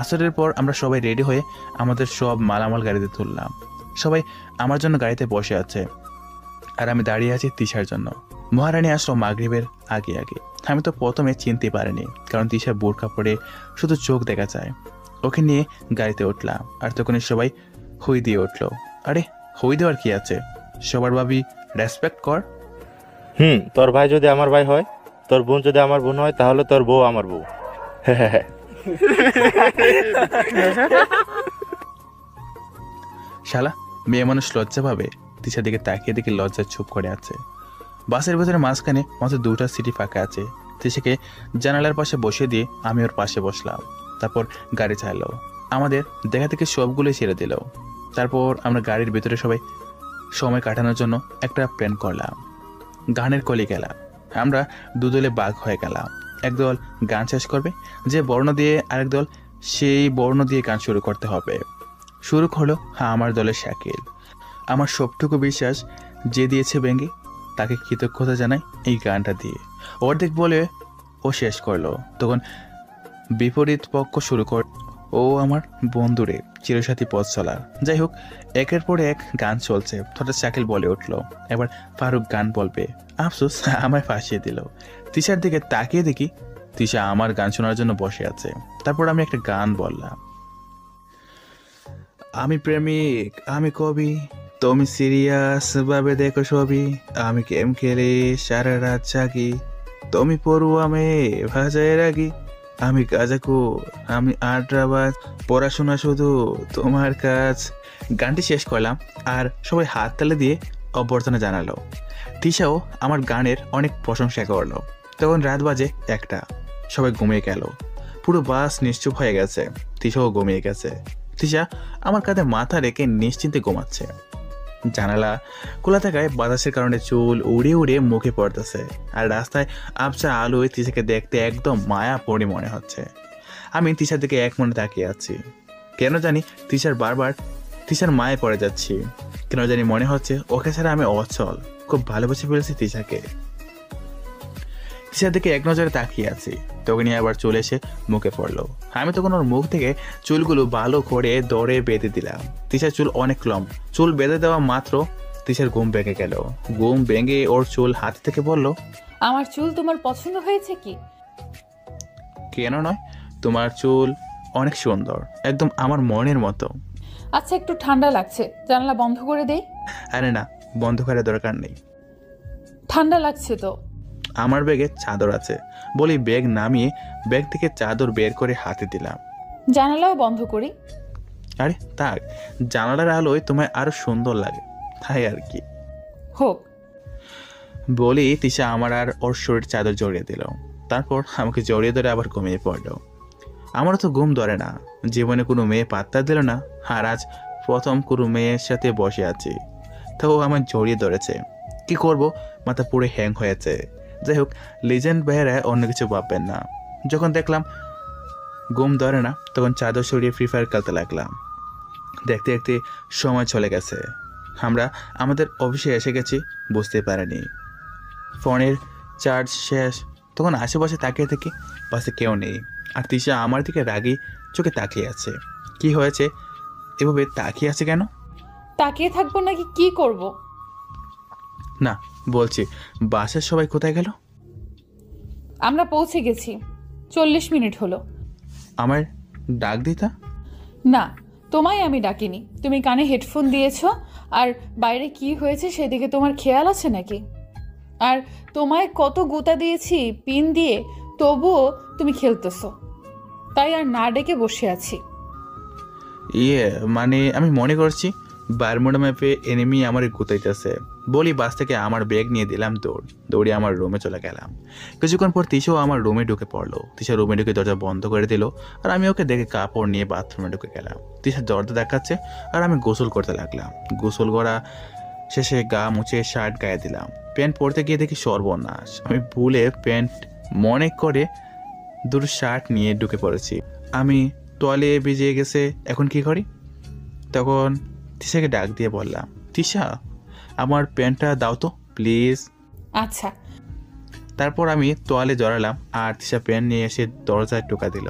[SPEAKER 1] আসরের পর আমরা সবাই রেডি হয়ে আমাদের সব মালামাল গাড়িতে তুললাম। সবাই আমার জন্য গাড়িতে বসে আছে, আর আমি দাঁড়িয়ে আছি তিশার জন্য। মহারানী আসলো মাগরিবের আগে আগে। আমি তো প্রথমে চিনতে পারিনি, কারণ তিশা বোরকা পরে শুধু চোখ দেখা যায়। ওকে নিয়ে গাড়িতে উঠলাম, আর তখনই সবাই হই দিয়ে উঠলো। আরে হই দেওয়ার কি আছে, সবার ভাবি রেসপেক্ট কর।
[SPEAKER 12] তোর ভাই যদি আমার ভাই হয়, তোর বোন যদি আমার বোন হয়, তাহলে তোর বউ আমার বউ।
[SPEAKER 1] শালা মেয়ে মানুষ লজ্জা পাবে। তিশার দিকে তাকিয়ে দেখি লজ্জায় চুপ করে আছে। বাসের ভেতরে মাঝখানে মাত্র 2টা সিটি ফাঁকা আছে। তিশাকে জানালার পাশে বসিয়ে দিয়ে আমি ওর পাশে বসলাম। তারপর গাড়ি চাইলো। আমাদের দেখা থেকে সবগুলোই ছেড়ে দিল। তারপর আমরা গাড়ির ভিতরে সবাই সময় কাটানোর জন্য একটা প্ল্যান করলাম। গানের কলি গেলাম। আমরা দুদলে বাঘ হয়ে গেলাম। একদল গান শেষ করবে, যে বর্ণ দিয়ে আরেক দল সেই বর্ণ দিয়ে গান শুরু করতে হবে। শুরু হলো আমার দলের শাকিল। আমার সবটুকু বিশ্বাস যে দিয়েছে ভেঙে, তাকে কৃতজ্ঞতা জানাই এই গানটা দিয়ে। অর্ধেক বলে ও শেষ করলো, তখন বিপরীত পক্ষ শুরু কর। ও আমার বন্ধুরে চিরসাথী পথ চলার। যাই হোক, একের পরে এক গান চলছে। হঠাৎ শাকিল বলে উঠলো, এবার ফারুক গান বলবে। আফসোস, আমায় ফাঁসিয়ে দিল। তিশার দিকে তাকিয়ে দেখি তিশা আমার গান শোনার জন্য বসে আছে। তারপর আমি একটা গান বললাম। আমি প্রেমিক, আমি কবি, তুমি সিরিয়াস ভাবে দেখো সবই। আমি গেম খেলে সারা রাত জাগি, তুমি পড়ুয়া মেয়ে ভাজায় রাগি। আমি গাজাকুর, আমি আড্রাবাজ, পড়াশোনা শুধু তোমার কাজ। গানটি শেষ করলাম, আর সবাই হাত তালে দিয়ে অভ্যর্থনা জানালো। তিশাও আমার গানের অনেক প্রশংসা করলো। তখন রাত বাজে 1টা। সবাই ঘুমিয়ে গেল। পুরো বাস নিশ্চুপ হয়ে গেছে। তিশাও ঘুমিয়ে গেছে। তিশা আমার কাঁধে মাথা রেখে নিশ্চিন্তে ঘুমাচ্ছে। জানালা খোলা থাকায় বাতাসের কারণে চুল উড়ে উড়ে মুখে পড়তেছে, আর রাস্তায় আবছা আলোয় তিশাকে দেখতে একদম মায়া পড়ি মনে হচ্ছে। আমি তিশার দিকে এক মনে তাকিয়ে আছি। কেন জানি তিশার মায়ে পড়ে যাচ্ছি। কেন জানি মনে হচ্ছে ওকে ছাড়া আমি অচল। খুব ভালোবেসে ফেলেছি তিশাকে। তিশার দিকে এক নজরে তাকিয়ে আছি। তখনই আবার চলে এসে মুখে পড়লো। আমি তখন ওর মুখ থেকে চুলগুলো ভালো করে দৌড়ে বেঁধে দিলাম। তিশার চুল অনেক লম্বা। চুল বেঁধে দেওয়া মাত্র তিশার ঘুম ভেঙে গেল। ঘুম ভেঙে ওর চুল হাত থেকে বলল,
[SPEAKER 6] আমার চুল তোমার পছন্দ হয়েছে কি?
[SPEAKER 1] কেন নয়, তোমার চুল অনেক সুন্দর, একদম আমার মনের মতো।
[SPEAKER 6] আচ্ছা, একটু ঠান্ডা লাগছে, জানলা বন্ধ করে দেই?
[SPEAKER 1] আরে না, বন্ধ করার দরকার নেই।
[SPEAKER 6] ঠান্ডা লাগছে তো।
[SPEAKER 1] আমার ব্যাগে চাদর আছে বলি ব্যাগ নামিয়ে ব্যাগ থেকে চাদর বের করে হাতে দিলাম।
[SPEAKER 6] জানালাও বন্ধ করি?
[SPEAKER 1] আরে থাক, জানালার আলোয় তোমায় আরো সুন্দর লাগে, তাই আর কি।
[SPEAKER 6] হোক।
[SPEAKER 1] বলি তিশা আমার আর ওর শরীর চাদর জড়িয়ে দিল। তারপর আমাকে জড়িয়ে ধরে আবার ঘুমিয়ে পড়লো। আমারও তো ঘুম ধরে না। জীবনে কোনো মেয়ে পাত্তা দিল না, আর আজ প্রথম কোনো মেয়ের সাথে বসে আছি, তাও আমার জড়িয়ে ধরেছে। কি করব, মাথা পুরো হ্যাং হয়েছে। যাই হোক, লিজেন্ড ভাইয়েরা অন্য কিছু ভাববেন না। যখন দেখলাম ঘুম ধরে না, তখন চাদর সরিয়ে ফ্রি ফায়ার খেলতে লাগলাম। দেখতে দেখতে সময় চলে গেছে। আমরা আমাদের অফিসে এসে গেছি, বুঝতে পারিনি। ফোনের চার্জ শেষ। তখন আশেপাশে তাকিয়ে থেকে পাশে কেউ নেই, আর তিশা আমার দিকে রাগি চোখে তাকিয়ে আছে। কি হয়েছে, এভাবে তাকিয়ে আছে কেন?
[SPEAKER 6] তাকিয়ে থাকবো নাকি কি করব?
[SPEAKER 1] না, বলছি বাসের সবাই কোথায় গেল?
[SPEAKER 6] আমরা পৌঁছে গেছি, 40 মিনিট হলো।
[SPEAKER 1] আমার ডাক দিতা?
[SPEAKER 6] না, তোমায় আমি ডাকিনি। তুমি কানে হেডফোন দিয়েছো, আর বাইরে কি হয়েছে সেদিকে তোমার খেয়াল আছে নাকি? আর তোমায় কত গুতা দিয়েছি পিন দিয়ে, তবুও তুমি খেলতেছো, তাই আর না ডেকে বসে আছি।
[SPEAKER 1] মানে আমি মনে করছি বারমুডা ম্যাপে এনিমি আমার গুতাইতেছে। বলি বাস থেকে আমার ব্যাগ নিয়ে দিলাম দৌড়ে আমার রুমে চলে গেলাম। কিছুক্ষণ পর তিশাও আমার রুমে ঢুকে পড়লো। তিশা রুমে ঢুকে দরজা বন্ধ করে দিল, আর আমি ওকে দেখে কাপড় নিয়ে বাথরুমে ঢুকে গেলাম। তিশা দরজা দেখাচ্ছে আর আমি গোসল করতে লাগলাম। গোসল করা শেষে গা মুছে শার্ট গায়ে দিলাম। প্যান্ট পরতে গিয়ে দেখি সর্বনাশ, আমি ভুলে প্যান্ট মনে করে দুটো শার্ট নিয়ে ঢুকে পড়েছি। আমি তোয়ালে ভিজিয়ে গেছে, এখন কি করি? তখন তিশাকে ডাক দিয়ে বললাম, তিশা আমার প্যান্টটা দাও তো প্লিজ।
[SPEAKER 6] আচ্ছা।
[SPEAKER 1] তারপর আমি তোয়ালে জড়ালাম আর তিশা প্যান্ট নিয়ে এসে দরজায় টোকা দিল।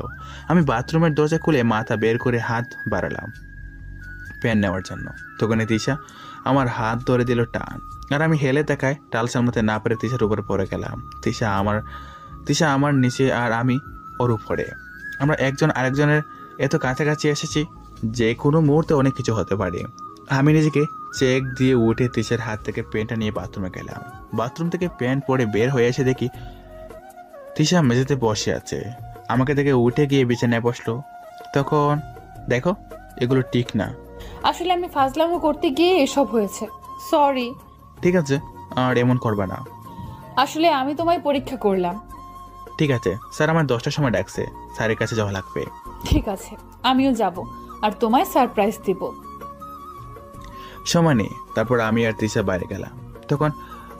[SPEAKER 1] আমি বাথরুমের দরজা খুলে মাথা বের করে হাত বাড়ালাম প্যান্ট নেওয়ার জন্য। তখন তিশা আমার হাত ধরে দিল টান, আর আমি হেলে তাকায় টাল সামলাতে না পেরে তিশার উপরে পড়ে গেলাম। তিশা আমার নিচে আর আমি ওর উপরে। আমরা একজন আরেকজনের এত কাছাকাছি এসেছি যে কোনো মুহূর্তে অনেক কিছু হতে পারে। আমি নিজেকে চেক দিয়ে উঠে তিশার হাত থেকে প্যান্টটা নিয়ে বাথরুমে গেলাম। বাথরুম থেকে প্যান্ট পরে বের হয়ে এসে দেখি তিশা মেঝেতে বসে আছে। আমাকে দেখে উঠে গিয়ে বিছানায় বসলো। তখন দেখো এগুলো ঠিক না।
[SPEAKER 6] আসলে আমি ফাজলামো করতে গিয়ে এসব হয়েছে, সরি।
[SPEAKER 1] ঠিক আছে, আর এমন করবে না।
[SPEAKER 6] আসলে আমি তোমায় পরীক্ষা করলাম।
[SPEAKER 1] ঠিক আছে স্যার, আমার 10টার সময় ডাকছে, স্যারের কাছে যাওয়া লাগবে।
[SPEAKER 6] ঠিক আছে, আমিও যাব আর তোমায় সারপ্রাইজ দিব।
[SPEAKER 1] সময় নেই। তারপর আমি আর তিশা বাইরে গেলাম। তখন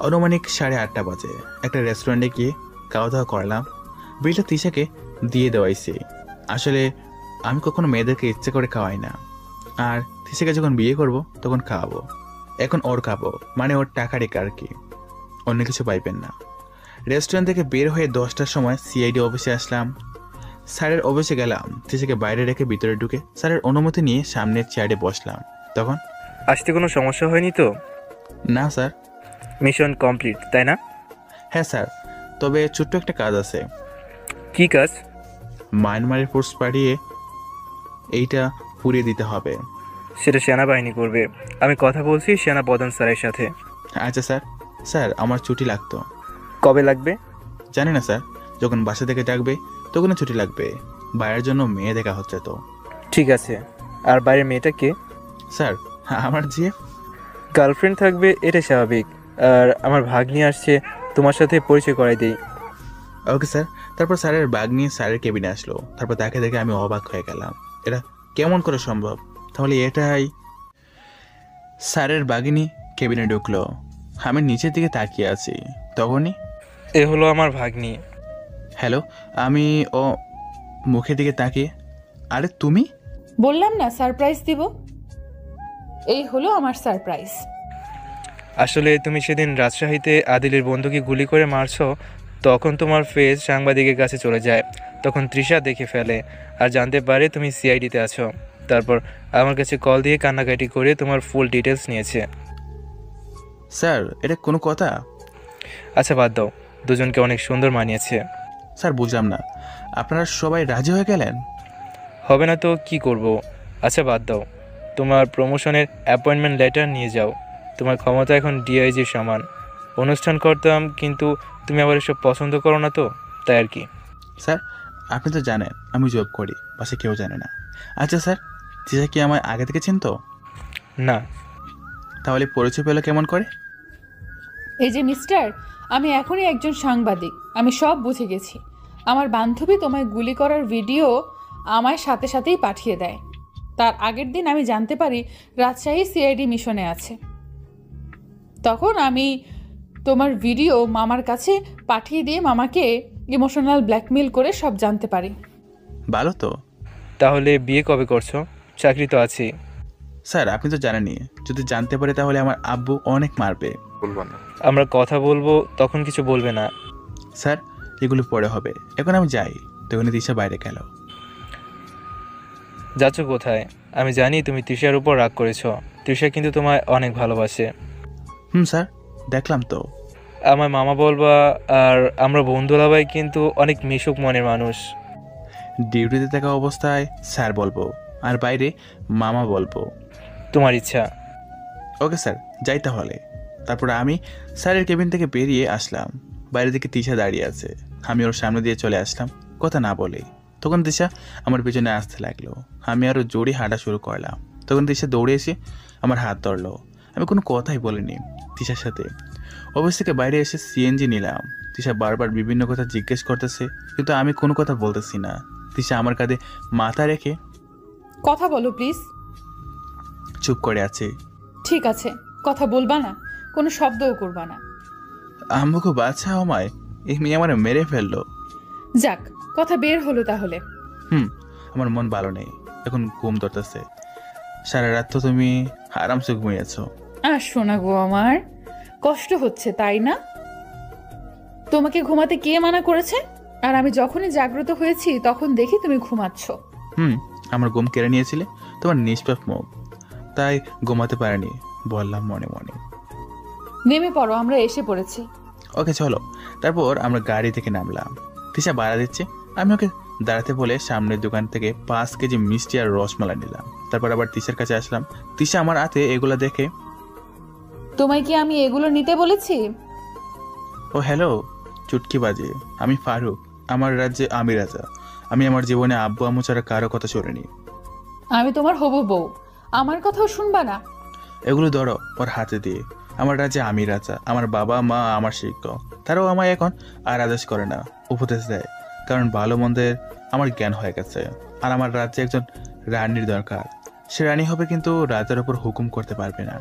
[SPEAKER 1] অনুমানিক 8:30 বাজে। একটা রেস্টুরেন্টে গিয়ে খাওয়া দাওয়া করলাম। বিলটা তিশাকে দিয়ে দেওয়াইছি। আসলে আমি কখনো মেয়েদেরকে ইচ্ছে করে খাওয়াই না, আর তিশাকে যখন বিয়ে করব তখন খাওয়াবো। এখন ওর খাবো, মানে ওর টাকারই আর কি, অন্য কিছু পাইবেন না। রেস্টুরেন্ট থেকে বের হয়ে 10টার সময় সিআইডি অফিসে আসলাম। স্যারের অফিসে গেলাম। তিশাকে বাইরে রেখে ভিতরে ঢুকে স্যারের অনুমতি নিয়ে সামনের চেয়ারে বসলাম। তখন
[SPEAKER 5] আসতে কোনো সমস্যা হয়নি তো?
[SPEAKER 1] না স্যার।
[SPEAKER 5] মিশন কমপ্লিট, তাই না?
[SPEAKER 1] হ্যাঁ স্যার, তবে ছোট্ট একটা কাজ আছে।
[SPEAKER 5] কি কাজ?
[SPEAKER 1] মায়ানমারের ফোর্স পাঠিয়ে এইটা পুড়িয়ে দিতে হবে।
[SPEAKER 5] সেটা সেনাবাহিনী করবে। আমি কথা বলছি সেনা প্রধান স্যারের সাথে।
[SPEAKER 1] আচ্ছা স্যার। স্যার আমার ছুটি লাগতো।
[SPEAKER 5] কবে লাগবে?
[SPEAKER 1] জানি না স্যার, যখন বাসা থেকে ডাকবে তখনই ছুটি লাগবে। বাইরের জন্য মেয়ে দেখা হচ্ছে তো।
[SPEAKER 5] ঠিক আছে। আর বাইরের মেয়েটা কে?
[SPEAKER 1] স্যার আমার যে
[SPEAKER 5] গার্লফ্রেন্ড থাকবে, এটা স্বাভাবিক। আর আমার ভাগ্নি আসছে, তোমার সাথে পরিচয় করাই দিই।
[SPEAKER 1] Okay sir. তারপর স্যারের ব্যাগ নিয়ে স্যারের কেবিনে আসলো। তারপর তাকে দেখে আমি অবাক হয়ে গেলাম। এটা কেমন করে সম্ভব? তাহলে এটাই স্যারের বাগিনী কেবিনে ঢুকলো। আমি নিচের দিকে তাকিয়ে আছি। তখনই
[SPEAKER 5] এ হলো আমার ভাগ্নি।
[SPEAKER 1] হ্যালো। আমি ও মুখের দিকে তাকিয়ে, আরে তুমি?
[SPEAKER 6] বললাম না সারপ্রাইজ দিব। এই হলো আমার সারপ্রাইজ।
[SPEAKER 5] আসলে তুমি সেদিন রাজশাহীতে আদিলের বন্ধুকে গুলি করে মারছো, তখন তোমার ফেস সাংবাদিকের কাছে চলে যায়। তখন তৃষা দেখে ফেলে আর জানতে পারে তুমি সিআইডিতে আছো। তারপর আমার কাছে কল দিয়ে কান্নাকাটি করে তোমার ফুল ডিটেলস নিয়েছে।
[SPEAKER 1] স্যার এটা কোনো কথা?
[SPEAKER 5] আচ্ছা বাদ দাও, দুজনকে অনেক সুন্দর মানিয়েছে।
[SPEAKER 1] স্যার বুঝলাম না, আপনারা সবাই রাজি হয়ে গেলেন?
[SPEAKER 5] হবে না তো কি করব। আচ্ছা বাদ দাও, তোমার প্রমোশনের অ্যাপয়েন্টমেন্ট লেটার নিয়ে যাও। তোমার ক্ষমতা এখন ডিআইজির সমান। অনুষ্ঠান করতাম, কিন্তু তুমি আবার এসব পছন্দ করো না তো, তাই আর কি।
[SPEAKER 1] স্যার আপনি তো জানেন আমি জব করি, বাসে কেউ জানে না। আচ্ছা স্যার, তিশা কি আমায় আগে থেকে চিনতো?
[SPEAKER 5] না।
[SPEAKER 1] তাহলে পরিচয় পেলো কেমন করে?
[SPEAKER 6] এই যে মিস্টার, আমি এখনই একজন সাংবাদিক, আমি সব বুঝে গেছি। আমার বান্ধবী তোমায় গুলি করার ভিডিও আমায় সাথে সাথেই পাঠিয়ে দেয়। তার আগের দিন আমি জানতে পারি রাজশাহী সিআইডি মিশনে আছে। তখন আমি তোমার ভিডিও মামার কাছে পাঠিয়ে দিয়ে মামাকে ইমোশনাল ব্ল্যাকমেল করে সব জানতে পারি।
[SPEAKER 1] ভালো তো।
[SPEAKER 5] তাহলে বিয়ে কবে করছো? চাকরি তো আছে।
[SPEAKER 1] স্যার আপনি তো জানেনই, যদি জানতে পারে তাহলে আমার আব্বু অনেক মারবে।
[SPEAKER 11] বলবো না।
[SPEAKER 5] আমরা কথা বলবো, তখন কিছু বলবে না।
[SPEAKER 1] স্যার এগুলো পরে হবে, এখন আমি যাই। তখন তিশা বাইরে গেল।
[SPEAKER 5] যাচ্ছ কোথায়? আমি জানি তুমি তৃষার উপর রাগ করেছো। তৃষা কিন্তু তোমায় অনেক ভালোবাসে।
[SPEAKER 1] স্যার দেখলাম তো।
[SPEAKER 5] আমার মামা বলবা, আর আমরা বন্ধুলাভাই কিন্তু অনেক মিশুক মনের মানুষ।
[SPEAKER 1] ডিউটিতে থাকা অবস্থায় স্যার বলবো, আর বাইরে মামা বলবো।
[SPEAKER 5] তোমার ইচ্ছা।
[SPEAKER 1] ওকে স্যার, যাই তাহলে। তারপর আমি স্যারের কেবিন থেকে বেরিয়ে আসলাম। বাইরে দিকে তিশা দাঁড়িয়ে আছে। আমি ওর সামনে দিয়ে চলে আসলাম কথা না বলেই। তখন দিশা আমার পিছনে আসতে লাগলো। আমি আরও জোরে হাঁটা শুরু করলাম। তখন দিশা দৌড়ে এসে আমার হাত ধরলো। আমি কোনো কথাই বলিনি তিশার সাথে। অফিস থেকে বাইরে এসে সিএনজি নিলাম। তিশা বারবার বিভিন্ন কথা জিজ্ঞেস করতেছে, কিন্তু আমি কোনো কথা বলতেছি না। তিশা আমার কাঁধে মাথা রেখে
[SPEAKER 6] কথা বলো প্লিজ।
[SPEAKER 1] চুপ করে আছে।
[SPEAKER 6] ঠিক আছে, কথা বলবা না, কোনো শব্দও করবা না।
[SPEAKER 1] আম্মুকে বাচ্চা আমায়, এই মেয়ে আমার মেরে ফেললো।
[SPEAKER 6] যাক, কথা বের হলো তাহলে।
[SPEAKER 1] আমার মন ভালো নেই, এখন ঘুম ধরতেছে। সারা রাত তো তুমি আরামসে ঘুমিয়েছ।
[SPEAKER 6] আর শোনা গো, আমার কষ্ট হচ্ছে তাই না? তোমাকে ঘুমাতে কে মানা করেছে? আর আমি যখনই জাগ্রত হয়েছি তখন দেখি তুমি ঘুমাচ্ছ।
[SPEAKER 1] আমার ঘুম কেড়ে নিয়েছিলে তোমার নিষ্পাপ মুখ, তাই ঘুমাতে পারেনি বললাম মনে মনে।
[SPEAKER 6] নেমে পড়ো, আমরা এসে পড়েছি।
[SPEAKER 1] ওকে চলো। তারপর আমরা গাড়ি থেকে নামলাম। তিশা ভাড়া দিচ্ছে, আমি ওকে দাঁড়াতে বলে সামনের দোকান থেকে 5 কেজি মিষ্টি আর রসমালাই নিলাম। তারপর আবার তিশার কাছে আসলাম। তিশা আমার হাতে এগুলো দেখে,
[SPEAKER 6] তোমায় কি আমি এগুলো নিতে বলেছি?
[SPEAKER 1] ও হ্যালো চুটকি বাজে, আমি ফারুক, আমার রাজ্যে আমি রাজা। আমি আমার জীবনে আব্বু আম্মু ছাড়া কারো কথা শুনিনি।
[SPEAKER 6] আমি তোমার হবু বউ, আমার কথাও শুনবা না?
[SPEAKER 1] এগুলো ধরো ওর হাতে দিয়ে। আমার রাজ্যে আমি রাজা, আমার বাবা মা আমার শিক্ষক, তারাও আমায় এখন আর আদেশ করে না, উপদেশ দেয়। কারণ ভালো মন্দের আমার জ্ঞান হয়ে গেছে। আর আমার রাজ্যে একজন রানীর দরকার। সে রানী হবে কিন্তু রাজার উপর হুকুম করতে পারবে না।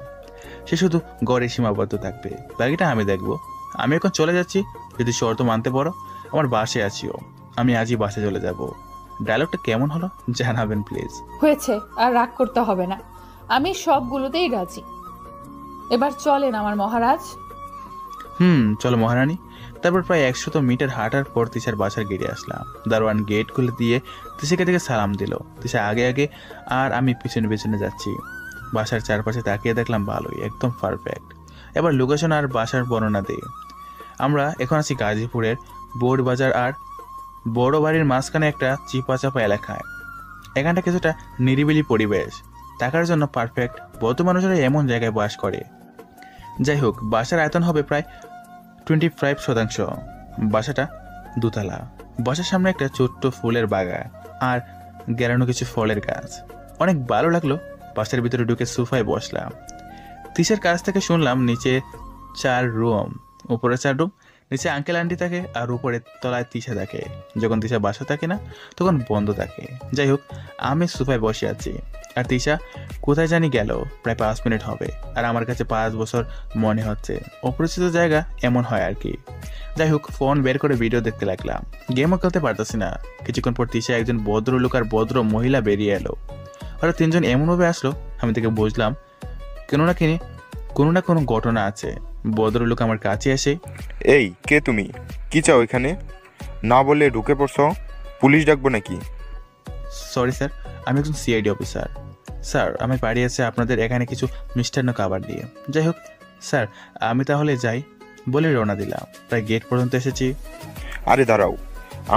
[SPEAKER 1] সে শুধু গড়ে সীমাবদ্ধ থাকবে, বাকিটা আমি দেখবো। আমি এখন চলে যাচ্ছি, যদি শর্ত মানতে পারো আমার বাসে আছিও। আমি আজই বাসে চলে যাব। ডায়লগটা কেমন হলো জানাবেন প্লিজ।
[SPEAKER 6] হয়েছে, আর রাগ করতে হবে না, আমি সবগুলোতেই রাজি। এবার চলেন আমার মহারাজ।
[SPEAKER 1] চলো মহারানী। তারপর প্রায় 100 মিটার হাঁটার পর তিশার বাসার গেটে আসলাম। দারোয়ান গেট খুলে দিয়ে তিশাকে থেকে সালাম দিল। তিশা আগে আগে আর আমি পিছনে পিছনে যাচ্ছি। বাসার চারপাশে তাকিয়ে দেখলাম ভালোই, একদম পারফেক্ট। এবার লোকেশন আর বাসার বর্ণনা দিই। আমরা এখন আছি গাজীপুরের বোর্ড বাজার আর বড় বাড়ির মাঝখানে একটা চিপা চাপা এলাকায়। এখানটা কিছুটা নিরিবিলি পরিবেশ, থাকার জন্য পারফেক্ট। বৌদ্ধ মানুষেরা এমন জায়গায় বাস করে। যাই হোক, বাসার আয়তন হবে প্রায় 25%। বাসাটা দুতলা। বাসার সামনে একটা ছোট্ট ফুলের বাগান আর গেরানো কিছু ফলের গাছ। অনেক ভালো লাগলো। বাসার ভিতরে ঢুকে সোফায় বসলাম। তিশার কাছ থেকে শুনলাম নিচে 4 রুম, উপরে 4 রুম। নিচে আঙ্কেল আন্টি থাকে আর উপরে তলায় তিশা থাকে। যখন তিশা বাসা থাকে না তখন বন্ধ থাকে। যাই হোক, আমি সোফায় বসে আছি আর তিশা কোথায় জানি গেল। প্রায় 5 মিনিট হবে আর আমার কাছে 5 বছর মনে হচ্ছে। অপরিচিত জায়গা এমন হয় আর কি। যাই হোক, ফোন বের করে ভিডিও দেখতে লাগলাম। গেমও খেলতে পারতেছি না। কিছুক্ষণ পর তিশা একজন ভদ্রলোক আর ভদ্র মহিলা বেরিয়ে এলো। ওরা 3 জন এমনভাবে আসলো, আমি থেকে বুঝলাম কোনো না কোনো ঘটনা আছে। ভদ্রলোক আমার কাছে এসে,
[SPEAKER 10] এই কে তুমি, কি চাও এখানে? না বলে ঢুকে পড়ছো, পুলিশ ডাকবো নাকি?
[SPEAKER 1] সরি স্যার, আমি একজন সিআইডি অফিসার। স্যার, আমি পাঠিয়েছি আপনাদের এখানে কিছু মিষ্টান্ন খাবার দিয়ে। যাই হোক স্যার, আমি তাহলে যাই বলে রওনা দিলাম। প্রায় গেট পর্যন্ত এসেছি।
[SPEAKER 10] আরে দাঁড়াও,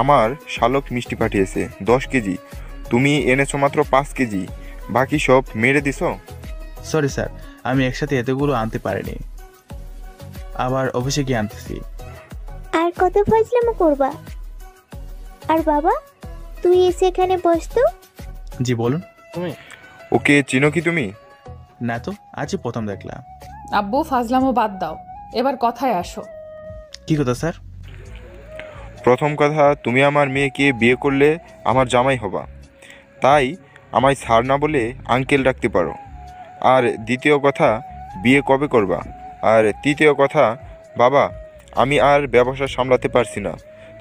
[SPEAKER 10] আমার শালক মিষ্টি পাঠিয়েছে 10 কেজি, তুমি এনেছো মাত্র 5 কেজি, বাকি সব মেরে দিছো।
[SPEAKER 1] সরি স্যার, আমি একসাথে এতগুলো আনতে পারিনি, আবার অফিসে গিয়ে আনতেছি।
[SPEAKER 7] আর কত ফাজলামো করবা? আর বাবা, তুই এসে এখানে বসতো।
[SPEAKER 1] জি বলুন।
[SPEAKER 12] তুমি
[SPEAKER 10] ওকে চিনো কি তুমি?
[SPEAKER 1] না তো, আজই প্রথম দেখলাম।
[SPEAKER 6] আব্বু, ফাজলামো বাদ দাও, এবার কথায় আসো।
[SPEAKER 1] কি কথা স্যার?
[SPEAKER 10] প্রথম কথা, তুমি আমার মেয়েকে বিয়ে করলে আমার জামাই হবা, তাই আমায় স্যার না বলে আঙ্কেল ডাকতে পারো। আর দ্বিতীয় কথা, বিয়ে কবে করবা? আর তৃতীয় কথা, বাবা, আমি আর ব্যবসা সামলাতে পারছি না,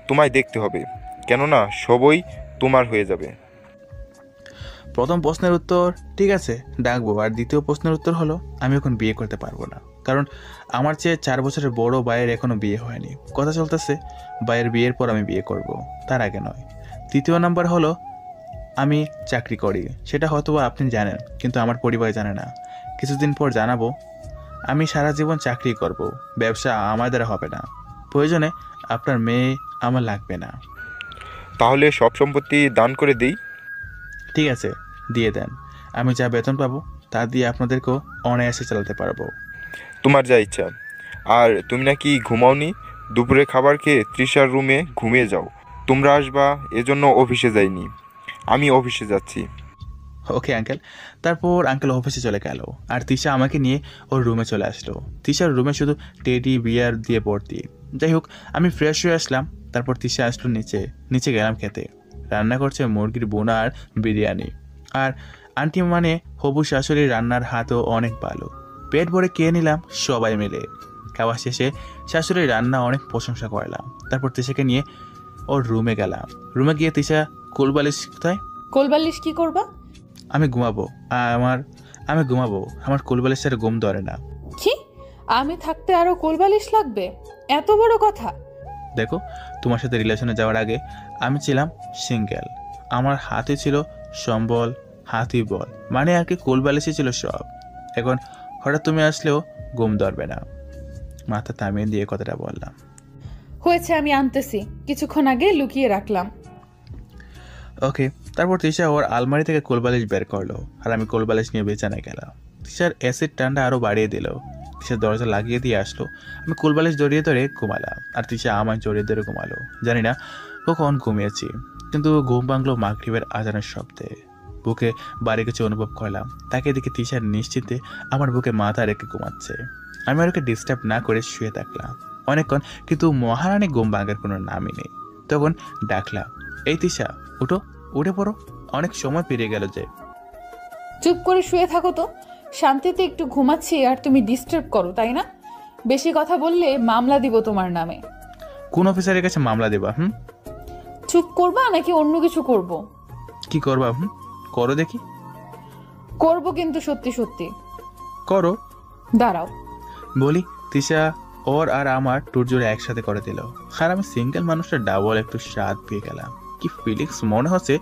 [SPEAKER 10] তোমায় দেখতে হবে, কেননা সবই তোমার হয়ে যাবে।
[SPEAKER 1] প্রথম প্রশ্নের উত্তর ঠিক আছে, ডাকবো। আর দ্বিতীয় প্রশ্নের উত্তর হলো, আমি এখন বিয়ে করতে পারবো না, কারণ আমার চেয়ে 4 বছরের বড় ভাইয়ের এখনো বিয়ে হয়নি। কথা চলতেছে ভাইয়ের বিয়ের পর আমি বিয়ে করব, তার আগে নয়। তৃতীয় নাম্বার হলো, আমি চাকরি করি, সেটা হয়তো আপনি জানেন, কিন্তু আমার পরিবার জানে না। কিছুদিন পর জানাবো। আমি সারা জীবন চাকরি করব, ব্যবসা আমার দ্বারা হবে না। প্রয়োজনে আপনার মেয়ে আমার লাগবে না।
[SPEAKER 10] তাহলে সব সম্পত্তি দান করে দিই।
[SPEAKER 1] ঠিক আছে, দিয়ে দেন। আমি যা বেতন পাবো তা দিয়ে আপনাদেরকেও অনায়াসে চালাতে পারবো।
[SPEAKER 10] তোমার যা ইচ্ছা। আর তুমি নাকি ঘুমাওনি, দুপুরে খাবার খেয়ে তৃষার রুমে ঘুমিয়ে যাও। তোমরা আসবা এজন্য অফিসে যাইনি, আমি অফিসে যাচ্ছি।
[SPEAKER 1] Okay uncle. তারপর আঙ্কেল অফিসে চলে গেল আর তিশা আমাকে নিয়ে ওর রুমে চলে আসলো। তিশার রুমে শুধু টেডি বিয়ার দিয়ে ভর্তি। যাই হোক, আমি ফ্রেশ হয়ে আসলাম। তারপর তিশা আসলো নিচে গেলাম খেতে। রান্না করছে মুরগির বোনা আর বিরিয়ানি। আর আন্টি মানে হবু শাশুড়ির রান্নার হাতও অনেক ভালো। পেট ভরে খেয়ে নিলাম সবাই মিলে। খাওয়া শেষে শাশুড়ির রান্না অনেক প্রশংসা করলাম। তারপর তিশাকে নিয়ে ওর রুমে গেলাম। রুমে গিয়ে তিশা কোলবালিশ কোথায়?
[SPEAKER 6] কোলবালিশ কি করবা?
[SPEAKER 1] আমি ঘুমাবো। আমার কোলবালিশের ঘুম ধরে না।
[SPEAKER 6] কি? আমি থাকতে আরো কোলবালিশ লাগবে? এত বড় কথা?
[SPEAKER 1] দেখো, তোমার সাথে রিলেশনে যাওয়ার আগে আমি ছিলাম সিঙ্গেল। আমার হাতে ছিল সম্বল, হাতি বল, মানে আর কি কোলবালিশই ছিল সব। এখন হঠাৎ তুমি আসলেও ঘুম ধরবে না। মাথা থামিয়ে দিয়ে কথাটা বললাম।
[SPEAKER 6] হয়েছে, আমি আনতেছি। কিছুক্ষণ আগে লুকিয়ে রাখলাম।
[SPEAKER 1] ওকে। তারপর তিশা ওর আলমারি থেকে কোলবালিশ বের করলো আর আমি কোলবালিশ নিয়ে বিছানায় গেলাম। তিশার অ্যাসিড ঠান্ডা আরও বাড়িয়ে দিল। তিশার দরজা লাগিয়ে দিয়ে আসলো। আমি কোলবালিশ জড়িয়ে ধরে ঘুমালাম আর তিশা আমায় জড়িয়ে ধরে ঘুমালো। জানি না কখন ঘুমিয়েছি, কিন্তু ঘুম ভাঙলো মাগরিবের আজানের শব্দে। বুকে বাড়ি কিছু অনুভব করলাম। তাকে দেখে তিশার নিশ্চিন্তে আমার বুকে মাথা রেখে ঘুমাচ্ছে। আমি আর ওকে ডিস্টার্ব না করে শুয়ে থাকলাম অনেকক্ষণ, কিন্তু মহারানী ঘুম ভাঙার কোনো নামই নেই। তখন ডাকলাম, এই তিশা উঠো, উঠে পড়ো, অনেক সময় পেরিয়ে গেল যে।
[SPEAKER 6] চুপ করে শুয়ে থাকো তো, শান্তিতে একটু ঘুমাচ্ছি আর তুমি ডিস্টার্ব করো, তাই না? বেশি কথা বললে মামলা দিব তোমার নামে।
[SPEAKER 1] কোন অফিসারের কাছে মামলা দেবা?
[SPEAKER 6] চুপ করবা নাকি অন্য কিছু করব?
[SPEAKER 1] কি করবা? করো দেখি।
[SPEAKER 6] করব, কিন্তু সত্যি সত্যি।
[SPEAKER 1] করো।
[SPEAKER 6] দাঁড়াও
[SPEAKER 1] বলি। তিশা ওর আর আমার ট্যুর জোরে একসাথে করে দিল। আর আমি সিঙ্গেল মানুষটা ডাবল একটু স্বাদ পেয়ে গেলাম। কি ফিলিংস মনে হচ্ছে,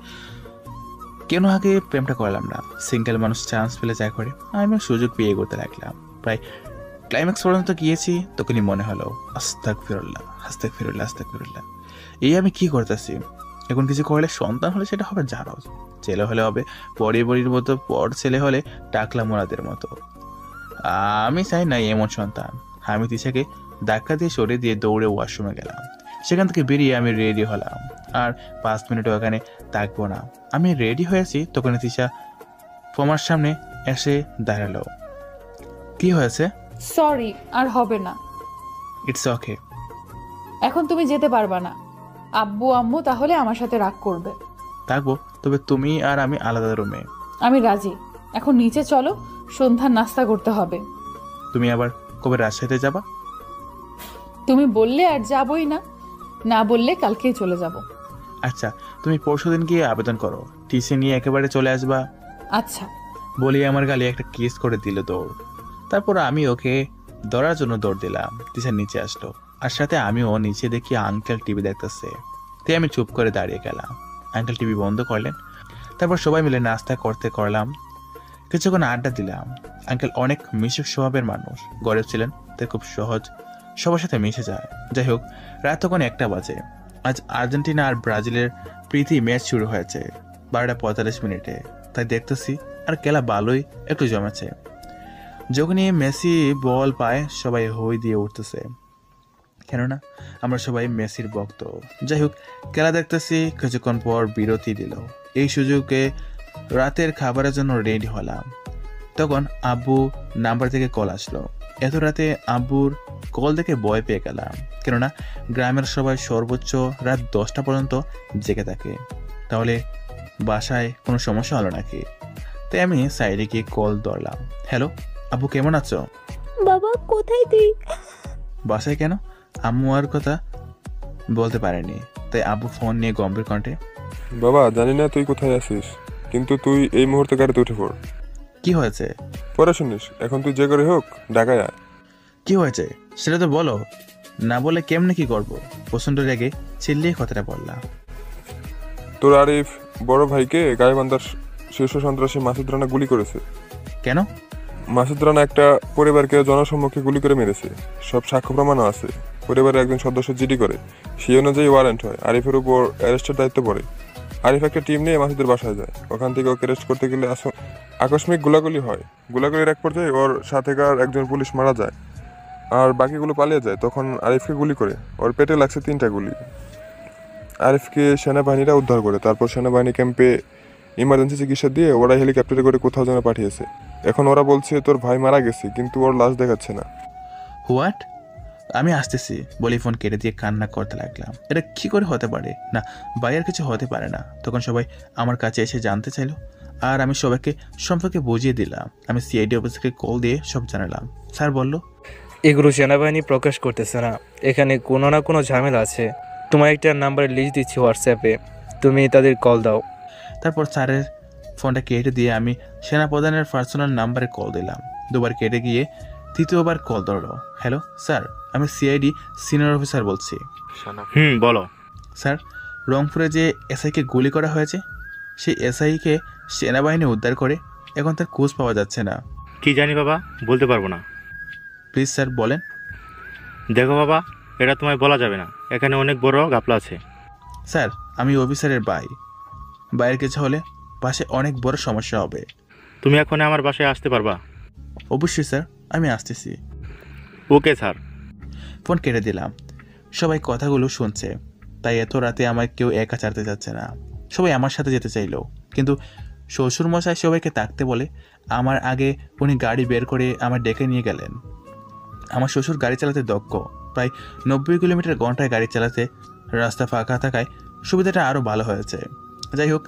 [SPEAKER 1] কেন আগে প্রেমটা করলাম না? সিঙ্গেল মানুষ চান্স পেলে যা করে, আমি সুযোগ পেয়ে করতে লাগলাম। প্রায় ক্লাইম্যাক্স পর্যন্ত গিয়েছি, তখনই মনে হলো আস্তাগফিরুল্লাহ, আস্তাগফিরুল্লাহ, আস্তাগফিরুল্লাহ। এই আমি কি করতেছি? এখন কিছু করলে সন্তান হলে সেটা হবে জারজ, ছেলে হলে হবে পরিবারের মতো, পর ছেলে হলে টাকলা মোড়াদের মতো। আমি চাই না এমন সন্তান। আমি তিশাকে ধাক্কা দিয়ে সরিয়ে দিয়ে দৌড়ে ওয়াশরুমে গেলাম। সেখান থেকে বেরিয়ে আমি রেডি হলাম। আর 5 মিনিট ওখানে থাকবো না। আমি রেডি হয়েছি, তখন তিশা আমার সামনে এসে দাঁড়ালো। কি হয়েছে?
[SPEAKER 6] সরি, আর হবে না।
[SPEAKER 1] It's okay.
[SPEAKER 6] এখন তুমি যেতে পারবা না। আব্বু আম্মু তাহলে আমার সাথে রাগ করবে।
[SPEAKER 1] থাকবো, তবে তুমি আর আমি আলাদা রুমে।
[SPEAKER 6] আমি রাজি। এখন নিচে চলো, সন্ধ্যার নাস্তা করতে হবে।
[SPEAKER 1] তুমি আবার কবে রাজশাহীতে যাবা?
[SPEAKER 6] তুমি বললে আর যাবই না, না বললে কালকেই চলে যাব।
[SPEAKER 1] আচ্ছা, তুমি পরশুদিন গিয়ে আবেদন করো, টিসি নিয়ে একেবারে চলে আসবা।
[SPEAKER 6] আচ্ছা
[SPEAKER 1] বলি আমার গালে একটা কিস করে দিল দৌড়। তারপর আমি ওকে ধরার জন্য দৌড় দিলাম। তিশা নিচে আসলো আর সাথে আমিও নিচে দেখি আঙ্কেল টিভি দেখতেছে। তাই আমি চুপ করে দাঁড়িয়ে গেলাম। আঙ্কেল টিভি বন্ধ করলেন। তারপর সবাই মিলে নাস্তা করলাম। কিছুক্ষণ আড্ডা দিলাম। আঙ্কেল অনেক মিশুক স্বভাবের মানুষ, গরিব ছিলেন, তাই খুব সহজ সবার সাথে মিশে যায়। যাই হোক, রাত তখন 1টা বাজে। আজ আর্জেন্টিনা আর ব্রাজিলের প্রীতি ম্যাচ শুরু হয়েছে 12:45 মিনিটে। তাই দেখতেছি আর খেলা ভালোই একটু জমেছে। যখনই মেসি বল পায় সবাই হই দিয়ে উঠতেছে, কেননা আমরা সবাই মেসির ভক্ত। যাই হোক, খেলা দেখতেছি। কিছুক্ষণ পর বিরতি দিল। এই সুযোগে রাতের খাবারের জন্য রেডি হলাম। তখন আব্বু নাম্বার থেকে কল আসলো। এত রাতে আব্বুর কল দেখে ভয় পেয়ে গেলাম, কেননা গ্রামের সবাই সর্বোচ্চ রাত 10টা পর্যন্ত জেগে থাকে। তাহলে বাসায় কোনো সমস্যা হলো নাকি? তাই আমি সাইডে গিয়ে কল ধরলাম। হ্যালো আব্বু, কেমন আছো?
[SPEAKER 7] বাবা কোথায় তুই?
[SPEAKER 1] বাসায়। কেন? আম্মু আর কথা বলতে পারেনি, তাই আব্বু ফোন নিয়ে গম্ভীর কণ্ঠে,
[SPEAKER 4] বাবা জানি না তুই কোথায় আছিস, কিন্তু তুই এই মুহূর্তে গাড়িতে উঠে পড়।
[SPEAKER 1] কি হয়েছে?
[SPEAKER 4] পরে শুনিস। এখন তুই যে করে হোক ঢাকায় আয়।
[SPEAKER 1] কি হয়েছে সেটা তো বলো, না বলে কেমনে কি করবো? প্রচন্ড রেগে চিল্লিয়ে কথাটা বললাম।
[SPEAKER 4] তোর আরিফ বড় ভাইকে গাইবান্ধার শীর্ষ সন্ত্রাসী মাসুদ রানা গুলি করেছে।
[SPEAKER 1] কেন?
[SPEAKER 4] মাসুদ রানা একটা পরিবারকে জনসম্মুখে গুলি করে মেরেছে। সব সাক্ষ্য প্রমাণও আছে। পরিবারের একজন সদস্য জিডি করে, সেই অনুযায়ী ওয়ারেন্ট হয়। আরিফের উপর অ্যারেস্টের দায়িত্ব পড়ে। আরিফ একটা টিম নিয়ে মাসুদের বাসায় যায়। ওখান থেকে ওকে অ্যারেস্ট করতে গেলে আকস্মিক গোলাগুলি হয়। গোলাগুলির এক পর্যায়ে ওর সাথেকার একজন পুলিশ মারা যায়। আর বাকিগুলো পালিয়ে যায়, তখন আরিফকে গুলি করে। ওর পেটে লাগছে 3টা গুলি। আরিফকে সেনাবাহিনীরা উদ্ধার করে, তারপর সেনাবাহিনী ক্যাম্পে ইমার্জেন্সি চিকিৎসা দিয়ে ওরা হেলিকপ্টারে করে কোথাও যেন পাঠিয়েছে। এখন ওরা বলছে তোর ভাই মারা গেছে, কিন্তু ওর লাশ দেখাচ্ছে না।
[SPEAKER 1] হোয়াট? আমি আসতেছি বলে ফোন কেটে দিয়ে কান্না করতে লাগলাম। এটা কি করে হতে পারে? না, বাইরের কিছু হতে পারে না। তখন সবাই আমার কাছে এসে জানতে চাইলো, আর আমি সবাইকে সম্পর্কে বুঝিয়ে দিলাম। আমি সিআইডি অফিসকে কল দিয়ে সব জানালাম। স্যার বলল,
[SPEAKER 5] এগুলো সেনাবাহিনী প্রকাশ করতেছে না, এখানে কোনো না কোনো ঝামেলা আছে। তোমার একটা নাম্বারের লিস্ট দিচ্ছি হোয়াটসঅ্যাপে, তুমি তাদের কল দাও।
[SPEAKER 1] তারপর স্যারের ফোনটা কেটে দিয়ে আমি সেনাপ্রধানের পার্সোনাল নাম্বারে কল দিলাম। 2বার কেটে গিয়ে 3য়বার কল ধরলো। হ্যালো স্যার, আমি সিআইডি সিনিয়র অফিসার বলছি।
[SPEAKER 12] বলো।
[SPEAKER 1] স্যার, রংপুরে যে এসআইকে গুলি করা হয়েছে, সেই এসআইকে সেনাবাহিনী উদ্ধার করে, এখন তার খোঁজ পাওয়া যাচ্ছে না।
[SPEAKER 12] কি জানি বাবা, বলতে পারবো না।
[SPEAKER 1] প্লিজ স্যার বলেন।
[SPEAKER 12] দেখো বাবা, এটা তোমায় বলা যাবে না, এখানে অনেক বড় ঘাপলা আছে।
[SPEAKER 1] স্যার, আমি অফিসারের ভাই, বাইরের কিছু হলে পাশে অনেক বড় সমস্যা হবে।
[SPEAKER 12] তুমি এখন আমার বাসায় আসতে পারবা?
[SPEAKER 1] অবশ্যই স্যার, আমি আসতেছি।
[SPEAKER 12] Okay sir.
[SPEAKER 1] ফোন কেটে দিলাম। সবাই কথাগুলো শুনছে, তাই এত রাতে আমায় কেউ একা ছাড়তে চাচ্ছে না। সবাই আমার সাথে যেতে চাইলো, কিন্তু শ্বশুরমশাই সবাইকে থাকতে বলে আমার আগে উনি গাড়ি বের করে আমার ডেকে নিয়ে গেলেন। আমার শ্বশুর গাড়ি চালাতে দক্ষ, প্রায় 90 কিলোমিটার ঘন্টায় গাড়ি চালাতে। রাস্তা ফাঁকা থাকায় সুবিধাটা আরও ভালো হয়েছে। যাই হোক,